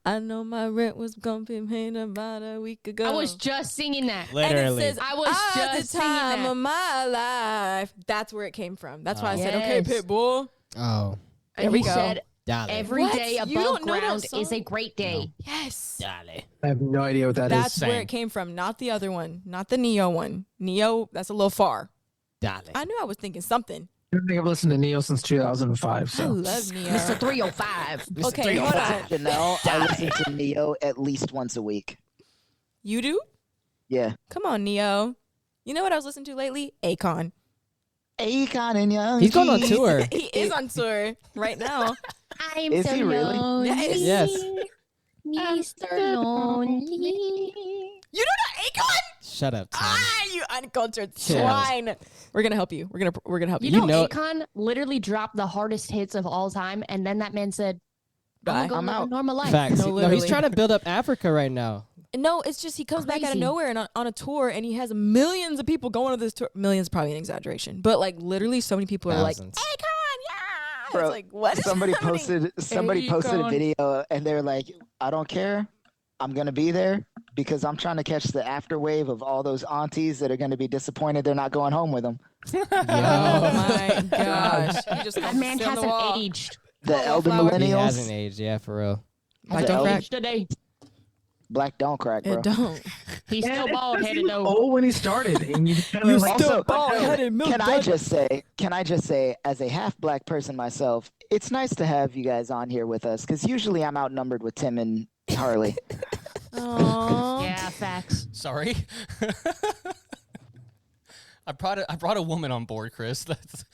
[SPEAKER 4] I know my rent was gonna be paid about a week ago.
[SPEAKER 5] I was just singing that.
[SPEAKER 2] Literally.
[SPEAKER 4] And it says,
[SPEAKER 5] I was
[SPEAKER 4] at
[SPEAKER 5] just
[SPEAKER 4] the
[SPEAKER 5] singing
[SPEAKER 4] time
[SPEAKER 5] that.
[SPEAKER 4] of my life. That's where it came from. That's why I said, okay,
[SPEAKER 5] Yes.
[SPEAKER 4] Pitbull.
[SPEAKER 2] Oh,
[SPEAKER 4] There
[SPEAKER 5] And
[SPEAKER 4] we
[SPEAKER 5] he
[SPEAKER 4] go.
[SPEAKER 5] said,
[SPEAKER 2] dale.
[SPEAKER 5] every
[SPEAKER 4] What?
[SPEAKER 5] day
[SPEAKER 4] You
[SPEAKER 5] above
[SPEAKER 4] don't know that
[SPEAKER 5] ground
[SPEAKER 4] song?
[SPEAKER 5] is a great day.
[SPEAKER 4] Yes.
[SPEAKER 2] Dale.
[SPEAKER 6] I have no idea what that is.
[SPEAKER 4] That's where
[SPEAKER 1] Same.
[SPEAKER 4] it came from, not the other one, not the Neo one. Neo, that's a little far.
[SPEAKER 2] Dale.
[SPEAKER 4] I knew I was thinking something.
[SPEAKER 6] I don't think I've listened to Neo since 2005.
[SPEAKER 4] I
[SPEAKER 6] So
[SPEAKER 4] love Neo.
[SPEAKER 5] Mr. 305.
[SPEAKER 4] Okay, hold on.
[SPEAKER 3] Janelle, I listen to Neo at least once a week.
[SPEAKER 4] You do?
[SPEAKER 3] Yeah.
[SPEAKER 4] Come on, Neo. You know what I was listening to lately? Akon.
[SPEAKER 3] Akon and Young.
[SPEAKER 2] He's going on
[SPEAKER 3] Jeezy.
[SPEAKER 2] tour.
[SPEAKER 4] He is on tour right now.
[SPEAKER 5] I'm
[SPEAKER 3] Is
[SPEAKER 5] so
[SPEAKER 3] he really?
[SPEAKER 5] lonely.
[SPEAKER 2] Yes.
[SPEAKER 5] Mr. Lonely.
[SPEAKER 4] You know that Akon?
[SPEAKER 2] Shut up, Tim.
[SPEAKER 4] Ah, you uncultured
[SPEAKER 2] Chill.
[SPEAKER 4] swine. We're gonna help you. We're gonna help you.
[SPEAKER 5] You know,
[SPEAKER 2] know-
[SPEAKER 5] Akon literally dropped the hardest hits of all time, and then that man said,
[SPEAKER 4] Bye.
[SPEAKER 5] I'm gonna
[SPEAKER 3] I'm
[SPEAKER 5] go live
[SPEAKER 3] out.
[SPEAKER 5] a normal life.
[SPEAKER 2] Facts.
[SPEAKER 4] No,
[SPEAKER 2] No, he's
[SPEAKER 4] literally.
[SPEAKER 2] trying to build up Africa right now.
[SPEAKER 4] No, it's just he comes back out of
[SPEAKER 5] Crazy.
[SPEAKER 4] nowhere and on a tour, and he has millions of people going to this tour. Millions, probably an exaggeration, but like literally, so many people are like,
[SPEAKER 2] Thousands.
[SPEAKER 4] Akon, yeah.
[SPEAKER 3] Bro,
[SPEAKER 4] It's like, what is
[SPEAKER 3] Somebody
[SPEAKER 4] happening?
[SPEAKER 3] posted a
[SPEAKER 5] Akon.
[SPEAKER 3] video and they're like, I don't care. I'm gonna be there because I'm trying to catch the afterwave of all those aunties that are gonna be disappointed they're not going home with them.
[SPEAKER 4] Oh my gosh, he just
[SPEAKER 5] That
[SPEAKER 4] comes
[SPEAKER 5] man
[SPEAKER 4] to on the
[SPEAKER 5] hasn't
[SPEAKER 4] wall.
[SPEAKER 5] aged.
[SPEAKER 3] The elder
[SPEAKER 4] flower.
[SPEAKER 2] He
[SPEAKER 3] millennials.
[SPEAKER 2] hasn't aged, yeah, for real.
[SPEAKER 4] Black
[SPEAKER 3] The
[SPEAKER 4] don't
[SPEAKER 3] elder-
[SPEAKER 4] crack.
[SPEAKER 5] Aged today.
[SPEAKER 3] Black don't crack, bro.
[SPEAKER 4] It don't.
[SPEAKER 5] He's
[SPEAKER 6] Man,
[SPEAKER 5] still
[SPEAKER 6] it's
[SPEAKER 5] bald
[SPEAKER 6] just he
[SPEAKER 5] headed
[SPEAKER 6] was
[SPEAKER 5] though.
[SPEAKER 6] old when he started, and you kind
[SPEAKER 3] You
[SPEAKER 6] of like
[SPEAKER 3] still
[SPEAKER 4] bald-headed milk
[SPEAKER 3] Can I
[SPEAKER 4] dud.
[SPEAKER 3] just say, as a half black person myself, it's nice to have you guys on here with us because usually I'm outnumbered with Tim and Harley.
[SPEAKER 4] Aww.
[SPEAKER 5] Yeah, facts.
[SPEAKER 1] Sorry. I brought a woman on board, Chris. That's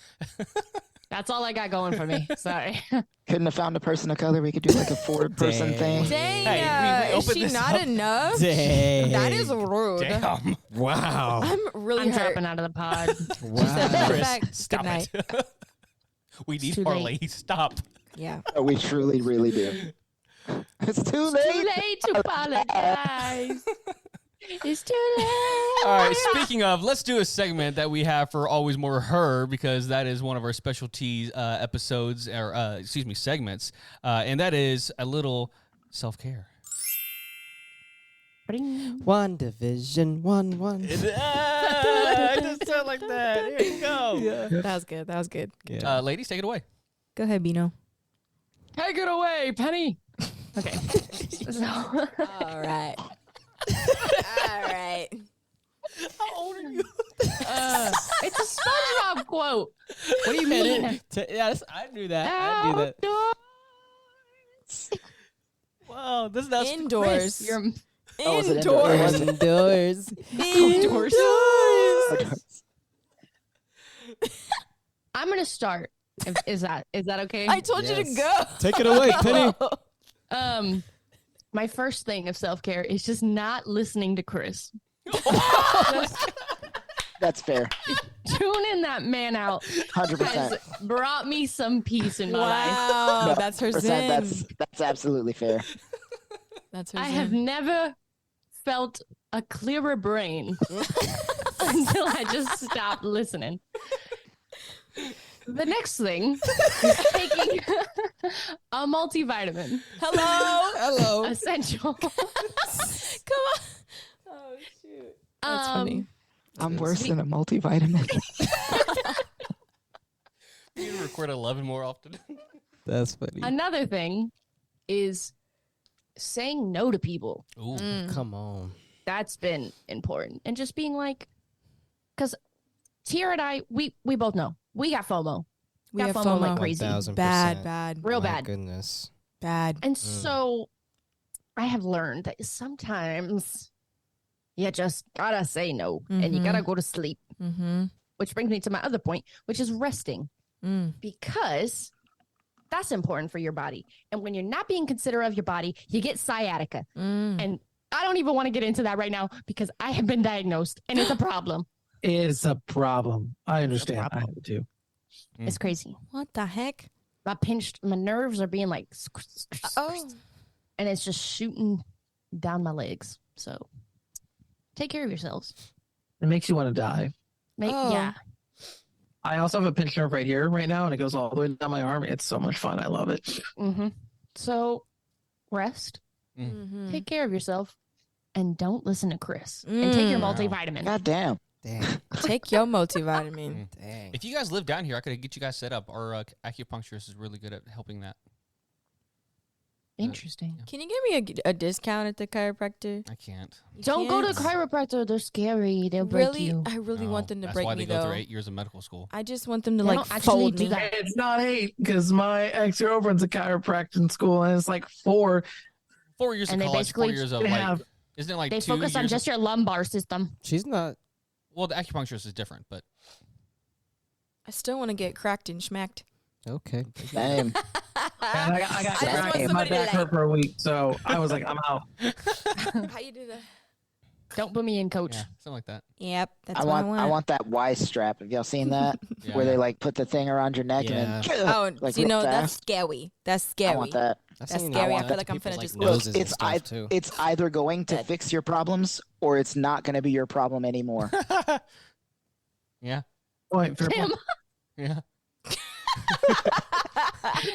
[SPEAKER 5] That's all I got going for me. Sorry.
[SPEAKER 3] Couldn't have found a person of color we could do like a 4-person
[SPEAKER 2] Dang.
[SPEAKER 3] thing.
[SPEAKER 4] Dang,
[SPEAKER 1] Hey, we
[SPEAKER 4] is
[SPEAKER 1] opened
[SPEAKER 4] she
[SPEAKER 1] this
[SPEAKER 4] not
[SPEAKER 1] up.
[SPEAKER 4] enough?
[SPEAKER 2] Dang.
[SPEAKER 4] That is rude.
[SPEAKER 1] damn.
[SPEAKER 2] Wow.
[SPEAKER 4] I'm really
[SPEAKER 5] I'm
[SPEAKER 4] hurt.
[SPEAKER 5] dropping out of the pod.
[SPEAKER 2] Wow.
[SPEAKER 1] Chris,
[SPEAKER 4] back.
[SPEAKER 1] stop
[SPEAKER 4] Good night.
[SPEAKER 1] it. We need
[SPEAKER 5] too
[SPEAKER 1] Harley. Stop.
[SPEAKER 4] Yeah.
[SPEAKER 3] Oh, we truly, really do. It's too late.
[SPEAKER 5] Too late to apologize. It's too late.
[SPEAKER 1] All right. Speaking of, let's do a segment that we have for Always More Her because that is one of our specialty episodes or segments, and that is a little self-care.
[SPEAKER 2] One division, one.
[SPEAKER 1] I just sound like that. Here you go.
[SPEAKER 4] That was good. That was good.
[SPEAKER 2] Yeah.
[SPEAKER 1] Ladies, take it away.
[SPEAKER 4] Go ahead, Bino.
[SPEAKER 5] Take it away, Penny. Okay. So,
[SPEAKER 4] All right. All right.
[SPEAKER 1] How old are you?
[SPEAKER 5] it's a SpongeBob quote.
[SPEAKER 2] What do you mean? Yes, I knew that. I knew that.
[SPEAKER 5] Outdoors.
[SPEAKER 1] Wow, this is not
[SPEAKER 4] Indoors.
[SPEAKER 5] You're
[SPEAKER 3] Oh, was it
[SPEAKER 4] Indoors.
[SPEAKER 2] Indoors.
[SPEAKER 4] Indoors.
[SPEAKER 5] I'm gonna start. Is that okay?
[SPEAKER 4] I told you to
[SPEAKER 2] Yes.
[SPEAKER 4] go.
[SPEAKER 2] Take it away, Penny.
[SPEAKER 5] My first thing of self-care is just not listening to Chris. Just
[SPEAKER 3] That's fair.
[SPEAKER 5] tuning that man out
[SPEAKER 3] 100%.
[SPEAKER 5] has brought me some peace in my life.
[SPEAKER 4] Wow,
[SPEAKER 3] No,
[SPEAKER 4] that's her
[SPEAKER 3] 100%,
[SPEAKER 4] sin.
[SPEAKER 3] That's absolutely fair.
[SPEAKER 4] That's her
[SPEAKER 5] I
[SPEAKER 4] sin.
[SPEAKER 5] have never felt a clearer brain until I just stopped listening. The next thing is taking a multivitamin.
[SPEAKER 4] Hello.
[SPEAKER 5] Essential.
[SPEAKER 4] Come on. Oh shoot. That's funny.
[SPEAKER 3] I'm worse than a multivitamin.
[SPEAKER 1] You need to record 11 more often.
[SPEAKER 2] That's funny.
[SPEAKER 5] Another thing is saying no to people.
[SPEAKER 1] Ooh.
[SPEAKER 2] Come on.
[SPEAKER 5] That's been important. And just being like, because Tiera and I, we both know we got FOMO.
[SPEAKER 4] We
[SPEAKER 5] Got
[SPEAKER 4] have
[SPEAKER 5] FOMO like
[SPEAKER 4] FOMO.
[SPEAKER 5] crazy.
[SPEAKER 2] 1000%.
[SPEAKER 4] Bad.
[SPEAKER 5] Real
[SPEAKER 2] My
[SPEAKER 5] bad.
[SPEAKER 2] goodness.
[SPEAKER 4] Bad.
[SPEAKER 5] And so I have learned that sometimes you just gotta say no and you gotta go to sleep.
[SPEAKER 4] Mm-hmm.
[SPEAKER 5] Which brings me to my other point, which is resting. Because that's important for your body. And when you're not being considerate of your body, you get sciatica. And I don't even want to get into that right now because I have been diagnosed and it's a problem.
[SPEAKER 6] It's a problem. I understand. I have it too.
[SPEAKER 5] It's crazy.
[SPEAKER 4] What the heck?
[SPEAKER 5] My nerves are being like,
[SPEAKER 4] Oh.
[SPEAKER 5] and it's just shooting down my legs. So take care of yourselves.
[SPEAKER 6] It makes you want to die.
[SPEAKER 5] Yeah.
[SPEAKER 6] I also have a pinched nerve right here right now, and it goes all the way down my arm. It's so much fun. I love it.
[SPEAKER 5] So rest, take care of yourself, and don't listen to Chris. And take your multivitamin.
[SPEAKER 3] God damn.
[SPEAKER 2] Dang.
[SPEAKER 4] Take your multivitamin.
[SPEAKER 2] Dang.
[SPEAKER 1] If you guys live down here, I could get you guys set up. Our acupuncturist is really good at helping that.
[SPEAKER 5] Interesting.
[SPEAKER 4] Can you give me a discount at the chiropractor?
[SPEAKER 1] I can't.
[SPEAKER 4] You
[SPEAKER 5] Don't go to
[SPEAKER 4] can't?
[SPEAKER 5] chiropractor. They're scary. They'll break
[SPEAKER 4] Really,
[SPEAKER 5] you.
[SPEAKER 4] I really
[SPEAKER 1] No,
[SPEAKER 4] want them to
[SPEAKER 1] that's
[SPEAKER 4] break
[SPEAKER 1] why
[SPEAKER 4] me
[SPEAKER 1] they go
[SPEAKER 4] though.
[SPEAKER 1] through 8 years of medical school.
[SPEAKER 4] I just want them to
[SPEAKER 5] They
[SPEAKER 4] like
[SPEAKER 5] don't actually
[SPEAKER 4] fold
[SPEAKER 5] do
[SPEAKER 4] me.
[SPEAKER 5] that.
[SPEAKER 6] It's not 8 because my ex-girlfriend's a chiropractic school, and it's like 4.
[SPEAKER 1] 4 years
[SPEAKER 5] And
[SPEAKER 1] of
[SPEAKER 5] they
[SPEAKER 1] college, 4
[SPEAKER 5] basically
[SPEAKER 1] years of
[SPEAKER 6] have-
[SPEAKER 1] isn't it like
[SPEAKER 5] They
[SPEAKER 1] 2
[SPEAKER 5] focus on
[SPEAKER 1] years
[SPEAKER 5] just your lumbar system.
[SPEAKER 2] She's not.
[SPEAKER 1] well, the acupuncturist is different, but
[SPEAKER 4] I still want to get cracked and schmacked.
[SPEAKER 2] Okay.
[SPEAKER 3] Same.
[SPEAKER 6] And I got
[SPEAKER 4] I just
[SPEAKER 6] cracked
[SPEAKER 4] want
[SPEAKER 6] and my
[SPEAKER 4] somebody to
[SPEAKER 6] back
[SPEAKER 4] like-
[SPEAKER 6] hurt for a week, so I was like, I'm out.
[SPEAKER 4] How you do that?
[SPEAKER 5] Don't put me in, coach.
[SPEAKER 1] yeah, something like that.
[SPEAKER 4] Yep, that's
[SPEAKER 3] I
[SPEAKER 4] what
[SPEAKER 3] want that Y strap. Have y'all seen that?
[SPEAKER 1] Yeah,
[SPEAKER 3] Where
[SPEAKER 1] yeah.
[SPEAKER 3] they like put the thing around your neck
[SPEAKER 2] Yeah.
[SPEAKER 3] and then
[SPEAKER 4] Oh,
[SPEAKER 3] like
[SPEAKER 4] see,
[SPEAKER 3] real
[SPEAKER 4] no, that's
[SPEAKER 3] fast?
[SPEAKER 4] scary. That's
[SPEAKER 3] I
[SPEAKER 4] scary.
[SPEAKER 3] want that.
[SPEAKER 2] I've
[SPEAKER 4] That's
[SPEAKER 2] seen
[SPEAKER 4] scary. I
[SPEAKER 2] that
[SPEAKER 4] feel
[SPEAKER 2] to
[SPEAKER 4] like I'm
[SPEAKER 2] people's,
[SPEAKER 4] finna just
[SPEAKER 3] Look,
[SPEAKER 2] noses and
[SPEAKER 3] it's
[SPEAKER 2] stuff too.
[SPEAKER 3] it's either going to fix your problems or it's not going to be your problem anymore.
[SPEAKER 1] Yeah,
[SPEAKER 6] Point, fair
[SPEAKER 5] Tim,
[SPEAKER 6] point.
[SPEAKER 1] yeah.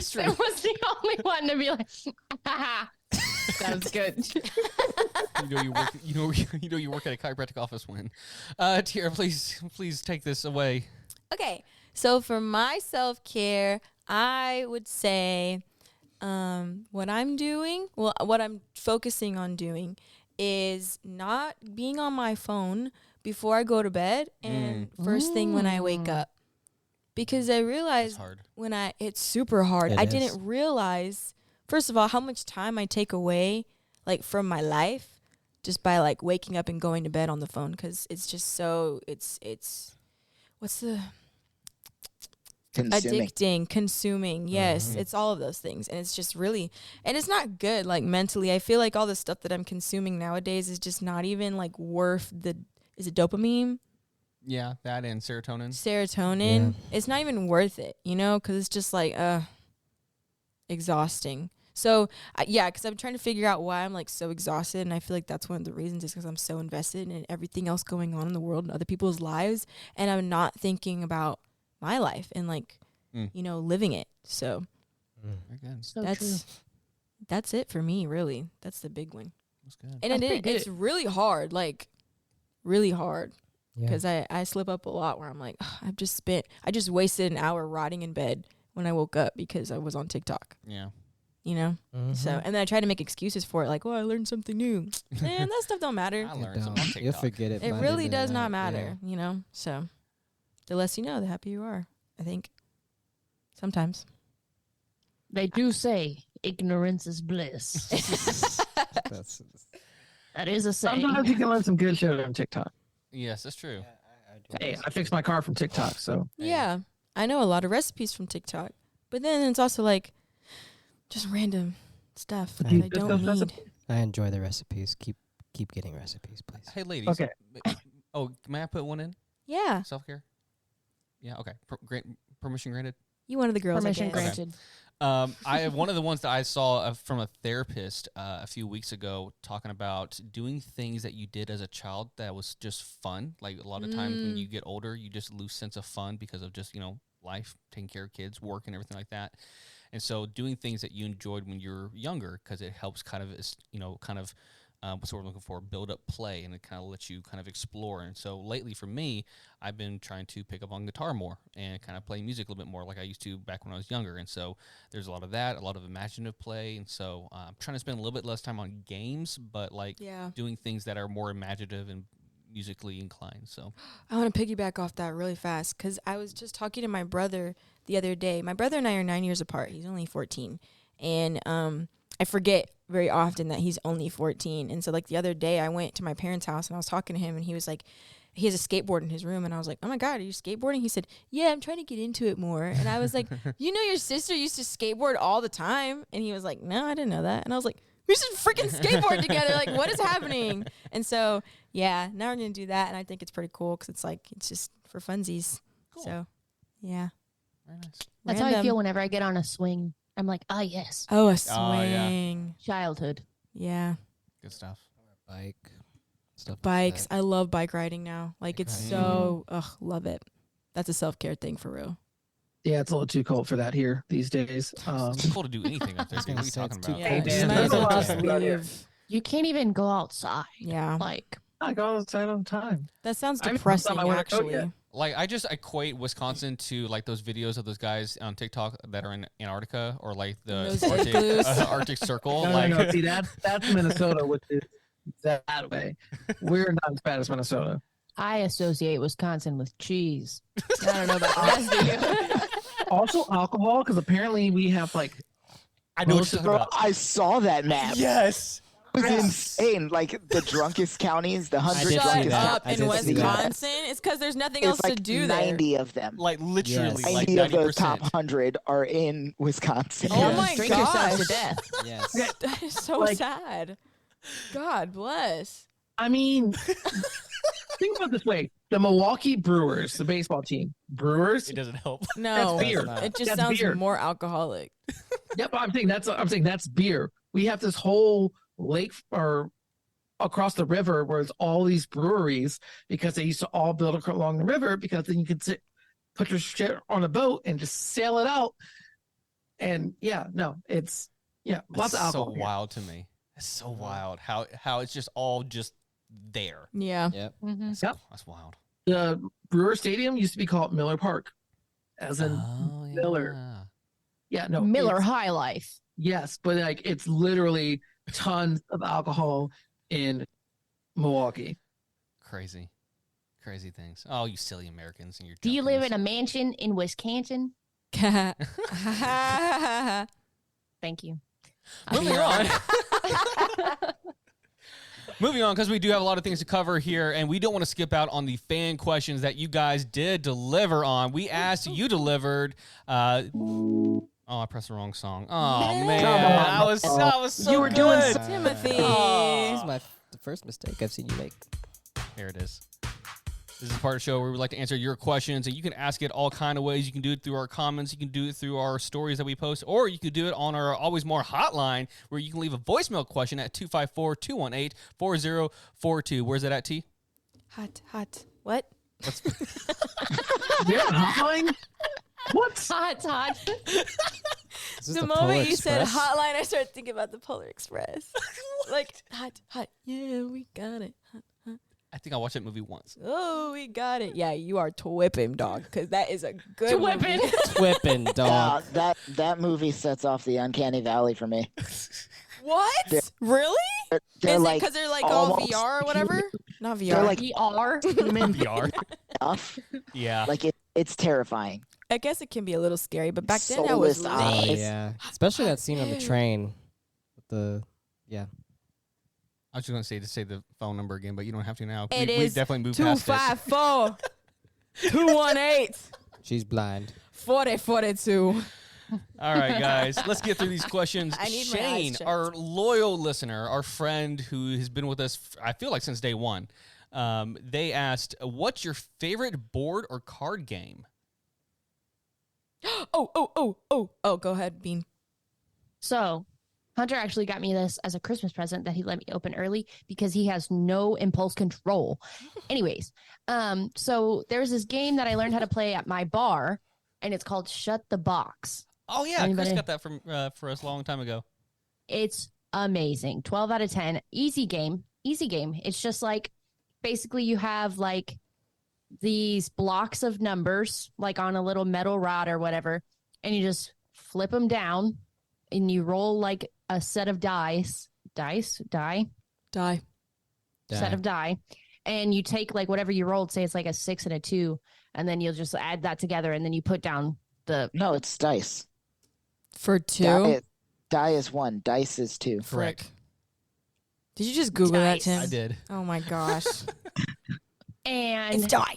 [SPEAKER 5] Tim was the only one to be like, sounds good.
[SPEAKER 1] You know you work at a chiropractic office when. Tiera, please take this away.
[SPEAKER 4] Okay, so for my self-care, I would say what I'm focusing on doing is not being on my phone before I go to bed and first thing when I wake up. Because I
[SPEAKER 1] It's
[SPEAKER 4] realized
[SPEAKER 1] hard.
[SPEAKER 4] it's super hard.
[SPEAKER 2] It
[SPEAKER 4] I
[SPEAKER 2] is.
[SPEAKER 4] didn't realize, first of all, how much time I take away like from my life just by like waking up and going to bed on the phone, because it's just so it's what's the
[SPEAKER 3] Consuming.
[SPEAKER 4] addicting, consuming. Yes, it's all of those things, and it's just really, and it's not good like mentally. I feel like all the stuff that I'm consuming nowadays is just not even like worth the, is it dopamine,
[SPEAKER 1] Yeah, that and serotonin.
[SPEAKER 4] serotonin? It's not even worth it, you know, because it's just like exhausting. So yeah, because I'm trying to figure out why I'm like so exhausted, and I feel like that's one of the reasons is because I'm so invested in everything else going on in the world and other people's lives, and I'm not thinking about my life and like you know, living it. So
[SPEAKER 1] Very good.
[SPEAKER 5] So true.
[SPEAKER 4] that's it for me, really. That's the big one.
[SPEAKER 1] That's good.
[SPEAKER 4] And
[SPEAKER 5] That's pretty good.
[SPEAKER 4] it's really hard, like really hard,
[SPEAKER 2] Yeah.
[SPEAKER 4] because I slip up a lot where I'm like, I just wasted an hour rotting in bed when I woke up because I was on TikTok,
[SPEAKER 1] Yeah.
[SPEAKER 4] you know.
[SPEAKER 2] Mm-hmm.
[SPEAKER 4] So, and then I try to make excuses for it, like, well, I learned something new. Man, that stuff don't matter.
[SPEAKER 1] I learned something on
[SPEAKER 2] You'll
[SPEAKER 1] TikTok.
[SPEAKER 2] forget it.
[SPEAKER 4] It
[SPEAKER 2] by
[SPEAKER 4] really
[SPEAKER 2] the
[SPEAKER 4] does
[SPEAKER 2] night,
[SPEAKER 4] not matter, you know. So, the less you know, the happier you are, I think. Sometimes.
[SPEAKER 5] They do say ignorance is bliss.
[SPEAKER 2] Yeah. That's,
[SPEAKER 5] That is a saying.
[SPEAKER 6] Sometimes you can learn some good shit on TikTok.
[SPEAKER 1] Yes, that's true.
[SPEAKER 6] Hey, I fixed my car from TikTok, so
[SPEAKER 4] Yeah, I know a lot of recipes from TikTok, but then it's also like just random stuff that I
[SPEAKER 6] Good
[SPEAKER 4] don't
[SPEAKER 6] stuff,
[SPEAKER 4] need.
[SPEAKER 6] recipes.
[SPEAKER 2] I enjoy the recipes. Keep getting recipes, please.
[SPEAKER 1] Hey, ladies.
[SPEAKER 6] Okay.
[SPEAKER 1] Oh, may I put one in?
[SPEAKER 4] Yeah,
[SPEAKER 1] Self care. Yeah. Okay. Permission granted.
[SPEAKER 4] you one of the girls.
[SPEAKER 5] Permission
[SPEAKER 4] I guess.
[SPEAKER 5] granted.
[SPEAKER 1] One of the ones that I saw from a therapist a few weeks ago talking about doing things that you did as a child that was just fun. Like a lot of times when you get older, you just lose sense of fun because of just, life, taking care of kids, work, and everything like that. And so doing things that you enjoyed when you were younger, because it helps what's the word I'm looking for, build up play, and it kind of lets you kind of explore. And so lately for me, I've been trying to pick up on guitar more and kind of play music a little bit more like I used to back when I was younger. And so there's a lot of that, a lot of imaginative play. And so I'm trying to spend a little bit less time on games, but doing things that are more imaginative and musically inclined. So
[SPEAKER 4] I want to piggyback off that really fast because I was just talking to my brother the other day. My brother and I are 9 years apart. He's only 14. and I forget very often that he's only 14. And so like the other day I went to my parents' house and I was talking to him, and he was like, he has a skateboard in his room, and I was like, oh my God, are you skateboarding? He said, yeah, I'm trying to get into it more. And I was like, you know, your sister used to skateboard all the time. And he was like, no, I didn't know that. And I was like, we should freaking skateboard together. Like, what is happening? And so, yeah, now we're going to do that. And I think it's pretty cool because it's like, it's just for funsies.
[SPEAKER 1] Cool.
[SPEAKER 4] So, yeah.
[SPEAKER 1] Very nice.
[SPEAKER 5] That's how I feel whenever I get on a swing. I'm like, ah, yes,
[SPEAKER 4] Oh, a
[SPEAKER 1] Oh, yeah.
[SPEAKER 4] swing.
[SPEAKER 5] childhood.
[SPEAKER 4] Yeah.
[SPEAKER 1] Good stuff.
[SPEAKER 2] Bike. Stuff
[SPEAKER 4] Bikes.
[SPEAKER 2] Like that.
[SPEAKER 4] I love bike riding now. Like, it's
[SPEAKER 2] riding.
[SPEAKER 4] so, love it. That's a self-care thing for real.
[SPEAKER 6] Yeah, it's a little too cold for that here these days.
[SPEAKER 1] It's too cold to do anything up there. What are you talking about?
[SPEAKER 4] Yeah,
[SPEAKER 6] Hey,
[SPEAKER 4] just
[SPEAKER 6] man,
[SPEAKER 4] might as
[SPEAKER 6] there's a
[SPEAKER 4] well
[SPEAKER 6] lot
[SPEAKER 4] just
[SPEAKER 6] of stuff out here.
[SPEAKER 4] leave.
[SPEAKER 5] You can't even go outside.
[SPEAKER 4] Yeah.
[SPEAKER 5] Like,
[SPEAKER 6] I go outside all the time.
[SPEAKER 4] That sounds
[SPEAKER 6] I haven't
[SPEAKER 4] depressing,
[SPEAKER 6] put on my winter coat
[SPEAKER 4] actually.
[SPEAKER 6] yet.
[SPEAKER 1] Like, I just equate Wisconsin to like those videos of those guys on TikTok that are in Antarctica, or like the
[SPEAKER 4] Those
[SPEAKER 1] Arctic,
[SPEAKER 4] igloos.
[SPEAKER 1] Arctic Circle.
[SPEAKER 6] No,
[SPEAKER 1] like,
[SPEAKER 6] no. See, that's Minnesota, which is that way. We're not as bad as Minnesota.
[SPEAKER 5] I associate Wisconsin with cheese. I don't know about the rest of you.
[SPEAKER 6] Also, alcohol, because apparently we have like
[SPEAKER 1] I know what
[SPEAKER 6] most
[SPEAKER 1] you're
[SPEAKER 6] of
[SPEAKER 1] talking
[SPEAKER 3] Bro,
[SPEAKER 1] about.
[SPEAKER 3] I saw that map.
[SPEAKER 1] Yes.
[SPEAKER 3] It was insane. Like the drunkest counties, the 100
[SPEAKER 2] did see
[SPEAKER 3] drunkest
[SPEAKER 2] that.
[SPEAKER 4] Up
[SPEAKER 2] I
[SPEAKER 4] in
[SPEAKER 2] did see that.
[SPEAKER 4] Wisconsin, it's because there's nothing
[SPEAKER 3] It's
[SPEAKER 4] else
[SPEAKER 3] like
[SPEAKER 4] to do there.
[SPEAKER 3] 90 of them.
[SPEAKER 1] Like literally,
[SPEAKER 2] Yes.
[SPEAKER 1] like
[SPEAKER 3] 90 of the
[SPEAKER 1] 90%.
[SPEAKER 3] top 100 are in Wisconsin.
[SPEAKER 4] Oh
[SPEAKER 6] Yeah.
[SPEAKER 4] my
[SPEAKER 5] Drink yourself to
[SPEAKER 4] gosh.
[SPEAKER 5] death.
[SPEAKER 2] Yes.
[SPEAKER 4] That is so
[SPEAKER 6] Like-
[SPEAKER 4] sad. God bless.
[SPEAKER 6] I mean, think about it this way: the Milwaukee Brewers, the baseball team, Brewers.
[SPEAKER 1] It doesn't help.
[SPEAKER 4] No,
[SPEAKER 6] That's beer.
[SPEAKER 2] not.
[SPEAKER 4] it just
[SPEAKER 6] That's
[SPEAKER 4] sounds
[SPEAKER 6] beer.
[SPEAKER 4] more alcoholic.
[SPEAKER 6] Yep, I'm saying that's beer. We have this whole lake or across the river where it's all these breweries because they used to all build along the river because then you could put your shit on a boat and just sail it out. And it's lots of
[SPEAKER 1] That's so
[SPEAKER 6] alcohol. here.
[SPEAKER 1] wild to me. It's so wild how it's just all just there.
[SPEAKER 4] Yeah.
[SPEAKER 2] Yep.
[SPEAKER 5] Mhm.
[SPEAKER 6] Yep.
[SPEAKER 1] That's wild.
[SPEAKER 6] The Brewer Stadium used to be called Miller Park, as in
[SPEAKER 1] Oh,
[SPEAKER 6] Miller. No,
[SPEAKER 5] Miller
[SPEAKER 6] it's-
[SPEAKER 5] High Life.
[SPEAKER 6] Yes, but like it's literally tons of alcohol in Milwaukee.
[SPEAKER 1] Crazy things. Oh, you silly Americans and your.
[SPEAKER 5] Do you live in a mansion in Wisconsin? Thank you.
[SPEAKER 1] Moving on. Moving on, because we do have a lot of things to cover here, and we don't want to skip out on the fan questions that you guys did deliver on. We asked, you delivered. Oh, I pressed the wrong song. Oh man, I was so
[SPEAKER 3] You were
[SPEAKER 1] good.
[SPEAKER 3] doing so-
[SPEAKER 4] Timothy.
[SPEAKER 2] This is the first mistake I've seen you make.
[SPEAKER 1] Here it is. This is part of the show where we like to answer your questions, and you can ask it all kind of ways. You can do it through our comments. You can do it through our stories that we post, or you can do it on our Always More hotline, where you can leave a voicemail question at 254-218-4042. Where's that at, T?
[SPEAKER 4] Hot. What?
[SPEAKER 6] Yeah, hotline. What?
[SPEAKER 5] Hot.
[SPEAKER 2] Is this
[SPEAKER 4] The
[SPEAKER 2] Polar
[SPEAKER 4] moment you said
[SPEAKER 2] Express?
[SPEAKER 4] hotline, I started thinking about the Polar Express. Like, hot. Yeah, we got it.
[SPEAKER 1] I think I watched that movie once.
[SPEAKER 4] Oh, we got it. Yeah, you are twipping, dog, because that is a good
[SPEAKER 5] Twipping.
[SPEAKER 4] movie.
[SPEAKER 2] Whipping dog.
[SPEAKER 3] That movie sets off the uncanny valley for me.
[SPEAKER 4] What?
[SPEAKER 3] They're-
[SPEAKER 4] Really?
[SPEAKER 3] They're
[SPEAKER 4] Is it
[SPEAKER 3] like
[SPEAKER 4] because they're like all
[SPEAKER 3] almost
[SPEAKER 4] VR or whatever? Not VR.
[SPEAKER 3] they're like
[SPEAKER 5] VR.
[SPEAKER 3] human
[SPEAKER 1] VR.
[SPEAKER 3] stuff.
[SPEAKER 1] Yeah.
[SPEAKER 3] Like it's terrifying.
[SPEAKER 4] I guess it can be a little scary, but back then I was
[SPEAKER 3] Soulless
[SPEAKER 2] Oh,
[SPEAKER 3] eyes.
[SPEAKER 4] lit.
[SPEAKER 2] yeah. Especially that scene on the train. With the
[SPEAKER 1] I was just going to say the phone number again, but you don't have to now.
[SPEAKER 4] It
[SPEAKER 1] we
[SPEAKER 4] is
[SPEAKER 1] definitely moved past it.
[SPEAKER 4] 254 218
[SPEAKER 2] she's blind.
[SPEAKER 4] 4042.
[SPEAKER 1] All right, guys, let's get through these questions.
[SPEAKER 4] I need my eyes
[SPEAKER 1] Shane,
[SPEAKER 4] checked.
[SPEAKER 1] our loyal listener, our friend who has been with us, I feel like since day one, they asked, what's your favorite board or card game?
[SPEAKER 4] Oh, go ahead, Bean.
[SPEAKER 5] So, Hunter actually got me this as a Christmas present that he let me open early because he has no impulse control. Anyways, so there's this game that I learned how to play at my bar, and it's called Shut the Box.
[SPEAKER 1] Oh, yeah,
[SPEAKER 5] Anybody?
[SPEAKER 1] Chris got that from for us a long time ago.
[SPEAKER 5] It's amazing. 12 out of 10. Easy game. It's just like basically you have like these blocks of numbers like on a little metal rod or whatever, and you just flip them down and you roll like a set of die, set of die, and you take like whatever you rolled, say it's like a 6 and a 2, and then you'll just add that together, and then you put down the
[SPEAKER 3] No, it's dice.
[SPEAKER 4] For two?
[SPEAKER 3] Die is 1. Dice is 2.
[SPEAKER 1] Correct.
[SPEAKER 4] Did you just Google that,
[SPEAKER 5] Dice.
[SPEAKER 4] Tim?
[SPEAKER 1] I did.
[SPEAKER 4] Oh my gosh.
[SPEAKER 5] And
[SPEAKER 4] It's die.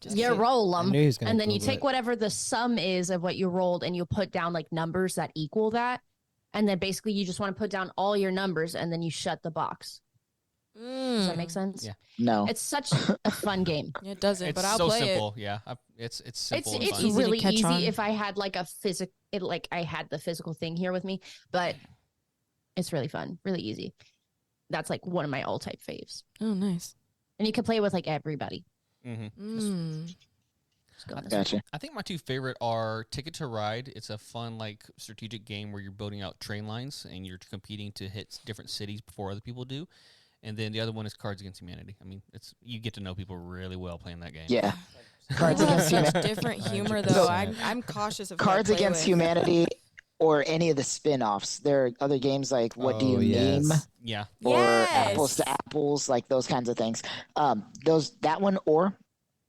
[SPEAKER 5] you roll
[SPEAKER 2] I
[SPEAKER 5] them,
[SPEAKER 2] knew he was gonna
[SPEAKER 5] and then you
[SPEAKER 2] Google
[SPEAKER 5] take
[SPEAKER 2] it.
[SPEAKER 5] whatever the sum is of what you rolled, and you put down like numbers that equal that. And then basically you just want to put down all your numbers, and then you shut the box. Does that make sense?
[SPEAKER 1] Yeah.
[SPEAKER 3] No.
[SPEAKER 5] It's such a fun game.
[SPEAKER 4] It doesn't,
[SPEAKER 1] It's
[SPEAKER 4] but I'll
[SPEAKER 1] so
[SPEAKER 4] play
[SPEAKER 1] simple. Yeah. It's simple and
[SPEAKER 5] It's
[SPEAKER 1] fun.
[SPEAKER 4] easy to
[SPEAKER 5] really
[SPEAKER 4] catch
[SPEAKER 5] easy
[SPEAKER 4] on.
[SPEAKER 5] if I had like a I had the physical thing here with me, but it's really fun, really easy. That's like one of my all type faves.
[SPEAKER 4] it. Oh, nice.
[SPEAKER 5] And you can play with like everybody. Just go on this one.
[SPEAKER 3] Gotcha.
[SPEAKER 1] I think my two favorite are Ticket to Ride. It's a fun, like, strategic game where you're building out train lines and you're competing to hit different cities before other people do. And then the other one is Cards Against Humanity. I mean, you get to know people really well playing that game.
[SPEAKER 3] Yeah. Cards
[SPEAKER 4] People have
[SPEAKER 3] Against
[SPEAKER 4] such
[SPEAKER 3] Humanity.
[SPEAKER 4] different humor,
[SPEAKER 1] 100%.
[SPEAKER 4] though. I'm cautious of who I
[SPEAKER 3] Cards
[SPEAKER 4] play
[SPEAKER 3] Against
[SPEAKER 4] with.
[SPEAKER 3] Humanity or any of the spin-offs. There are other games like What Do You Name?
[SPEAKER 1] Yeah.
[SPEAKER 3] Or
[SPEAKER 4] Yes.
[SPEAKER 3] Apples to Apples, like those kinds of things. That one or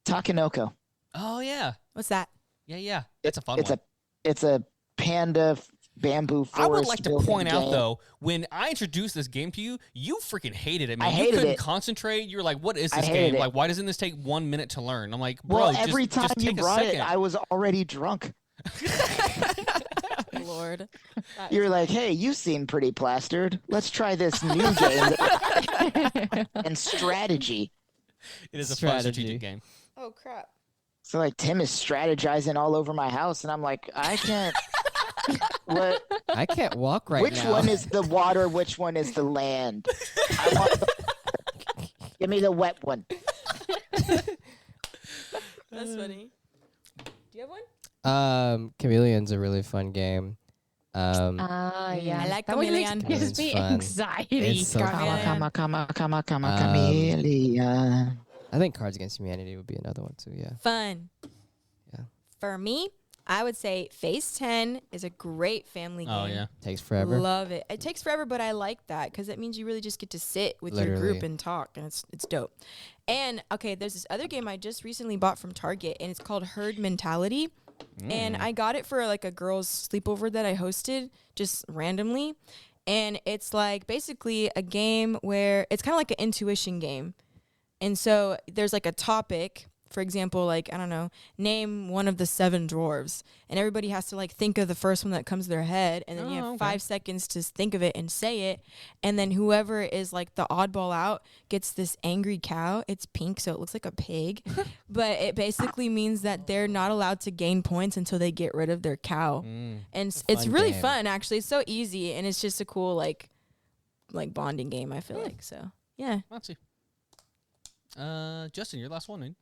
[SPEAKER 3] Takenoko.
[SPEAKER 1] Oh, yeah.
[SPEAKER 4] What's that?
[SPEAKER 1] Yeah. It's a fun one.
[SPEAKER 3] It's a panda bamboo forest.
[SPEAKER 1] I would like to
[SPEAKER 3] building
[SPEAKER 1] point out,
[SPEAKER 3] game.
[SPEAKER 1] though, when I introduced this game to you, you freaking hated it, man.
[SPEAKER 3] I
[SPEAKER 1] You
[SPEAKER 3] hated
[SPEAKER 1] couldn't
[SPEAKER 3] it.
[SPEAKER 1] concentrate. You were like, what is
[SPEAKER 3] I
[SPEAKER 1] this
[SPEAKER 3] hated
[SPEAKER 1] game?
[SPEAKER 3] it.
[SPEAKER 1] Like, why doesn't this take 1 minute to learn? I'm like, bro,
[SPEAKER 3] Well, every time
[SPEAKER 1] just
[SPEAKER 3] you
[SPEAKER 1] take a
[SPEAKER 3] brought it,
[SPEAKER 1] second.
[SPEAKER 3] I was already drunk.
[SPEAKER 4] Lord.
[SPEAKER 3] You're like, hey, you seem pretty plastered. Let's try this new game and strategy.
[SPEAKER 1] It is a fun
[SPEAKER 2] Strategy.
[SPEAKER 1] strategic game.
[SPEAKER 4] Oh, crap.
[SPEAKER 3] So like Tim is strategizing all over my house, and I'm like, I can't. What?
[SPEAKER 2] I can't walk right
[SPEAKER 3] Which
[SPEAKER 2] now.
[SPEAKER 3] one is the water? Which one is the land? I want give me the wet one.
[SPEAKER 4] That's funny. Do you have one?
[SPEAKER 2] Chameleon's a really fun game.
[SPEAKER 5] Yeah.
[SPEAKER 4] I like
[SPEAKER 5] that one
[SPEAKER 4] Chameleon.
[SPEAKER 5] gives
[SPEAKER 2] It's
[SPEAKER 5] me
[SPEAKER 2] fun.
[SPEAKER 5] anxiety.
[SPEAKER 2] It's so
[SPEAKER 3] Come,
[SPEAKER 2] fun.
[SPEAKER 3] chameleon.
[SPEAKER 2] I think Cards Against Humanity would be another one too. Yeah.
[SPEAKER 4] Fun.
[SPEAKER 2] Yeah.
[SPEAKER 4] For me, I would say Phase 10 is a great family game.
[SPEAKER 1] Oh, yeah.
[SPEAKER 2] Takes forever.
[SPEAKER 4] Love it. It takes forever, but I like that because it means you really just get to sit with your
[SPEAKER 2] Literally.
[SPEAKER 4] group and talk, and it's dope. And okay, there's this other game I just recently bought from Target, and it's called Herd Mentality. And I got it for like a girls' sleepover that I hosted just randomly. And it's like basically a game where it's kind of like an intuition game. And so there's like a topic, for example, like, I don't know, name one of the 7 dwarves. And everybody has to like think of the first one that comes to their head. And then you have 5 seconds to think of it and say it. And then whoever is like the oddball out gets this angry cow. It's pink, so it looks like a pig. But it basically means that they're not allowed to gain points until they get rid of their cow. And it's
[SPEAKER 2] fun
[SPEAKER 4] really
[SPEAKER 2] game.
[SPEAKER 4] fun, actually. It's so easy. And it's just a cool like bonding game, I feel like. So, yeah.
[SPEAKER 1] Let's see. Justin, your last one, man.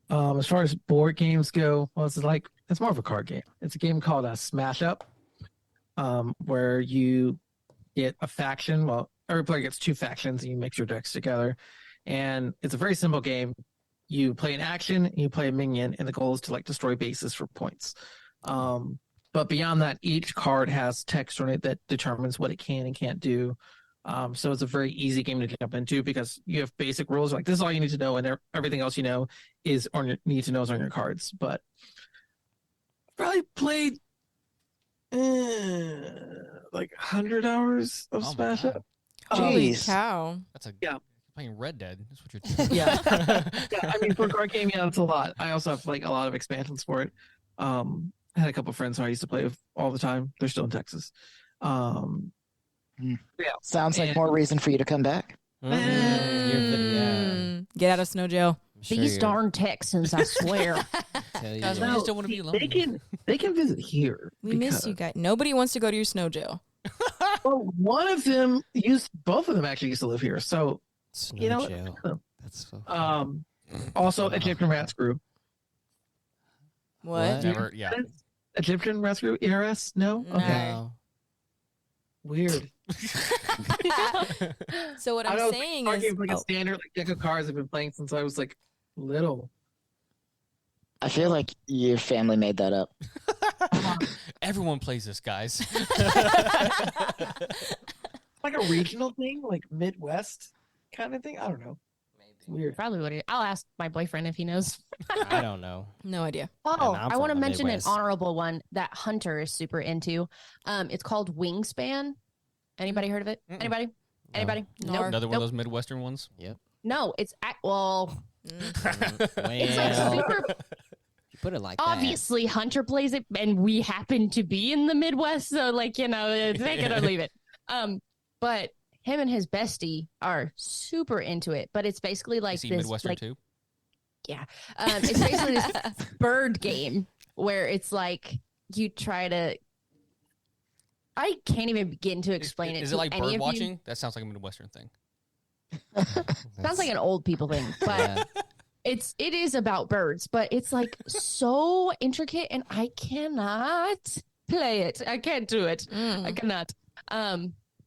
[SPEAKER 6] As far as board games go, well, it's more of a card game. It's a game called Smash Up, where you get a faction. Well, every player gets 2 factions, and you mix your decks together. And it's a very simple game. You play an action, and you play a minion, and the goal is to like destroy bases for points. But beyond that, each card has text on it that determines what it can and can't do. So it's a very easy game to jump into because you have basic rules. Like, this is all you need to know, and everything else you know is on your need to know is on your cards. But I've probably played like 100 hours of
[SPEAKER 1] Oh my
[SPEAKER 6] Smash
[SPEAKER 1] God.
[SPEAKER 6] Up.
[SPEAKER 4] Holy
[SPEAKER 3] Jeez.
[SPEAKER 4] cow.
[SPEAKER 1] That's
[SPEAKER 6] Yeah.
[SPEAKER 1] playing Red Dead. That's what you're doing.
[SPEAKER 6] Yeah. Yeah, I mean, for a card game, yeah, that's a lot. I also have like a lot of expansions for it. I had a couple of friends who I used to play with all the time. They're still in Texas. Yeah.
[SPEAKER 3] Sounds like
[SPEAKER 6] And-
[SPEAKER 3] more reason for you to come back.
[SPEAKER 4] Get out of snow jail.
[SPEAKER 5] These darn Texans, I swear.
[SPEAKER 1] Guys, we just don't want to be alone.
[SPEAKER 6] They can visit here.
[SPEAKER 4] We miss you guys. Nobody wants to go to your snow jail.
[SPEAKER 6] Well, both of them actually used to live here. So,
[SPEAKER 2] Snow
[SPEAKER 6] you know,
[SPEAKER 2] jail. That's so.
[SPEAKER 6] also Egyptian Rats Group.
[SPEAKER 4] What?
[SPEAKER 1] Never, yeah.
[SPEAKER 6] Egyptian Rats Group, ERS? No?
[SPEAKER 4] No.
[SPEAKER 6] Okay.
[SPEAKER 2] No.
[SPEAKER 6] Weird.
[SPEAKER 4] So what
[SPEAKER 6] I
[SPEAKER 4] I'm
[SPEAKER 6] know,
[SPEAKER 4] saying
[SPEAKER 6] card
[SPEAKER 4] is,
[SPEAKER 6] games like a standard like deck of cards I've been playing since I was like little.
[SPEAKER 3] I feel like your family made that up.
[SPEAKER 1] Everyone plays this, guys.
[SPEAKER 6] Like a regional thing, like Midwest kind of thing. I don't know. Weird.
[SPEAKER 5] Probably what I'll ask my boyfriend if he knows.
[SPEAKER 2] I don't know.
[SPEAKER 4] No idea.
[SPEAKER 5] Oh,
[SPEAKER 2] I'm
[SPEAKER 5] I want to
[SPEAKER 2] from the
[SPEAKER 5] mention
[SPEAKER 2] Midwest.
[SPEAKER 5] an honorable one that Hunter is super into. It's called Wingspan. Anybody heard of it?
[SPEAKER 1] Mm-mm.
[SPEAKER 5] Anybody?
[SPEAKER 2] No.
[SPEAKER 5] Anybody?
[SPEAKER 4] No.
[SPEAKER 1] Another one of those Midwestern ones.
[SPEAKER 2] Yep.
[SPEAKER 5] No, it's well,
[SPEAKER 2] Well,
[SPEAKER 5] it's like super.
[SPEAKER 2] you put it like that.
[SPEAKER 5] Obviously, Hunter plays it, and we happen to be in the Midwest, so like take it or leave it. But him and his bestie are super into it. But it's basically like
[SPEAKER 1] Is he
[SPEAKER 5] this,
[SPEAKER 1] Midwestern
[SPEAKER 5] like,
[SPEAKER 1] too?
[SPEAKER 5] it's basically this bird game where it's like you try to. I can't even begin to explain it.
[SPEAKER 1] Is
[SPEAKER 5] to
[SPEAKER 1] it like
[SPEAKER 5] any
[SPEAKER 1] bird
[SPEAKER 5] of you.
[SPEAKER 1] watching? That sounds like a Midwestern thing.
[SPEAKER 5] Sounds like an old people thing, but
[SPEAKER 2] Yeah.
[SPEAKER 5] it is about birds, but it's like so intricate, and I cannot play it. I can't do it. I cannot.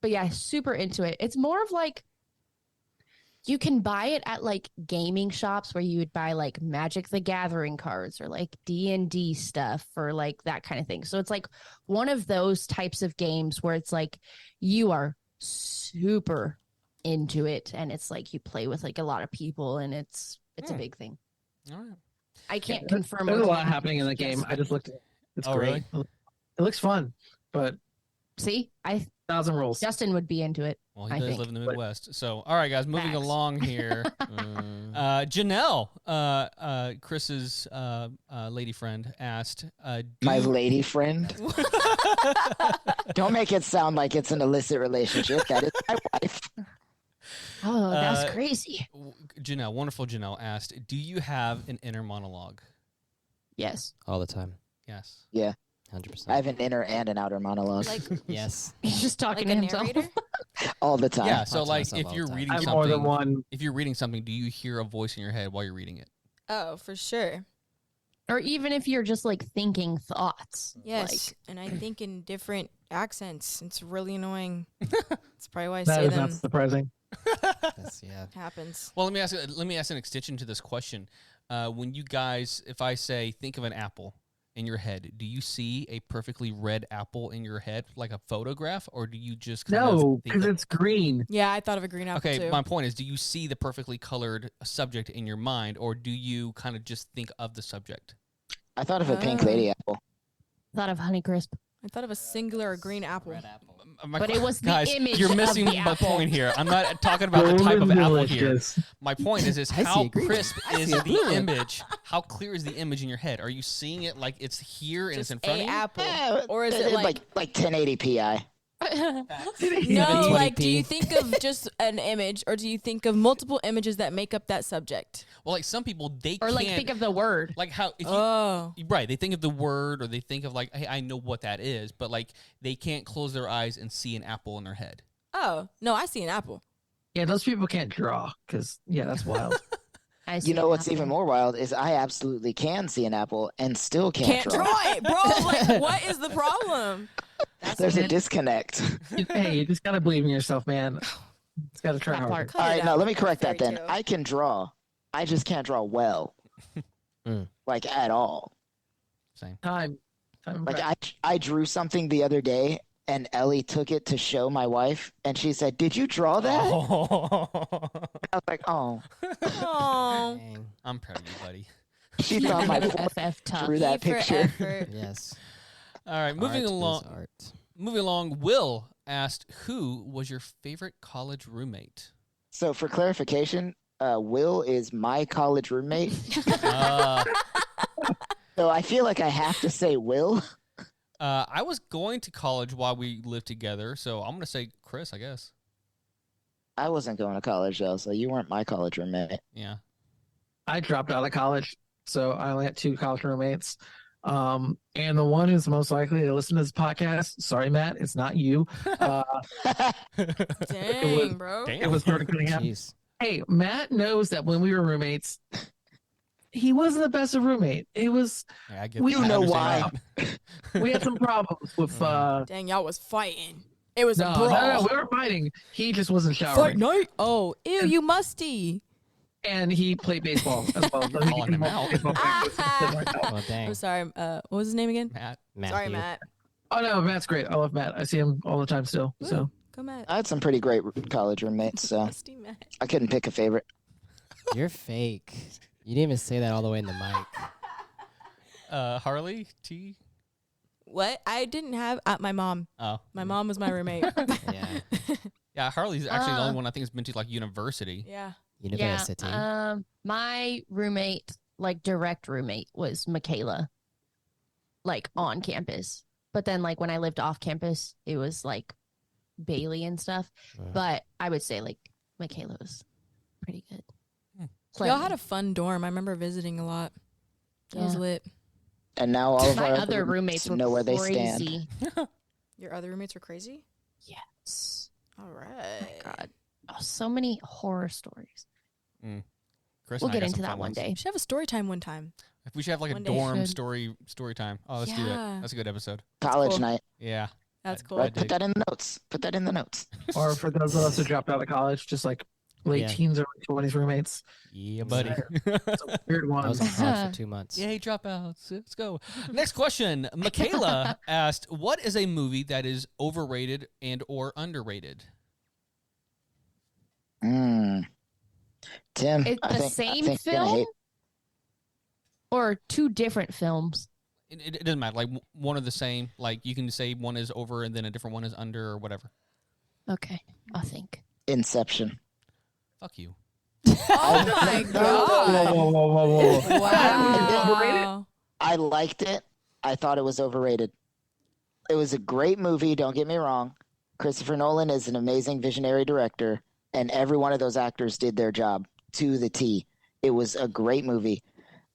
[SPEAKER 5] But yeah, super into it. It's more of like you can buy it at like gaming shops where you would buy like Magic the Gathering cards or like D&D stuff or like that kind of thing. So it's like one of those types of games where it's like you are super into it, and it's like you play with like a lot of people, and it's a big thing.
[SPEAKER 1] All right.
[SPEAKER 5] I can't confirm.
[SPEAKER 6] There's a
[SPEAKER 5] with
[SPEAKER 6] lot
[SPEAKER 5] you.
[SPEAKER 6] happening in the game. I just looked at it. It's
[SPEAKER 1] Oh,
[SPEAKER 6] great. It looks fun, but
[SPEAKER 5] See,
[SPEAKER 6] 1,000 rules.
[SPEAKER 5] Justin would be into it.
[SPEAKER 1] Well, he
[SPEAKER 5] I
[SPEAKER 1] does
[SPEAKER 5] think.
[SPEAKER 1] live in the Midwest. So, all right, guys, moving
[SPEAKER 5] Facts.
[SPEAKER 1] along here. Janelle, Chris's lady friend, asked,
[SPEAKER 3] My lady friend. Don't make it sound like it's an illicit relationship. That is my wife.
[SPEAKER 5] Oh, that's
[SPEAKER 1] Uh,
[SPEAKER 5] crazy.
[SPEAKER 1] Janelle, wonderful Janelle, asked, do you have an inner monologue?
[SPEAKER 5] Yes.
[SPEAKER 2] All the time.
[SPEAKER 1] Yes.
[SPEAKER 3] Yeah,
[SPEAKER 2] 100%.
[SPEAKER 3] I have an inner and an outer monologue
[SPEAKER 4] Like
[SPEAKER 2] Yes.
[SPEAKER 5] He's just talking
[SPEAKER 4] like a
[SPEAKER 5] to himself.
[SPEAKER 4] narrator.
[SPEAKER 3] all the time.
[SPEAKER 1] Yeah. So,
[SPEAKER 2] Talk to
[SPEAKER 1] like,
[SPEAKER 2] myself
[SPEAKER 1] if
[SPEAKER 2] all
[SPEAKER 1] you're
[SPEAKER 2] the time.
[SPEAKER 1] reading
[SPEAKER 6] I'm more than
[SPEAKER 1] something,
[SPEAKER 6] one.
[SPEAKER 1] if you're reading something, do you hear a voice in your head while you're reading it?
[SPEAKER 4] Oh, for sure.
[SPEAKER 5] Or even if you're just like thinking thoughts.
[SPEAKER 4] Yes, and I think in different accents. It's really annoing. That's probably why I
[SPEAKER 6] That
[SPEAKER 4] say
[SPEAKER 6] is not
[SPEAKER 4] them.
[SPEAKER 6] surprising.
[SPEAKER 2] Yeah.
[SPEAKER 4] Happens.
[SPEAKER 1] Well, let me ask an extension to this question. When you guys, if I say, think of an apple in your head, do you see a perfectly red apple in your head, like a photograph, or do you just kind
[SPEAKER 6] No,
[SPEAKER 1] of think
[SPEAKER 6] because
[SPEAKER 1] of,
[SPEAKER 6] it's green.
[SPEAKER 4] Yeah, I thought of a green apple
[SPEAKER 1] okay,
[SPEAKER 4] too.
[SPEAKER 1] my point is, do you see the perfectly colored subject in your mind, or do you kind of just think of the subject?
[SPEAKER 3] I thought of a pink
[SPEAKER 4] Oh.
[SPEAKER 3] lady apple.
[SPEAKER 5] Thought of Honeycrisp.
[SPEAKER 4] I thought of a singular green apple.
[SPEAKER 5] But it was the
[SPEAKER 1] guys,
[SPEAKER 5] image
[SPEAKER 1] you're
[SPEAKER 5] of
[SPEAKER 1] missing
[SPEAKER 5] the
[SPEAKER 1] my
[SPEAKER 5] apple.
[SPEAKER 1] point here. I'm not talking about the type of apple here.
[SPEAKER 6] Delicious.
[SPEAKER 1] My point is
[SPEAKER 2] I see
[SPEAKER 1] how
[SPEAKER 2] a green one.
[SPEAKER 1] crisp
[SPEAKER 2] I
[SPEAKER 1] is
[SPEAKER 2] see a
[SPEAKER 1] the
[SPEAKER 2] blue one.
[SPEAKER 1] image? How clear is the image in your head? Are you seeing it like it's here and
[SPEAKER 4] Just
[SPEAKER 1] it's in front
[SPEAKER 4] a
[SPEAKER 1] of you?
[SPEAKER 4] apple,
[SPEAKER 3] Yeah,
[SPEAKER 4] or is it
[SPEAKER 3] like 1080 pi?
[SPEAKER 4] no?
[SPEAKER 2] 720p.
[SPEAKER 4] Like, do you think of just an image, or do you think of multiple images that make up that subject?
[SPEAKER 1] Well, like some people, they
[SPEAKER 5] Or
[SPEAKER 1] can't.
[SPEAKER 5] like think of the word.
[SPEAKER 1] like how if you,
[SPEAKER 4] Oh,
[SPEAKER 1] right, they think of the word, or they think of like, hey, I know what that is, but like they can't close their eyes and see an apple in their head.
[SPEAKER 4] oh no, I see an apple.
[SPEAKER 6] Yeah, those people can't draw because, yeah, that's wild.
[SPEAKER 5] I see
[SPEAKER 3] You know
[SPEAKER 5] an
[SPEAKER 3] what's
[SPEAKER 5] apple.
[SPEAKER 3] even more wild is I absolutely can see an apple and still can't draw.
[SPEAKER 4] it, bro. Like, what is the problem?
[SPEAKER 3] There's a
[SPEAKER 6] it.
[SPEAKER 3] disconnect.
[SPEAKER 6] Hey, you just got to believe in yourself, man. It's got to try
[SPEAKER 5] That
[SPEAKER 6] hard.
[SPEAKER 5] part.
[SPEAKER 4] Cut
[SPEAKER 3] All
[SPEAKER 4] it
[SPEAKER 3] right, now
[SPEAKER 4] out.
[SPEAKER 3] let me correct that
[SPEAKER 4] Fairy
[SPEAKER 3] then.
[SPEAKER 4] tale.
[SPEAKER 3] I can draw. I just can't draw well. Like at all.
[SPEAKER 1] Same.
[SPEAKER 6] Time.
[SPEAKER 3] Like I drew something the other day and Ellie took it to show my wife and she said, "Did you draw that?"
[SPEAKER 1] Oh.
[SPEAKER 3] I was like, "Oh."
[SPEAKER 4] Oh,
[SPEAKER 2] Dang.
[SPEAKER 1] I'm proud of you, buddy.
[SPEAKER 3] She thought my boy
[SPEAKER 5] FF tough.
[SPEAKER 3] drew that
[SPEAKER 4] E for
[SPEAKER 3] picture.
[SPEAKER 4] effort.
[SPEAKER 2] Yes.
[SPEAKER 1] All right, moving
[SPEAKER 2] Art is
[SPEAKER 1] along.
[SPEAKER 2] art.
[SPEAKER 1] Moving along. Will asked, "Who was your favorite college roommate?"
[SPEAKER 3] So for clarification, Will is my college roommate.
[SPEAKER 1] Uh,
[SPEAKER 3] So I feel like I have to say Will.
[SPEAKER 1] I was going to college while we lived together, so I'm gonna say Chris, I guess.
[SPEAKER 3] I wasn't going to college though, so you weren't my college roommate.
[SPEAKER 1] Yeah.
[SPEAKER 6] I dropped out of college, so I only had 2 college roommates. And the one who's most likely to listen to this podcast, sorry, Matt, it's not you.
[SPEAKER 4] Dang, bro.
[SPEAKER 1] Damn.
[SPEAKER 6] It was Jordan Cunningham.
[SPEAKER 2] Jeez.
[SPEAKER 6] Hey, Matt knows that when we were roommates, he wasn't the best of roommate. It was
[SPEAKER 1] Yeah, I get
[SPEAKER 6] We
[SPEAKER 1] I
[SPEAKER 3] know
[SPEAKER 1] understand
[SPEAKER 3] why.
[SPEAKER 1] that.
[SPEAKER 6] we had some problems with
[SPEAKER 4] Dang, y'all was fighting. It was
[SPEAKER 6] no,
[SPEAKER 4] a brawl.
[SPEAKER 6] we weren't fighting. He just wasn't
[SPEAKER 4] Fight
[SPEAKER 6] showering,
[SPEAKER 4] night. Oh, ew, you musty.
[SPEAKER 6] and he played baseball as well. So he
[SPEAKER 1] Calling him out.
[SPEAKER 6] baseball practice and stuff like that.
[SPEAKER 2] Well, dang.
[SPEAKER 4] I'm sorry. What was his name again?
[SPEAKER 1] Matt.
[SPEAKER 4] Sorry,
[SPEAKER 2] Matthew.
[SPEAKER 4] Matt.
[SPEAKER 6] Oh no, Matt's great. I love Matt. I see him all the time still. So
[SPEAKER 4] Go Matt.
[SPEAKER 3] I had some pretty great college roommates, so
[SPEAKER 4] Musty Matt.
[SPEAKER 3] I couldn't pick a favorite.
[SPEAKER 2] You're fake. You didn't even say that all the way in the mic.
[SPEAKER 1] Harley T.
[SPEAKER 4] What? I didn't have my mom.
[SPEAKER 1] Oh,
[SPEAKER 4] My mom was my roommate.
[SPEAKER 2] Yeah.
[SPEAKER 1] yeah. Harley's actually the only one I think has been to like university.
[SPEAKER 4] Yeah.
[SPEAKER 2] University.
[SPEAKER 5] My roommate, like direct roommate, was Michaela, like on campus. But then, like when I lived off campus, it was like Bailey and stuff. But I would say like Michaela was pretty good.
[SPEAKER 4] Y'all had a fun dorm. I remember visiting a lot. It was lit.
[SPEAKER 3] And now all of
[SPEAKER 5] My
[SPEAKER 3] our
[SPEAKER 5] other roommates
[SPEAKER 3] know where they stand.
[SPEAKER 5] crazy.
[SPEAKER 4] Your other roommates were crazy?
[SPEAKER 5] Yes.
[SPEAKER 4] All right.
[SPEAKER 5] Oh my God. Oh, so many horror stories.
[SPEAKER 1] Chris
[SPEAKER 5] We'll
[SPEAKER 1] and I
[SPEAKER 5] get
[SPEAKER 1] got
[SPEAKER 5] into
[SPEAKER 1] some
[SPEAKER 5] that
[SPEAKER 1] fun
[SPEAKER 5] one
[SPEAKER 1] ones.
[SPEAKER 5] day.
[SPEAKER 4] We should have a story time one time.
[SPEAKER 1] If we should have like a
[SPEAKER 4] One day.
[SPEAKER 1] dorm
[SPEAKER 5] Should.
[SPEAKER 1] story time. Oh, let's do
[SPEAKER 4] Yeah.
[SPEAKER 1] that. That's a good episode.
[SPEAKER 3] College
[SPEAKER 4] cool.
[SPEAKER 3] night.
[SPEAKER 1] Yeah.
[SPEAKER 4] That's cool.
[SPEAKER 3] Right, put that in the notes. Put that in the notes.
[SPEAKER 6] Or for those of us who dropped out of college, just like late
[SPEAKER 2] Yeah.
[SPEAKER 6] teens or 20s roommates.
[SPEAKER 1] Yeah, buddy.
[SPEAKER 6] It's a weird
[SPEAKER 2] I was
[SPEAKER 6] one.
[SPEAKER 2] in college for 2 months.
[SPEAKER 1] Yay, dropouts. Let's go. Next question. Michaela asked, what is a movie that is overrated and or underrated?
[SPEAKER 3] Tim,
[SPEAKER 5] It's
[SPEAKER 3] I
[SPEAKER 5] the
[SPEAKER 3] think,
[SPEAKER 5] same
[SPEAKER 3] I think you're gonna
[SPEAKER 5] film
[SPEAKER 3] hate-
[SPEAKER 5] or two different films?
[SPEAKER 1] It doesn't matter. Like one are the same. Like you can say one is over and then a different one is under or whatever.
[SPEAKER 5] Okay, I'll think.
[SPEAKER 3] Inception.
[SPEAKER 1] Fuck you.
[SPEAKER 4] Oh my god.
[SPEAKER 6] Whoa.
[SPEAKER 4] Wow.
[SPEAKER 3] I liked it. I thought it was overrated. It was a great movie, don't get me wrong. Christopher Nolan is an amazing visionary director, and every one of those actors did their job to the T. It was a great movie,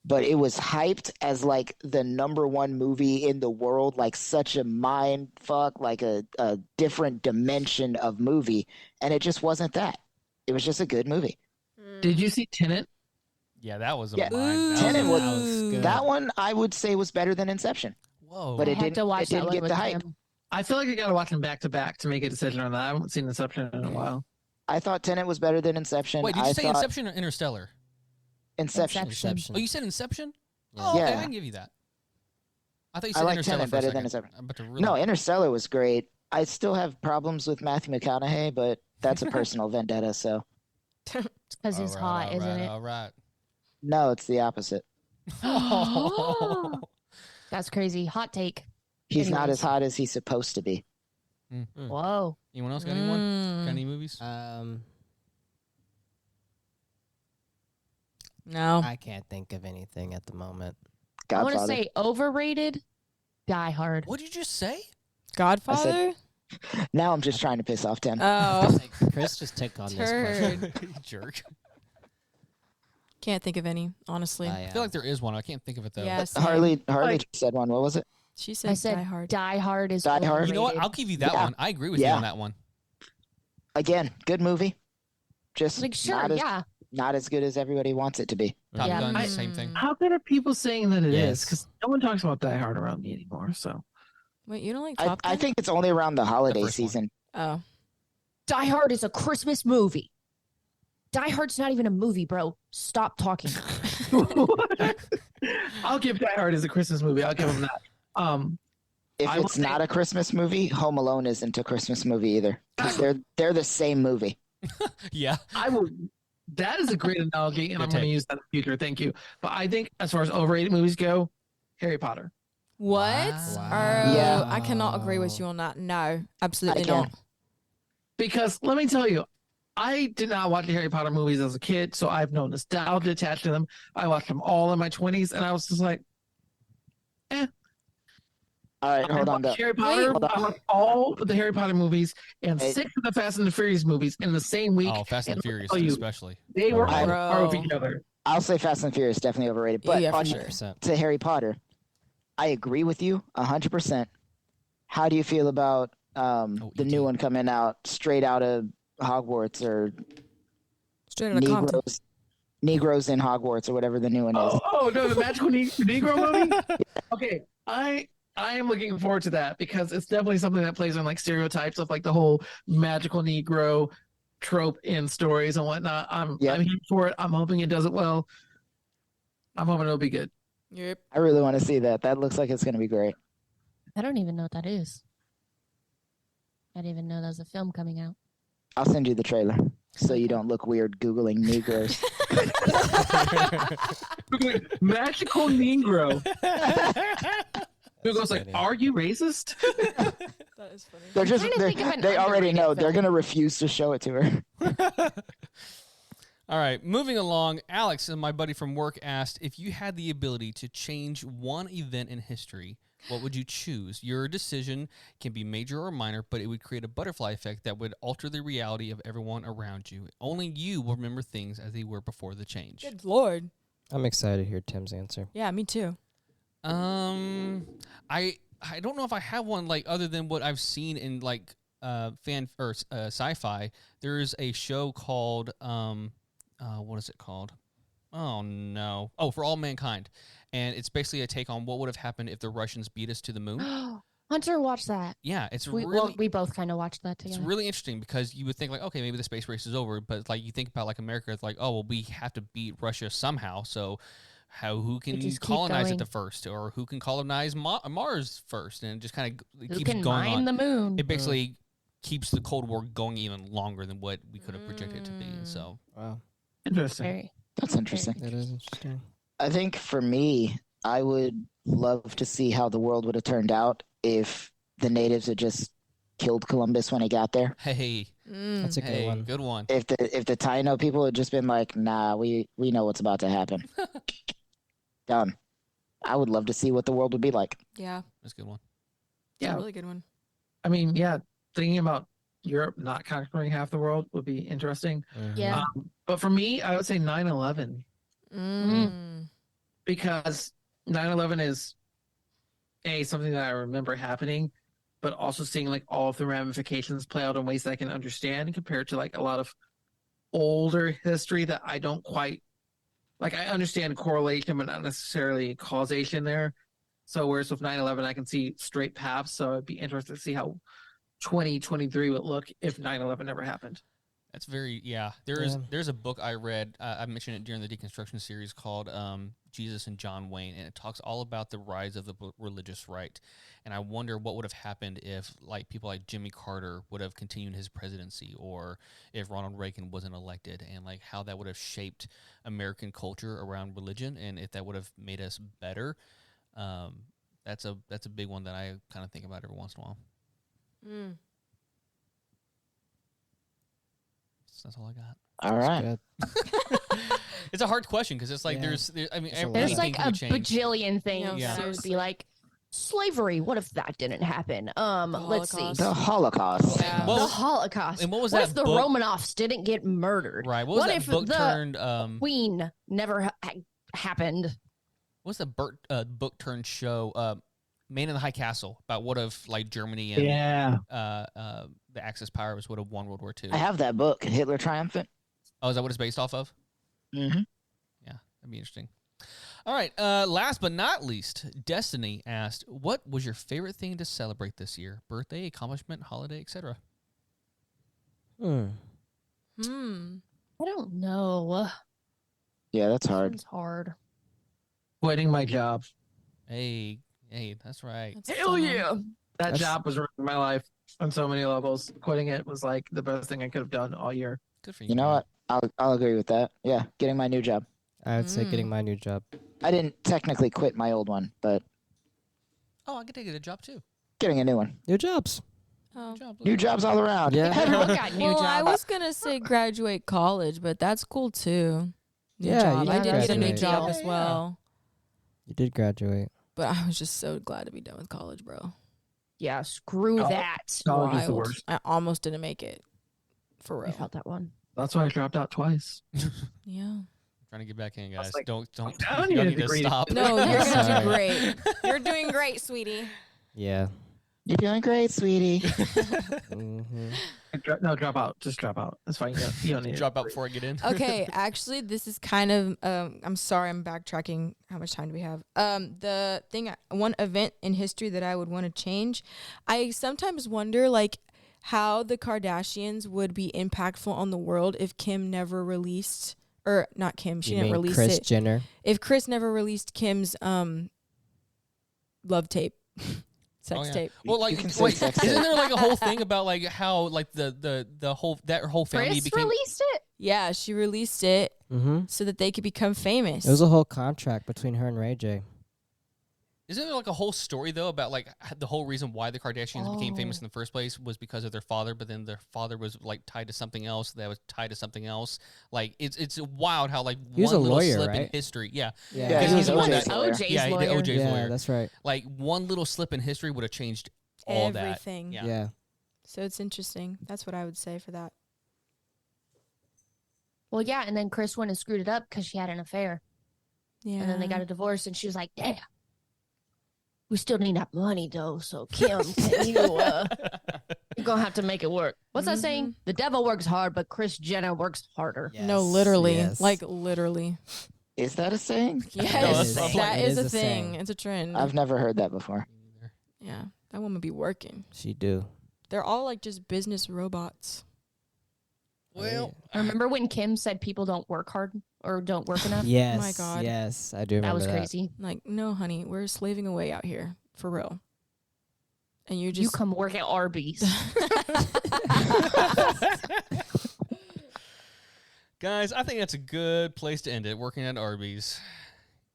[SPEAKER 3] but it was hyped as like the #1 movie in the world, like such a mind fuck, like a different dimension of movie, and it just wasn't that. It was just a good movie.
[SPEAKER 6] Did you see Tenet?
[SPEAKER 1] Yeah, that was a
[SPEAKER 3] Yeah.
[SPEAKER 1] mind.
[SPEAKER 3] Tenet was-
[SPEAKER 2] That was good.
[SPEAKER 3] That one I would say was better than Inception,
[SPEAKER 1] Whoa.
[SPEAKER 3] but
[SPEAKER 5] I
[SPEAKER 3] it
[SPEAKER 5] have
[SPEAKER 3] didn't.
[SPEAKER 5] to watch
[SPEAKER 3] It
[SPEAKER 5] that
[SPEAKER 3] didn't
[SPEAKER 5] one
[SPEAKER 3] get
[SPEAKER 5] with
[SPEAKER 3] the hype.
[SPEAKER 5] him.
[SPEAKER 6] I feel like I gotta watch them back to back to make a decision on that. I haven't seen Inception in a while.
[SPEAKER 3] I thought Tenet was better than Inception.
[SPEAKER 1] Wait, did you
[SPEAKER 3] I
[SPEAKER 1] say
[SPEAKER 3] thought
[SPEAKER 1] Inception or Interstellar?
[SPEAKER 3] Inception.
[SPEAKER 2] Inception.
[SPEAKER 1] Oh, you said Inception?
[SPEAKER 2] Yeah.
[SPEAKER 1] Oh, okay,
[SPEAKER 3] Yeah.
[SPEAKER 1] I can give you that. I thought you
[SPEAKER 3] I
[SPEAKER 1] said
[SPEAKER 3] like
[SPEAKER 1] Interstellar
[SPEAKER 3] Tenet
[SPEAKER 1] for a
[SPEAKER 3] better
[SPEAKER 1] second.
[SPEAKER 3] than Inception.
[SPEAKER 1] I'm about to really...
[SPEAKER 3] No, Interstellar was great. I still have problems with Matthew McConaughey, but that's a personal vendetta. So
[SPEAKER 5] Because he's hot, isn't it?
[SPEAKER 1] All right.
[SPEAKER 3] no, it's the opposite.
[SPEAKER 5] That's crazy. Hot take.
[SPEAKER 3] He's not
[SPEAKER 5] Anyways.
[SPEAKER 3] as hot as he's supposed to be.
[SPEAKER 5] Whoa.
[SPEAKER 1] Anyone else got anyone? Got any movies?
[SPEAKER 4] No.
[SPEAKER 2] I can't think of anything at the moment.
[SPEAKER 5] I want to
[SPEAKER 3] Godfather.
[SPEAKER 5] say overrated. Die Hard.
[SPEAKER 1] What did you just say?
[SPEAKER 4] Godfather?
[SPEAKER 3] Now I'm just trying to piss off Tim.
[SPEAKER 4] Oh.
[SPEAKER 2] Chris, just take on this question.
[SPEAKER 4] Turd.
[SPEAKER 1] You jerk.
[SPEAKER 4] Can't think of any, honestly.
[SPEAKER 1] I feel like there is one. I can't think of it though.
[SPEAKER 4] Yeah, same.
[SPEAKER 3] Harley
[SPEAKER 6] Like-
[SPEAKER 3] just said one. What was it?
[SPEAKER 4] She said,
[SPEAKER 5] I said
[SPEAKER 4] Die Hard.
[SPEAKER 5] Die Hard is
[SPEAKER 3] Die Hard?
[SPEAKER 5] overrated.
[SPEAKER 1] You know what? I'll give you that
[SPEAKER 3] Yeah.
[SPEAKER 1] one. I agree with you
[SPEAKER 3] Yeah.
[SPEAKER 1] on that one.
[SPEAKER 3] Again, good movie. Just
[SPEAKER 5] Like, sure,
[SPEAKER 3] not as,
[SPEAKER 5] yeah.
[SPEAKER 3] not as good as everybody wants it to be.
[SPEAKER 1] Top
[SPEAKER 5] Yeah.
[SPEAKER 1] Gun,
[SPEAKER 6] I-
[SPEAKER 1] same thing.
[SPEAKER 6] How good are people saying that it is?
[SPEAKER 2] Yes.
[SPEAKER 6] Because no one talks about Die Hard around me anymore. So
[SPEAKER 4] Wait, you don't like
[SPEAKER 3] I,
[SPEAKER 4] Top Gun?
[SPEAKER 3] I think it's only around the holiday
[SPEAKER 1] first one.
[SPEAKER 3] season.
[SPEAKER 4] Oh.
[SPEAKER 5] Die Hard is a Christmas movie. Die Hard's not even a movie, bro. Stop talking.
[SPEAKER 6] I'll give Die Hard as a Christmas movie. I'll give him that.
[SPEAKER 3] If
[SPEAKER 6] I will
[SPEAKER 3] it's not
[SPEAKER 6] say-
[SPEAKER 3] a Christmas movie, Home Alone isn't a Christmas movie either. 'Cause they're the same movie.
[SPEAKER 1] Yeah.
[SPEAKER 6] I will. That is a great analogy, and
[SPEAKER 1] Good
[SPEAKER 6] I'm going to
[SPEAKER 1] take.
[SPEAKER 6] use that in the future. Thank you. But I think as far as overrated movies go, Harry Potter.
[SPEAKER 4] What?
[SPEAKER 1] Wow.
[SPEAKER 4] Oh,
[SPEAKER 3] Yeah.
[SPEAKER 4] I cannot agree with you on that. No, absolutely
[SPEAKER 3] I can.
[SPEAKER 4] not.
[SPEAKER 6] Because let me tell you, I did not watch the Harry Potter movies as a kid, so I have no nostalgia attached to them. I watched them all in my 20s, and I was just like,
[SPEAKER 3] All right, hold
[SPEAKER 6] I
[SPEAKER 3] on.
[SPEAKER 6] watched
[SPEAKER 3] Though.
[SPEAKER 6] Harry Potter.
[SPEAKER 3] Hold on.
[SPEAKER 6] I watched all of the Harry Potter movies and
[SPEAKER 3] Hey.
[SPEAKER 6] 6 of the Fast and the Furious movies in the same week.
[SPEAKER 1] Oh, Fast and
[SPEAKER 6] I'll
[SPEAKER 1] Furious,
[SPEAKER 6] tell you,
[SPEAKER 1] especially.
[SPEAKER 6] They were
[SPEAKER 3] I-
[SPEAKER 6] on par with
[SPEAKER 4] Bro.
[SPEAKER 6] each other.
[SPEAKER 3] I'll say Fast and Furious definitely overrated. But
[SPEAKER 4] Yeah, for
[SPEAKER 3] on
[SPEAKER 4] sure.
[SPEAKER 2] 100%.
[SPEAKER 3] to Harry Potter, I agree with you 100%. How do you feel about the
[SPEAKER 1] E.T.
[SPEAKER 3] new one coming out straight out of Hogwarts or
[SPEAKER 4] Straight out of Compton.
[SPEAKER 3] Negroes in Hogwarts or whatever the new one is?
[SPEAKER 6] Oh no, the Magical Negro movie. Okay, I am looking forward to that because it's definitely something that plays on like stereotypes of like the whole magical Negro trope in stories and whatnot. I'm here for it. I'm hoping it does it well. I'm hoping it'll be good.
[SPEAKER 4] Yep.
[SPEAKER 3] I really want to see that. That looks like it's going to be great.
[SPEAKER 5] I don't even know what that is. I didn't even know there was a film coming out.
[SPEAKER 3] I'll send you the trailer so you don't look weird Googling Negroes.
[SPEAKER 6] Magical Negro. Google's like,
[SPEAKER 2] funny.
[SPEAKER 6] are you racist?
[SPEAKER 4] That is funny.
[SPEAKER 3] They're just
[SPEAKER 5] trying to think of an
[SPEAKER 3] they already
[SPEAKER 5] underrated
[SPEAKER 3] know they're
[SPEAKER 5] film.
[SPEAKER 3] gonna refuse to show it to her.
[SPEAKER 1] All right, moving along. Alex, my buddy from work, asked if you had the ability to change one event in history, what would you choose? Your decision can be major or minor, but it would create a butterfly effect that would alter the reality of everyone around you. Only you will remember things as they were before the change.
[SPEAKER 4] Good Lord.
[SPEAKER 2] I'm excited to hear Tim's answer.
[SPEAKER 4] Yeah, me too.
[SPEAKER 1] I don't know if I have one like other than what I've seen in like sci-fi. There's a show called what is it called? Oh no! Oh, For All Mankind, and it's basically a take on what would have happened if the Russians beat us to the moon.
[SPEAKER 5] Hunter watched that.
[SPEAKER 1] Yeah, it's
[SPEAKER 5] We both kind of watched that
[SPEAKER 1] it's
[SPEAKER 5] together.
[SPEAKER 1] really interesting because you would think like, okay, maybe the space race is over, but like you think about like America, it's like, oh well, we have to beat Russia somehow. So who can
[SPEAKER 5] just keep
[SPEAKER 1] colonize it
[SPEAKER 5] going.
[SPEAKER 1] the first, or who can colonize Mars first, and it just kind of
[SPEAKER 5] Who
[SPEAKER 1] keeps
[SPEAKER 5] can
[SPEAKER 1] going
[SPEAKER 5] mine
[SPEAKER 1] on.
[SPEAKER 5] the moon?
[SPEAKER 1] It basically keeps the Cold War going even longer than what we could have projected it to be. So
[SPEAKER 2] Wow,
[SPEAKER 6] Interesting.
[SPEAKER 5] Very.
[SPEAKER 3] That's interesting.
[SPEAKER 2] that is interesting.
[SPEAKER 3] I think for me, I would love to see how the world would have turned out if the natives had just killed Columbus when he got there.
[SPEAKER 1] hey,
[SPEAKER 2] That's a good
[SPEAKER 1] hey,
[SPEAKER 2] one.
[SPEAKER 1] good one.
[SPEAKER 3] If the Taino people had just been like, nah, we know what's about to happen. Done. I would love to see what the world would be like.
[SPEAKER 4] Yeah,
[SPEAKER 1] That's a good one.
[SPEAKER 4] it's
[SPEAKER 6] Yeah.
[SPEAKER 4] a really good one.
[SPEAKER 6] I mean, yeah, thinking about Europe not conquering half the world would be interesting.
[SPEAKER 2] Mhm.
[SPEAKER 5] Yeah.
[SPEAKER 6] But for me, I would say 9/11 because 9/11 is something that I remember happening, but also seeing like all of the ramifications play out in ways that I can understand compared to like a lot of older history that I don't quite like. I understand correlation, but not necessarily causation there. So whereas with 9/11, I can see straight paths. So I'd be interested to see how 2023 would look if 9/11 never happened.
[SPEAKER 1] That's very There's a book I read. I mentioned it during the deconstruction series called Jesus and John Wayne, and it talks all about the rise of the religious right. And I wonder what would have happened if like people like Jimmy Carter would have continued his presidency, or if Ronald Reagan wasn't elected, and like how that would have shaped American culture around religion, and if that would have made us better. That's a big one that I kind of think about every once in a while. So that's all I got.
[SPEAKER 3] All right.
[SPEAKER 2] Good.
[SPEAKER 1] It's a hard question because it's like
[SPEAKER 2] Yeah.
[SPEAKER 1] I mean,
[SPEAKER 2] There's a lot.
[SPEAKER 5] There's
[SPEAKER 1] anything
[SPEAKER 5] like
[SPEAKER 1] can
[SPEAKER 5] a
[SPEAKER 1] change.
[SPEAKER 5] bajillion things
[SPEAKER 4] Yeah.
[SPEAKER 5] that would be like slavery. What if that didn't happen? Let's see.
[SPEAKER 4] Holocaust.
[SPEAKER 3] The Holocaust.
[SPEAKER 4] Yeah.
[SPEAKER 1] Well,
[SPEAKER 5] The Holocaust.
[SPEAKER 1] and what was
[SPEAKER 5] what
[SPEAKER 1] that
[SPEAKER 5] if the
[SPEAKER 1] book?
[SPEAKER 5] Romanovs didn't get murdered?
[SPEAKER 1] Right. What was that
[SPEAKER 5] if
[SPEAKER 1] book
[SPEAKER 5] the
[SPEAKER 1] turned?
[SPEAKER 5] Queen never happened?
[SPEAKER 1] What's the book turned show? Man in the High Castle, about what if like Germany and
[SPEAKER 6] Yeah.
[SPEAKER 1] the Axis powers would have won World War II.
[SPEAKER 3] I have that book, Hitler Triumphant.
[SPEAKER 1] Oh, is that what it's based off of?
[SPEAKER 3] Mm-hmm.
[SPEAKER 1] Yeah, that'd be interesting. All right. Last but not least, Destiny asked, "What was your favorite thing to celebrate this year? Birthday, accomplishment, holiday, etc."
[SPEAKER 2] Hmm.
[SPEAKER 5] I don't know.
[SPEAKER 3] Yeah, that's hard.
[SPEAKER 5] It's hard.
[SPEAKER 6] Quitting my job.
[SPEAKER 1] Hey, that's right.
[SPEAKER 4] That's
[SPEAKER 5] Hell
[SPEAKER 4] fun.
[SPEAKER 5] yeah.
[SPEAKER 6] That
[SPEAKER 2] That's-
[SPEAKER 6] job was ruining my life on so many levels. Quitting it was like the best thing I could have done all year.
[SPEAKER 1] Good for you.
[SPEAKER 3] You know
[SPEAKER 1] man.
[SPEAKER 3] what? I'll agree with that. Yeah, getting my new job.
[SPEAKER 2] I would say getting my new job.
[SPEAKER 3] I didn't technically quit my old one, but
[SPEAKER 1] Oh, I could take a job too.
[SPEAKER 3] getting a new one.
[SPEAKER 2] New jobs.
[SPEAKER 4] Oh.
[SPEAKER 1] Job,
[SPEAKER 3] New jobs all around.
[SPEAKER 2] Yeah.
[SPEAKER 5] Everyone got new
[SPEAKER 4] Well, I
[SPEAKER 5] jobs.
[SPEAKER 4] was gonna say graduate college, but that's cool too. New
[SPEAKER 2] Yeah,
[SPEAKER 4] job.
[SPEAKER 2] you
[SPEAKER 4] I
[SPEAKER 2] did
[SPEAKER 4] did get a new
[SPEAKER 2] graduate.
[SPEAKER 4] job
[SPEAKER 1] Yeah,
[SPEAKER 4] as
[SPEAKER 1] yeah.
[SPEAKER 4] well,
[SPEAKER 2] You did graduate.
[SPEAKER 4] but I was just so glad to be done with college, bro.
[SPEAKER 5] Yeah, screw
[SPEAKER 6] Oh.
[SPEAKER 5] that.
[SPEAKER 6] College is the
[SPEAKER 4] Wild.
[SPEAKER 6] worst.
[SPEAKER 4] I almost didn't make it. For
[SPEAKER 5] I
[SPEAKER 4] real.
[SPEAKER 5] felt that one.
[SPEAKER 6] That's why I dropped out twice.
[SPEAKER 4] Yeah.
[SPEAKER 1] Trying to get back in,
[SPEAKER 6] was
[SPEAKER 1] guys.
[SPEAKER 6] like,
[SPEAKER 1] Don't
[SPEAKER 6] I
[SPEAKER 1] you
[SPEAKER 6] need a
[SPEAKER 1] don't need to
[SPEAKER 6] degree.
[SPEAKER 1] stop.
[SPEAKER 4] No, you're gonna
[SPEAKER 2] Sorry.
[SPEAKER 4] do great. You're doing great, sweetie.
[SPEAKER 2] Yeah.
[SPEAKER 3] You're doing great, sweetie.
[SPEAKER 2] hmm
[SPEAKER 6] No, drop out. Just drop out. That's fine. You don't need
[SPEAKER 1] Drop
[SPEAKER 6] it.
[SPEAKER 1] out before I get in.
[SPEAKER 4] Okay, actually, this is kind of. I'm sorry, I'm backtracking. How much time do we have? One event in history that I would want to change. I sometimes wonder, like, how the Kardashians would be impactful on the world if Kim never released, or not Kim, she
[SPEAKER 2] You
[SPEAKER 4] didn't
[SPEAKER 2] mean
[SPEAKER 4] release
[SPEAKER 2] Kris
[SPEAKER 4] it.
[SPEAKER 2] Jenner?
[SPEAKER 4] If Chris never released Kim's love tape. Sex
[SPEAKER 1] yeah.
[SPEAKER 4] tape.
[SPEAKER 1] Well, like,
[SPEAKER 3] You can say sex
[SPEAKER 1] isn't
[SPEAKER 3] tape.
[SPEAKER 1] there like a whole thing about like how like the whole family
[SPEAKER 5] Chris
[SPEAKER 1] became?
[SPEAKER 5] released it.
[SPEAKER 4] Yeah, she released it
[SPEAKER 2] Mm-hmm.
[SPEAKER 4] so that they could become famous.
[SPEAKER 2] It was a whole contract between her and Ray J.
[SPEAKER 1] Isn't there like a whole story though about like the whole reason why the Kardashians became famous in the first place was because of their father, but then their father was like tied to something else that was tied to something else. Like it's wild how like
[SPEAKER 2] He was
[SPEAKER 1] one
[SPEAKER 2] a
[SPEAKER 1] little
[SPEAKER 2] lawyer,
[SPEAKER 1] slip in
[SPEAKER 2] right?
[SPEAKER 1] history. Yeah,
[SPEAKER 2] Yeah,
[SPEAKER 3] Yeah,
[SPEAKER 1] Because
[SPEAKER 3] he
[SPEAKER 1] he's
[SPEAKER 3] was
[SPEAKER 1] the one
[SPEAKER 3] OJ's
[SPEAKER 1] that
[SPEAKER 3] lawyer.
[SPEAKER 5] OJ's
[SPEAKER 1] yeah, he did
[SPEAKER 5] lawyer.
[SPEAKER 1] OJ's
[SPEAKER 2] Yeah,
[SPEAKER 1] lawyer.
[SPEAKER 2] that's right.
[SPEAKER 1] Like one little slip in history would have changed all
[SPEAKER 4] Everything.
[SPEAKER 1] that.
[SPEAKER 2] Yeah.
[SPEAKER 4] So it's interesting. That's what I would say for that.
[SPEAKER 5] Well, yeah, and then Chris went and screwed it up because she had an affair,
[SPEAKER 4] Yeah.
[SPEAKER 5] and then they got a divorce, and she was like, "Damn, we still need that money though. So Kim, can you you're gonna have to make it work." What's that saying? The devil works hard, but Chris Jenner works harder.
[SPEAKER 4] No, literally.
[SPEAKER 2] Yes.
[SPEAKER 4] Like literally.
[SPEAKER 3] Is that a saying?
[SPEAKER 4] Yes.
[SPEAKER 1] it's
[SPEAKER 4] That
[SPEAKER 2] It
[SPEAKER 4] is
[SPEAKER 2] is
[SPEAKER 4] a
[SPEAKER 2] a
[SPEAKER 4] thing.
[SPEAKER 2] saying.
[SPEAKER 4] It's a trend.
[SPEAKER 3] I've never heard that before.
[SPEAKER 4] Yeah. That woman be working.
[SPEAKER 2] She do.
[SPEAKER 4] They're all like just business robots.
[SPEAKER 1] Well,
[SPEAKER 5] Remember when Kim said people don't work hard or don't work enough?
[SPEAKER 2] Yes.
[SPEAKER 4] my God.
[SPEAKER 2] Yes, I do remember
[SPEAKER 5] That was crazy.
[SPEAKER 4] Like, no, honey, we're slaving away out here for real. And you
[SPEAKER 5] You
[SPEAKER 4] just
[SPEAKER 5] come work at Arby's.
[SPEAKER 1] guys, I think that's a good place to end it. Working at Arby's.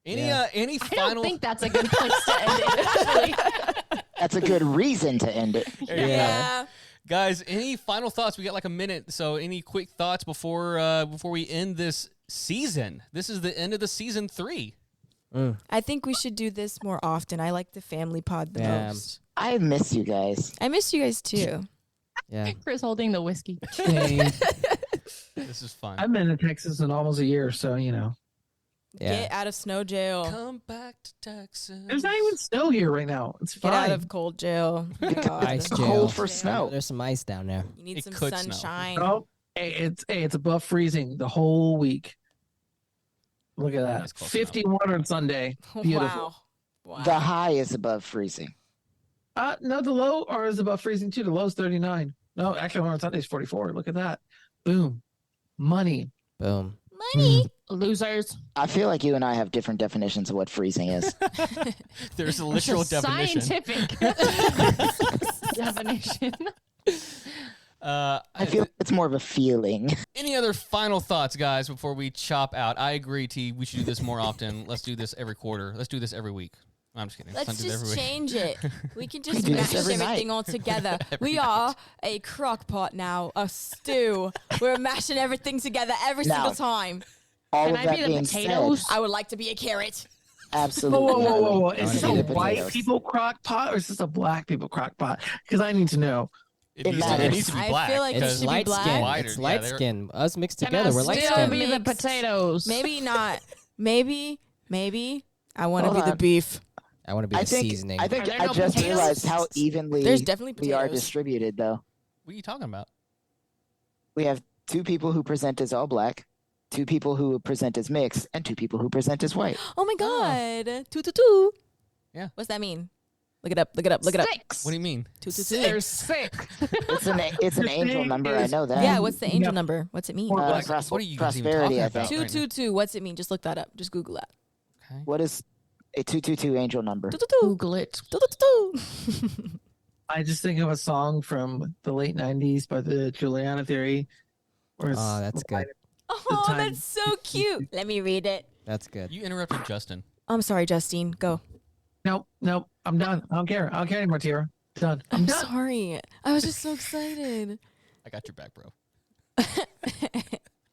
[SPEAKER 1] Any
[SPEAKER 2] Yeah.
[SPEAKER 1] any
[SPEAKER 5] I
[SPEAKER 1] final?
[SPEAKER 5] don't think that's a good place to end it. Actually.
[SPEAKER 3] That's a good reason to end it.
[SPEAKER 4] yeah.
[SPEAKER 1] Guys, any final thoughts? We got like a minute, so any quick thoughts before we end this season? This is the end of the season 3.
[SPEAKER 4] I think we should do this more often. I like the family pod the
[SPEAKER 2] Yeah.
[SPEAKER 4] most.
[SPEAKER 3] I miss you guys.
[SPEAKER 4] I miss you guys too.
[SPEAKER 2] Yeah.
[SPEAKER 5] Chris holding the whiskey.
[SPEAKER 6] Hey,
[SPEAKER 1] This is fun.
[SPEAKER 6] I've been in Texas in almost a year, so you know.
[SPEAKER 2] Yeah.
[SPEAKER 4] Get out of snow jail.
[SPEAKER 1] Come back to Texas.
[SPEAKER 6] There's not even snow here right now. It's
[SPEAKER 4] Get
[SPEAKER 6] fine.
[SPEAKER 4] out of cold jail. My God.
[SPEAKER 2] Ice
[SPEAKER 3] It's
[SPEAKER 2] jail.
[SPEAKER 3] cold for snow.
[SPEAKER 2] There's some ice down there.
[SPEAKER 4] You need
[SPEAKER 1] It
[SPEAKER 4] some
[SPEAKER 1] could snow.
[SPEAKER 4] sunshine.
[SPEAKER 6] Oh, it's above freezing the whole week. Look at
[SPEAKER 1] That's
[SPEAKER 6] that.
[SPEAKER 1] close
[SPEAKER 6] 51 on Sunday. Beautiful.
[SPEAKER 4] Wow. Wow.
[SPEAKER 3] The high is above freezing.
[SPEAKER 6] No, the low is above freezing too. The low's 39. No, actually on Sunday's 44. Look at that. Boom. Money.
[SPEAKER 2] Boom.
[SPEAKER 4] Money.
[SPEAKER 5] Losers.
[SPEAKER 3] I feel like you and I have different definitions of what freezing is.
[SPEAKER 1] There's a literal definition.
[SPEAKER 5] Scientific definition.
[SPEAKER 3] I feel like it's more of a feeling.
[SPEAKER 1] Any other final thoughts, guys, before we chop out? I agree, T. We should do this more often. Let's do this every quarter. Let's do this every week. I'm just kidding.
[SPEAKER 4] Let's
[SPEAKER 1] do this every
[SPEAKER 4] just
[SPEAKER 1] week.
[SPEAKER 4] change it. We can just
[SPEAKER 3] do this
[SPEAKER 4] mash
[SPEAKER 3] every
[SPEAKER 4] everything
[SPEAKER 3] night.
[SPEAKER 4] all together.
[SPEAKER 1] Every
[SPEAKER 4] We
[SPEAKER 1] night.
[SPEAKER 4] are a crock pot now, a stew. We're mashing everything together every
[SPEAKER 3] Now,
[SPEAKER 4] single time.
[SPEAKER 3] All
[SPEAKER 5] Can
[SPEAKER 3] of
[SPEAKER 5] I
[SPEAKER 3] that
[SPEAKER 5] be the
[SPEAKER 3] being
[SPEAKER 5] potatoes?
[SPEAKER 3] said,
[SPEAKER 4] I would like to be a carrot.
[SPEAKER 3] absolutely.
[SPEAKER 6] Whoa.
[SPEAKER 3] Harley.
[SPEAKER 6] Is
[SPEAKER 3] I
[SPEAKER 6] this
[SPEAKER 3] wanna
[SPEAKER 6] a
[SPEAKER 3] be the
[SPEAKER 6] white
[SPEAKER 3] potatoes.
[SPEAKER 6] people crock pot or is this a black people crock pot? Because I need to know.
[SPEAKER 1] It
[SPEAKER 3] It
[SPEAKER 1] needs to- it
[SPEAKER 3] matters.
[SPEAKER 1] needs to be
[SPEAKER 4] I
[SPEAKER 1] black.
[SPEAKER 4] feel like it
[SPEAKER 1] because
[SPEAKER 4] should be
[SPEAKER 2] light
[SPEAKER 4] black.
[SPEAKER 2] skin.
[SPEAKER 1] Wider,
[SPEAKER 2] It's
[SPEAKER 1] yeah,
[SPEAKER 2] light
[SPEAKER 1] they're-
[SPEAKER 2] skin. Us mixed
[SPEAKER 5] Can
[SPEAKER 2] together.
[SPEAKER 5] I
[SPEAKER 2] We're light
[SPEAKER 5] still
[SPEAKER 2] skin.
[SPEAKER 5] be the
[SPEAKER 4] Mixed.
[SPEAKER 5] potatoes?
[SPEAKER 4] Maybe not. Maybe. I want to
[SPEAKER 3] Hold
[SPEAKER 4] be the
[SPEAKER 3] on.
[SPEAKER 4] beef.
[SPEAKER 2] I want to be
[SPEAKER 3] I
[SPEAKER 2] the
[SPEAKER 3] think
[SPEAKER 2] seasoning.
[SPEAKER 3] I think
[SPEAKER 5] Are there
[SPEAKER 3] I
[SPEAKER 5] no
[SPEAKER 3] just
[SPEAKER 5] potatoes?
[SPEAKER 3] realized how evenly
[SPEAKER 4] There's definitely
[SPEAKER 3] we are
[SPEAKER 4] potatoes.
[SPEAKER 3] distributed, though.
[SPEAKER 1] What are you talking about?
[SPEAKER 3] We have 2 people who present as all black, 2 people who present as mixed, and 2 people who present as white.
[SPEAKER 4] Oh my God. 222.
[SPEAKER 1] Yeah.
[SPEAKER 4] What's that mean? Look it up. Look it up. Look it up.
[SPEAKER 5] 6.
[SPEAKER 1] What do you mean?
[SPEAKER 4] 222.
[SPEAKER 5] There's 6.
[SPEAKER 3] It's an angel number. I know that.
[SPEAKER 4] Yeah. What's the angel
[SPEAKER 6] Yeah.
[SPEAKER 4] number? What's it mean?
[SPEAKER 6] Or black.
[SPEAKER 1] What are you even
[SPEAKER 3] prosperity,
[SPEAKER 1] talking
[SPEAKER 3] I
[SPEAKER 1] about?
[SPEAKER 3] think.
[SPEAKER 1] right now?
[SPEAKER 4] 222. What's it mean? Just look that up. Just Google that.
[SPEAKER 1] Okay.
[SPEAKER 3] What is a 222 angel number?
[SPEAKER 4] 222.
[SPEAKER 5] Google it.
[SPEAKER 4] 222.
[SPEAKER 6] I just think of a song from the late 90s by the Juliana Theory. Where it's
[SPEAKER 2] Oh, that's good.
[SPEAKER 4] Oh,
[SPEAKER 6] time.
[SPEAKER 4] that's so cute. Let me read it.
[SPEAKER 2] That's good.
[SPEAKER 1] You interrupted Justin.
[SPEAKER 4] I'm sorry, Justine. Go.
[SPEAKER 6] Nope. I'm done. I don't care. I don't care anymore, Tiera. Done. I'm
[SPEAKER 4] I'm
[SPEAKER 6] done.
[SPEAKER 4] sorry. I was just so excited.
[SPEAKER 1] I got your back, bro.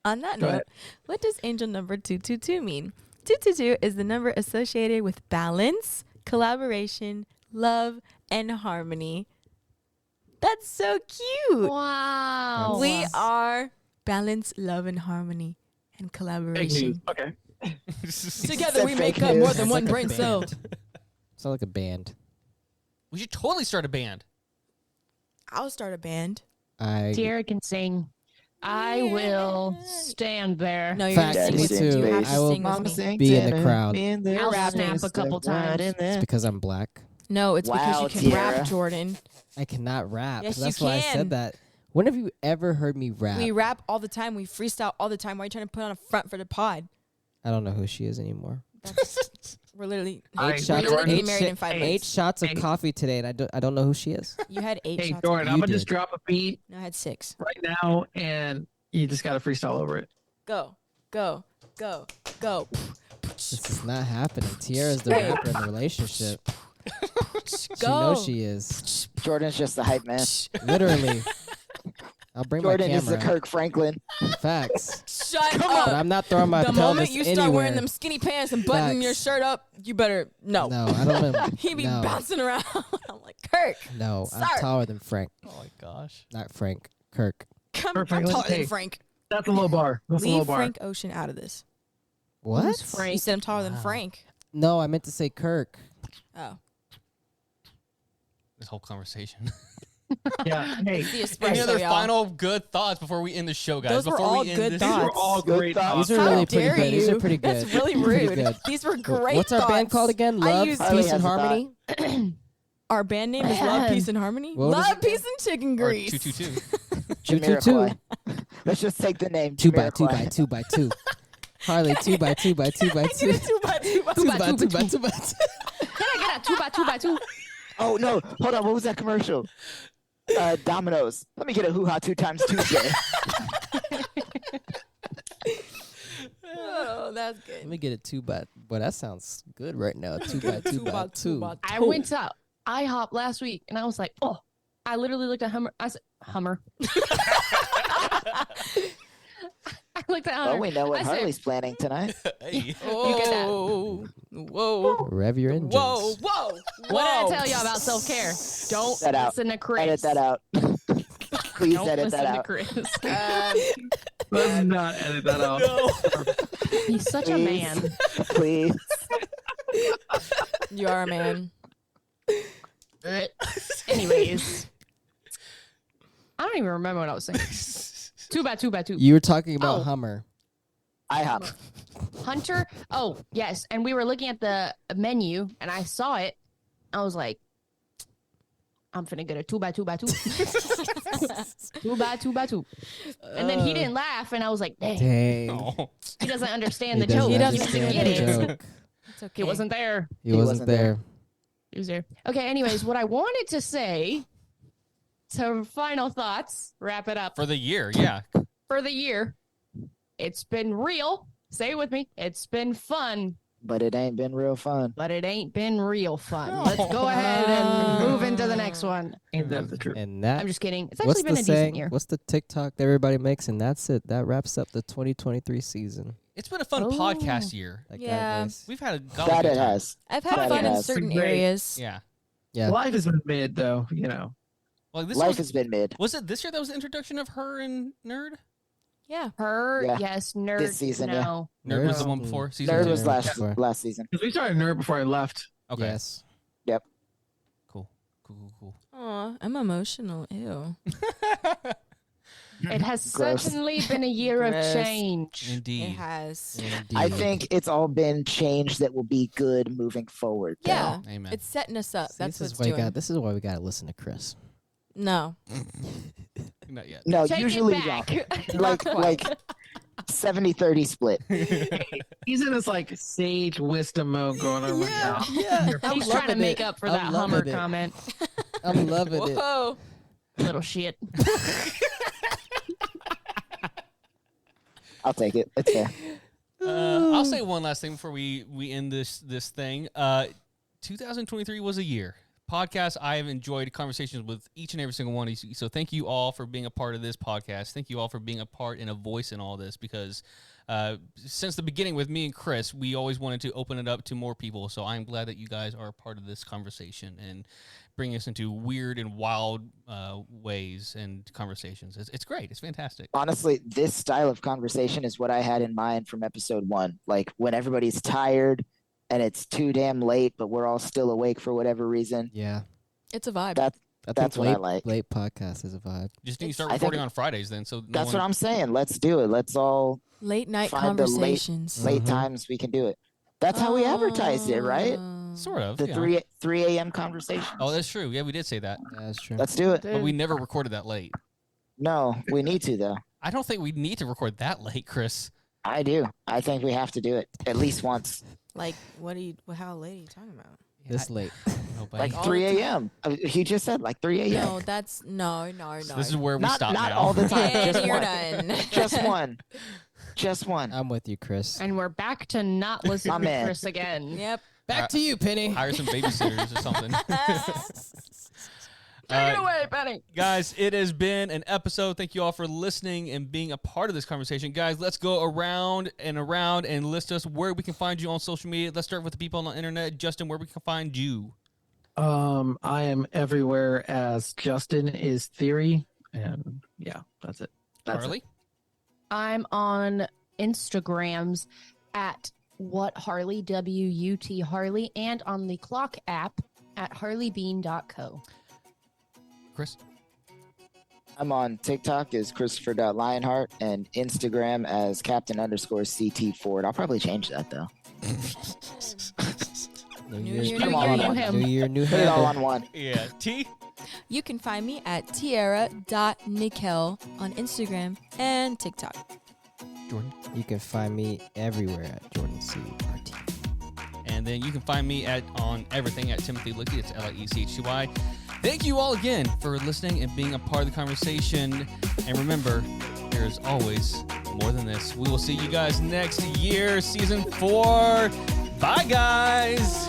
[SPEAKER 4] On that
[SPEAKER 6] Go
[SPEAKER 4] note,
[SPEAKER 6] ahead.
[SPEAKER 4] what does angel number 222 mean? 222 is the number associated with balance, collaboration, love, and harmony. That's so cute.
[SPEAKER 5] Wow.
[SPEAKER 4] We are balance, love, and harmony, and
[SPEAKER 6] Fake news.
[SPEAKER 4] collaboration.
[SPEAKER 6] Okay.
[SPEAKER 4] Together we
[SPEAKER 3] Said
[SPEAKER 4] make
[SPEAKER 3] fake
[SPEAKER 4] up more
[SPEAKER 3] news.
[SPEAKER 4] than
[SPEAKER 2] It's
[SPEAKER 4] one
[SPEAKER 2] like a
[SPEAKER 4] brain cell.
[SPEAKER 2] band. Sound like a band.
[SPEAKER 1] We should totally start a band.
[SPEAKER 4] I'll start a band.
[SPEAKER 5] Tiera can sing. I will stand there.
[SPEAKER 4] No, you're
[SPEAKER 2] Facts,
[SPEAKER 4] gonna sing
[SPEAKER 2] me
[SPEAKER 4] with
[SPEAKER 2] too.
[SPEAKER 4] You have to
[SPEAKER 2] I will
[SPEAKER 4] sing with me.
[SPEAKER 2] be in the crowd.
[SPEAKER 5] I'll snap a couple times.
[SPEAKER 2] It's because I'm black.
[SPEAKER 4] No, it's because
[SPEAKER 3] Wow,
[SPEAKER 4] you can rap,
[SPEAKER 3] Tiera.
[SPEAKER 4] Jordan.
[SPEAKER 2] I cannot rap.
[SPEAKER 4] Yes,
[SPEAKER 2] That's
[SPEAKER 4] you
[SPEAKER 2] why I
[SPEAKER 4] can.
[SPEAKER 2] said that. When have you ever heard me rap?
[SPEAKER 4] We rap all the time. We freestyle all the time. Why are you trying to put on a front for the pod?
[SPEAKER 2] I don't know who she is anymore.
[SPEAKER 4] We're literally
[SPEAKER 2] Eight shots.
[SPEAKER 4] we're literally
[SPEAKER 2] Eight,
[SPEAKER 4] married in 5
[SPEAKER 2] eight
[SPEAKER 4] months.
[SPEAKER 2] shots of
[SPEAKER 6] Hey.
[SPEAKER 2] coffee today, and I don't know who she is.
[SPEAKER 4] You had 8
[SPEAKER 6] Hey,
[SPEAKER 4] shots.
[SPEAKER 6] Jordan,
[SPEAKER 2] You
[SPEAKER 6] I'm gonna just
[SPEAKER 2] did.
[SPEAKER 6] drop a beat
[SPEAKER 4] No, I had 6.
[SPEAKER 6] right now, and you just gotta freestyle over it.
[SPEAKER 4] Go, go, go, go.
[SPEAKER 2] This is not happening. Tiera's the rapper in the relationship. She
[SPEAKER 4] Go.
[SPEAKER 2] knows she is.
[SPEAKER 3] Jordan's just the hype man.
[SPEAKER 2] Literally. I'll bring
[SPEAKER 3] Jordan
[SPEAKER 2] my
[SPEAKER 3] is the
[SPEAKER 2] camera.
[SPEAKER 3] Kirk Franklin.
[SPEAKER 2] Facts.
[SPEAKER 4] Shut
[SPEAKER 2] But
[SPEAKER 4] up.
[SPEAKER 2] I'm not throwing my
[SPEAKER 4] The
[SPEAKER 2] pelvis
[SPEAKER 4] moment you start
[SPEAKER 2] anywhere.
[SPEAKER 4] wearing them skinny pants and buttoning your
[SPEAKER 2] Facts.
[SPEAKER 4] shirt up, you better no.
[SPEAKER 2] No, I don't know.
[SPEAKER 4] He be
[SPEAKER 2] no,
[SPEAKER 4] bouncing around. I'm like, Kirk,
[SPEAKER 2] no, I'm
[SPEAKER 4] Sir.
[SPEAKER 2] taller than Frank.
[SPEAKER 1] Oh my gosh.
[SPEAKER 2] Not Frank. Kirk.
[SPEAKER 4] I'm
[SPEAKER 6] Perfect.
[SPEAKER 4] taller
[SPEAKER 6] Hey.
[SPEAKER 4] than Frank.
[SPEAKER 6] That's a low bar. That's a low
[SPEAKER 4] Leave
[SPEAKER 6] bar.
[SPEAKER 4] Frank Ocean out of this.
[SPEAKER 2] What?
[SPEAKER 5] Frank?
[SPEAKER 4] You said I'm taller than
[SPEAKER 2] Wow.
[SPEAKER 4] Frank.
[SPEAKER 2] No, I meant to say Kirk.
[SPEAKER 4] Oh.
[SPEAKER 1] This whole conversation.
[SPEAKER 6] Yeah. Hey,
[SPEAKER 4] The
[SPEAKER 1] Any
[SPEAKER 4] espresso,
[SPEAKER 1] other
[SPEAKER 4] y'all.
[SPEAKER 1] final good thoughts before we end the show, guys?
[SPEAKER 4] Those were
[SPEAKER 1] before
[SPEAKER 4] all
[SPEAKER 1] we end
[SPEAKER 4] good
[SPEAKER 1] this
[SPEAKER 6] these
[SPEAKER 4] thoughts.
[SPEAKER 6] were all
[SPEAKER 3] Good
[SPEAKER 6] great
[SPEAKER 3] thoughts.
[SPEAKER 6] thoughts.
[SPEAKER 2] These are
[SPEAKER 4] How
[SPEAKER 2] really
[SPEAKER 4] dare
[SPEAKER 2] pretty good. These
[SPEAKER 4] you?
[SPEAKER 2] are pretty good.
[SPEAKER 4] That's really
[SPEAKER 2] Pretty
[SPEAKER 4] rude.
[SPEAKER 2] good.
[SPEAKER 4] These were great
[SPEAKER 2] What's our band
[SPEAKER 4] thoughts.
[SPEAKER 2] called again?
[SPEAKER 4] I
[SPEAKER 2] Love,
[SPEAKER 4] used
[SPEAKER 3] Harley
[SPEAKER 2] Peace,
[SPEAKER 3] has
[SPEAKER 2] and
[SPEAKER 3] a thought.
[SPEAKER 2] Harmony?
[SPEAKER 4] Our band name is Love, Peace, and Harmony.
[SPEAKER 2] What was
[SPEAKER 4] Love,
[SPEAKER 2] it?
[SPEAKER 4] Peace, and Chicken
[SPEAKER 1] Or
[SPEAKER 4] Grease.
[SPEAKER 1] 222.
[SPEAKER 3] Jamiroquai. Let's just take the name.
[SPEAKER 2] 2 by 2
[SPEAKER 3] Jamiroquai.
[SPEAKER 2] by 2 by 2. Harley 2 by 2 by 2 by 2.
[SPEAKER 4] 2 by 2 by 2.
[SPEAKER 2] 2 by 2 by 2 by 2.
[SPEAKER 5] Can I get a 2 by 2 by 2?
[SPEAKER 3] Oh no! Hold on. What was that commercial? Domino's. Let me get a hoo-ha 2 times Tuesday.
[SPEAKER 4] Oh, that's
[SPEAKER 2] Let
[SPEAKER 4] good.
[SPEAKER 2] me get it 2 by. Boy, that sounds good right now. 2 by 2 by 2.
[SPEAKER 5] I went to IHOP last week and I was like, oh, I literally looked at Hummer. I said, Hummer. I looked at Hummer.
[SPEAKER 3] Oh, we know what
[SPEAKER 5] I said,
[SPEAKER 3] Harley's planning tonight.
[SPEAKER 1] Hey.
[SPEAKER 4] Whoa. Whoa.
[SPEAKER 2] Rev your engines.
[SPEAKER 4] Whoa. Whoa.
[SPEAKER 5] what did I tell y'all about self-care? Don't
[SPEAKER 3] That out.
[SPEAKER 5] listen to Chris.
[SPEAKER 3] Edit that out. Please
[SPEAKER 5] Don't
[SPEAKER 3] edit
[SPEAKER 5] listen
[SPEAKER 3] that
[SPEAKER 5] to
[SPEAKER 3] out.
[SPEAKER 5] Chris.
[SPEAKER 6] Let's not edit that out.
[SPEAKER 5] He's such a
[SPEAKER 3] Please.
[SPEAKER 5] man.
[SPEAKER 3] Please.
[SPEAKER 4] You are a man.
[SPEAKER 5] Anyways. I don't even remember what I was saying. 2 by 2 by 2.
[SPEAKER 2] You were talking about
[SPEAKER 5] Oh.
[SPEAKER 2] Hummer.
[SPEAKER 3] IHOP.
[SPEAKER 5] Hunter. Oh, yes. And we were looking at the menu and I saw it. I was like, I'm finna get a 2 by 2 by 2. 2 by 2 by 2. And then he didn't laugh and I was like, dang,
[SPEAKER 2] Dang.
[SPEAKER 1] Oh.
[SPEAKER 5] he doesn't understand the
[SPEAKER 2] doesn't
[SPEAKER 5] joke.
[SPEAKER 4] He doesn't
[SPEAKER 2] understand
[SPEAKER 5] get
[SPEAKER 2] the
[SPEAKER 5] it.
[SPEAKER 2] joke.
[SPEAKER 4] It's okay.
[SPEAKER 5] He wasn't there.
[SPEAKER 2] He wasn't there.
[SPEAKER 5] He was there. Okay, anyways, what I wanted to say, so final thoughts, wrap it up
[SPEAKER 1] For the year, yeah.
[SPEAKER 5] for the year. It's been real. Say it with me. It's been fun,
[SPEAKER 3] But it ain't been real fun.
[SPEAKER 5] but it ain't been real fun. Let's go ahead and move into the next one.
[SPEAKER 6] Ain't that the truth?
[SPEAKER 2] And that.
[SPEAKER 5] I'm just kidding. It's
[SPEAKER 2] What's
[SPEAKER 5] actually been
[SPEAKER 2] the
[SPEAKER 5] a decent
[SPEAKER 2] saying?
[SPEAKER 5] year.
[SPEAKER 2] What's the TikTok that everybody makes? And that's it. That wraps up the 2023 season.
[SPEAKER 1] It's been a fun
[SPEAKER 5] Oh.
[SPEAKER 1] podcast year.
[SPEAKER 2] That
[SPEAKER 4] Yeah.
[SPEAKER 2] guy voice.
[SPEAKER 1] We've had a
[SPEAKER 3] That
[SPEAKER 1] good
[SPEAKER 3] it
[SPEAKER 1] time.
[SPEAKER 3] has.
[SPEAKER 4] I've had
[SPEAKER 3] That
[SPEAKER 4] fun in
[SPEAKER 3] has.
[SPEAKER 4] certain
[SPEAKER 6] Great.
[SPEAKER 4] areas.
[SPEAKER 1] Yeah.
[SPEAKER 2] Yeah.
[SPEAKER 6] Life has been mid, though. You know.
[SPEAKER 1] Well, this
[SPEAKER 3] Life
[SPEAKER 1] was,
[SPEAKER 3] has been mid.
[SPEAKER 1] was it this year that was the introduction of her and Nerd?
[SPEAKER 4] Yeah.
[SPEAKER 5] Her,
[SPEAKER 3] Yeah.
[SPEAKER 5] yes, nerd.
[SPEAKER 3] This season, yeah.
[SPEAKER 5] no.
[SPEAKER 1] Nerd was the
[SPEAKER 2] Nerd.
[SPEAKER 1] one before season
[SPEAKER 3] Nerd
[SPEAKER 1] two.
[SPEAKER 3] was
[SPEAKER 2] Before.
[SPEAKER 3] last season.
[SPEAKER 6] Because we started Nerd before I left.
[SPEAKER 1] Okay.
[SPEAKER 2] Yes.
[SPEAKER 1] Cool. Cool.
[SPEAKER 4] Aw, I'm emotional. Ew.
[SPEAKER 5] It has
[SPEAKER 3] Gross.
[SPEAKER 5] certainly been a year of
[SPEAKER 4] Gross.
[SPEAKER 5] change.
[SPEAKER 1] Indeed.
[SPEAKER 4] It has.
[SPEAKER 2] Indeed.
[SPEAKER 3] I think it's all been change that will be good moving forward. though.
[SPEAKER 4] Yeah.
[SPEAKER 1] Amen.
[SPEAKER 4] It's setting us up.
[SPEAKER 2] See,
[SPEAKER 4] That's
[SPEAKER 2] this
[SPEAKER 4] what's
[SPEAKER 2] is why you
[SPEAKER 4] doing.
[SPEAKER 2] got. This is why we got to listen to Chris.
[SPEAKER 4] No.
[SPEAKER 1] Not yet.
[SPEAKER 3] No,
[SPEAKER 5] Take
[SPEAKER 3] usually
[SPEAKER 5] it back.
[SPEAKER 3] like
[SPEAKER 4] Not quite.
[SPEAKER 3] 70-30 split.
[SPEAKER 6] He's in this like sage wisdom mode going on right now.
[SPEAKER 2] Yeah. I'm
[SPEAKER 5] He's trying to
[SPEAKER 2] loving
[SPEAKER 5] make
[SPEAKER 2] it.
[SPEAKER 5] up for
[SPEAKER 2] I'm
[SPEAKER 5] that
[SPEAKER 2] loving
[SPEAKER 5] Hummer
[SPEAKER 2] it.
[SPEAKER 5] comment.
[SPEAKER 2] I'm loving it.
[SPEAKER 4] Whoa.
[SPEAKER 5] Little shit.
[SPEAKER 3] I'll take it. It's fair.
[SPEAKER 1] I'll say one last thing before we end this thing. 2023 was a year. Podcast, I have enjoyed conversations with each and every single one of you. So thank you all for being a part of this podcast. Thank you all for being a part and a voice in all this because since the beginning with me and Chris, we always wanted to open it up to more people. So I'm glad that you guys are a part of this conversation and bring us into weird and wild ways and conversations. It's great. It's fantastic.
[SPEAKER 3] Honestly, this style of conversation is what I had in mind from episode 1. Like when everybody's tired and it's too damn late, but we're all still awake for whatever reason.
[SPEAKER 2] Yeah.
[SPEAKER 4] It's a vibe.
[SPEAKER 3] That
[SPEAKER 2] I
[SPEAKER 3] That's
[SPEAKER 2] think
[SPEAKER 3] what I
[SPEAKER 2] late,
[SPEAKER 3] like.
[SPEAKER 2] Late podcast is a vibe.
[SPEAKER 1] Just need to
[SPEAKER 4] It's-
[SPEAKER 1] start
[SPEAKER 3] I think-
[SPEAKER 1] recording on Fridays then. So
[SPEAKER 3] that's what I'm saying. Let's do it. Let's all
[SPEAKER 4] Late night
[SPEAKER 3] Find the late-
[SPEAKER 4] conversations.
[SPEAKER 3] late
[SPEAKER 2] Mhm.
[SPEAKER 3] times we can do it. That's how we advertised it, right?
[SPEAKER 1] Sort of.
[SPEAKER 3] The
[SPEAKER 1] yeah.
[SPEAKER 3] 3 a.m. conversation.
[SPEAKER 1] Oh, that's true. Yeah, we did say that.
[SPEAKER 2] Yeah, that's true.
[SPEAKER 3] Let's do it.
[SPEAKER 1] But we never recorded that late.
[SPEAKER 3] No, we need to though.
[SPEAKER 1] I don't think we need to record that late, Chris.
[SPEAKER 3] I do. I think we have to do it at least once.
[SPEAKER 4] Like, how late are you talking about?
[SPEAKER 2] This late.
[SPEAKER 1] Nobody.
[SPEAKER 3] Like 3 a.m. He just said like 3 a.m.
[SPEAKER 4] No, that's no.
[SPEAKER 1] So this is where we
[SPEAKER 3] Not
[SPEAKER 1] stop
[SPEAKER 3] not
[SPEAKER 1] now.
[SPEAKER 3] all the time.
[SPEAKER 4] And
[SPEAKER 3] Just
[SPEAKER 4] you're
[SPEAKER 3] one.
[SPEAKER 4] done.
[SPEAKER 3] Just one. Just one.
[SPEAKER 2] I'm with you, Chris.
[SPEAKER 5] And we're back to not listening
[SPEAKER 3] My
[SPEAKER 5] to
[SPEAKER 3] man.
[SPEAKER 5] Chris again.
[SPEAKER 4] Yep.
[SPEAKER 2] Back to you, Penny.
[SPEAKER 1] Hire some babysitters or something.
[SPEAKER 5] Take it away, Benny.
[SPEAKER 1] Guys, it has been an episode. Thank you all for listening and being a part of this conversation. Guys, let's go around and list us where we can find you on social media. Let's start with the people on the internet. Justin, where we can find you.
[SPEAKER 6] I am everywhere as Justin is Theory, and yeah, that's it. That's
[SPEAKER 1] Harley?
[SPEAKER 6] it.
[SPEAKER 5] I'm on Instagrams at what Harley, WUT Harley, and on the Clock app at harleybean.co.
[SPEAKER 1] Chris?
[SPEAKER 3] I'm on TikTok as Christopher.Lionheart and Instagram as Captain_CT Ford. I'll probably change that though.
[SPEAKER 2] New
[SPEAKER 4] New
[SPEAKER 2] Year,
[SPEAKER 4] year,
[SPEAKER 3] Come
[SPEAKER 4] new
[SPEAKER 3] on,
[SPEAKER 4] year,
[SPEAKER 3] on
[SPEAKER 4] new
[SPEAKER 3] one.
[SPEAKER 4] him.
[SPEAKER 2] New Year, new
[SPEAKER 3] Put it all
[SPEAKER 2] handle.
[SPEAKER 3] on one.
[SPEAKER 1] Yeah. T?
[SPEAKER 4] You can find me at tiera.nickel on Instagram and TikTok.
[SPEAKER 1] Jordan?
[SPEAKER 2] You can find me everywhere at Jordan C. RT.
[SPEAKER 1] And then you can find me on everything at Timothy Licky. It's LIECHTY. Thank you all again for listening and being a part of the conversation. And remember, there is always more than this. We will see you guys next year, season 4. Bye, guys.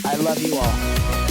[SPEAKER 3] I love you all.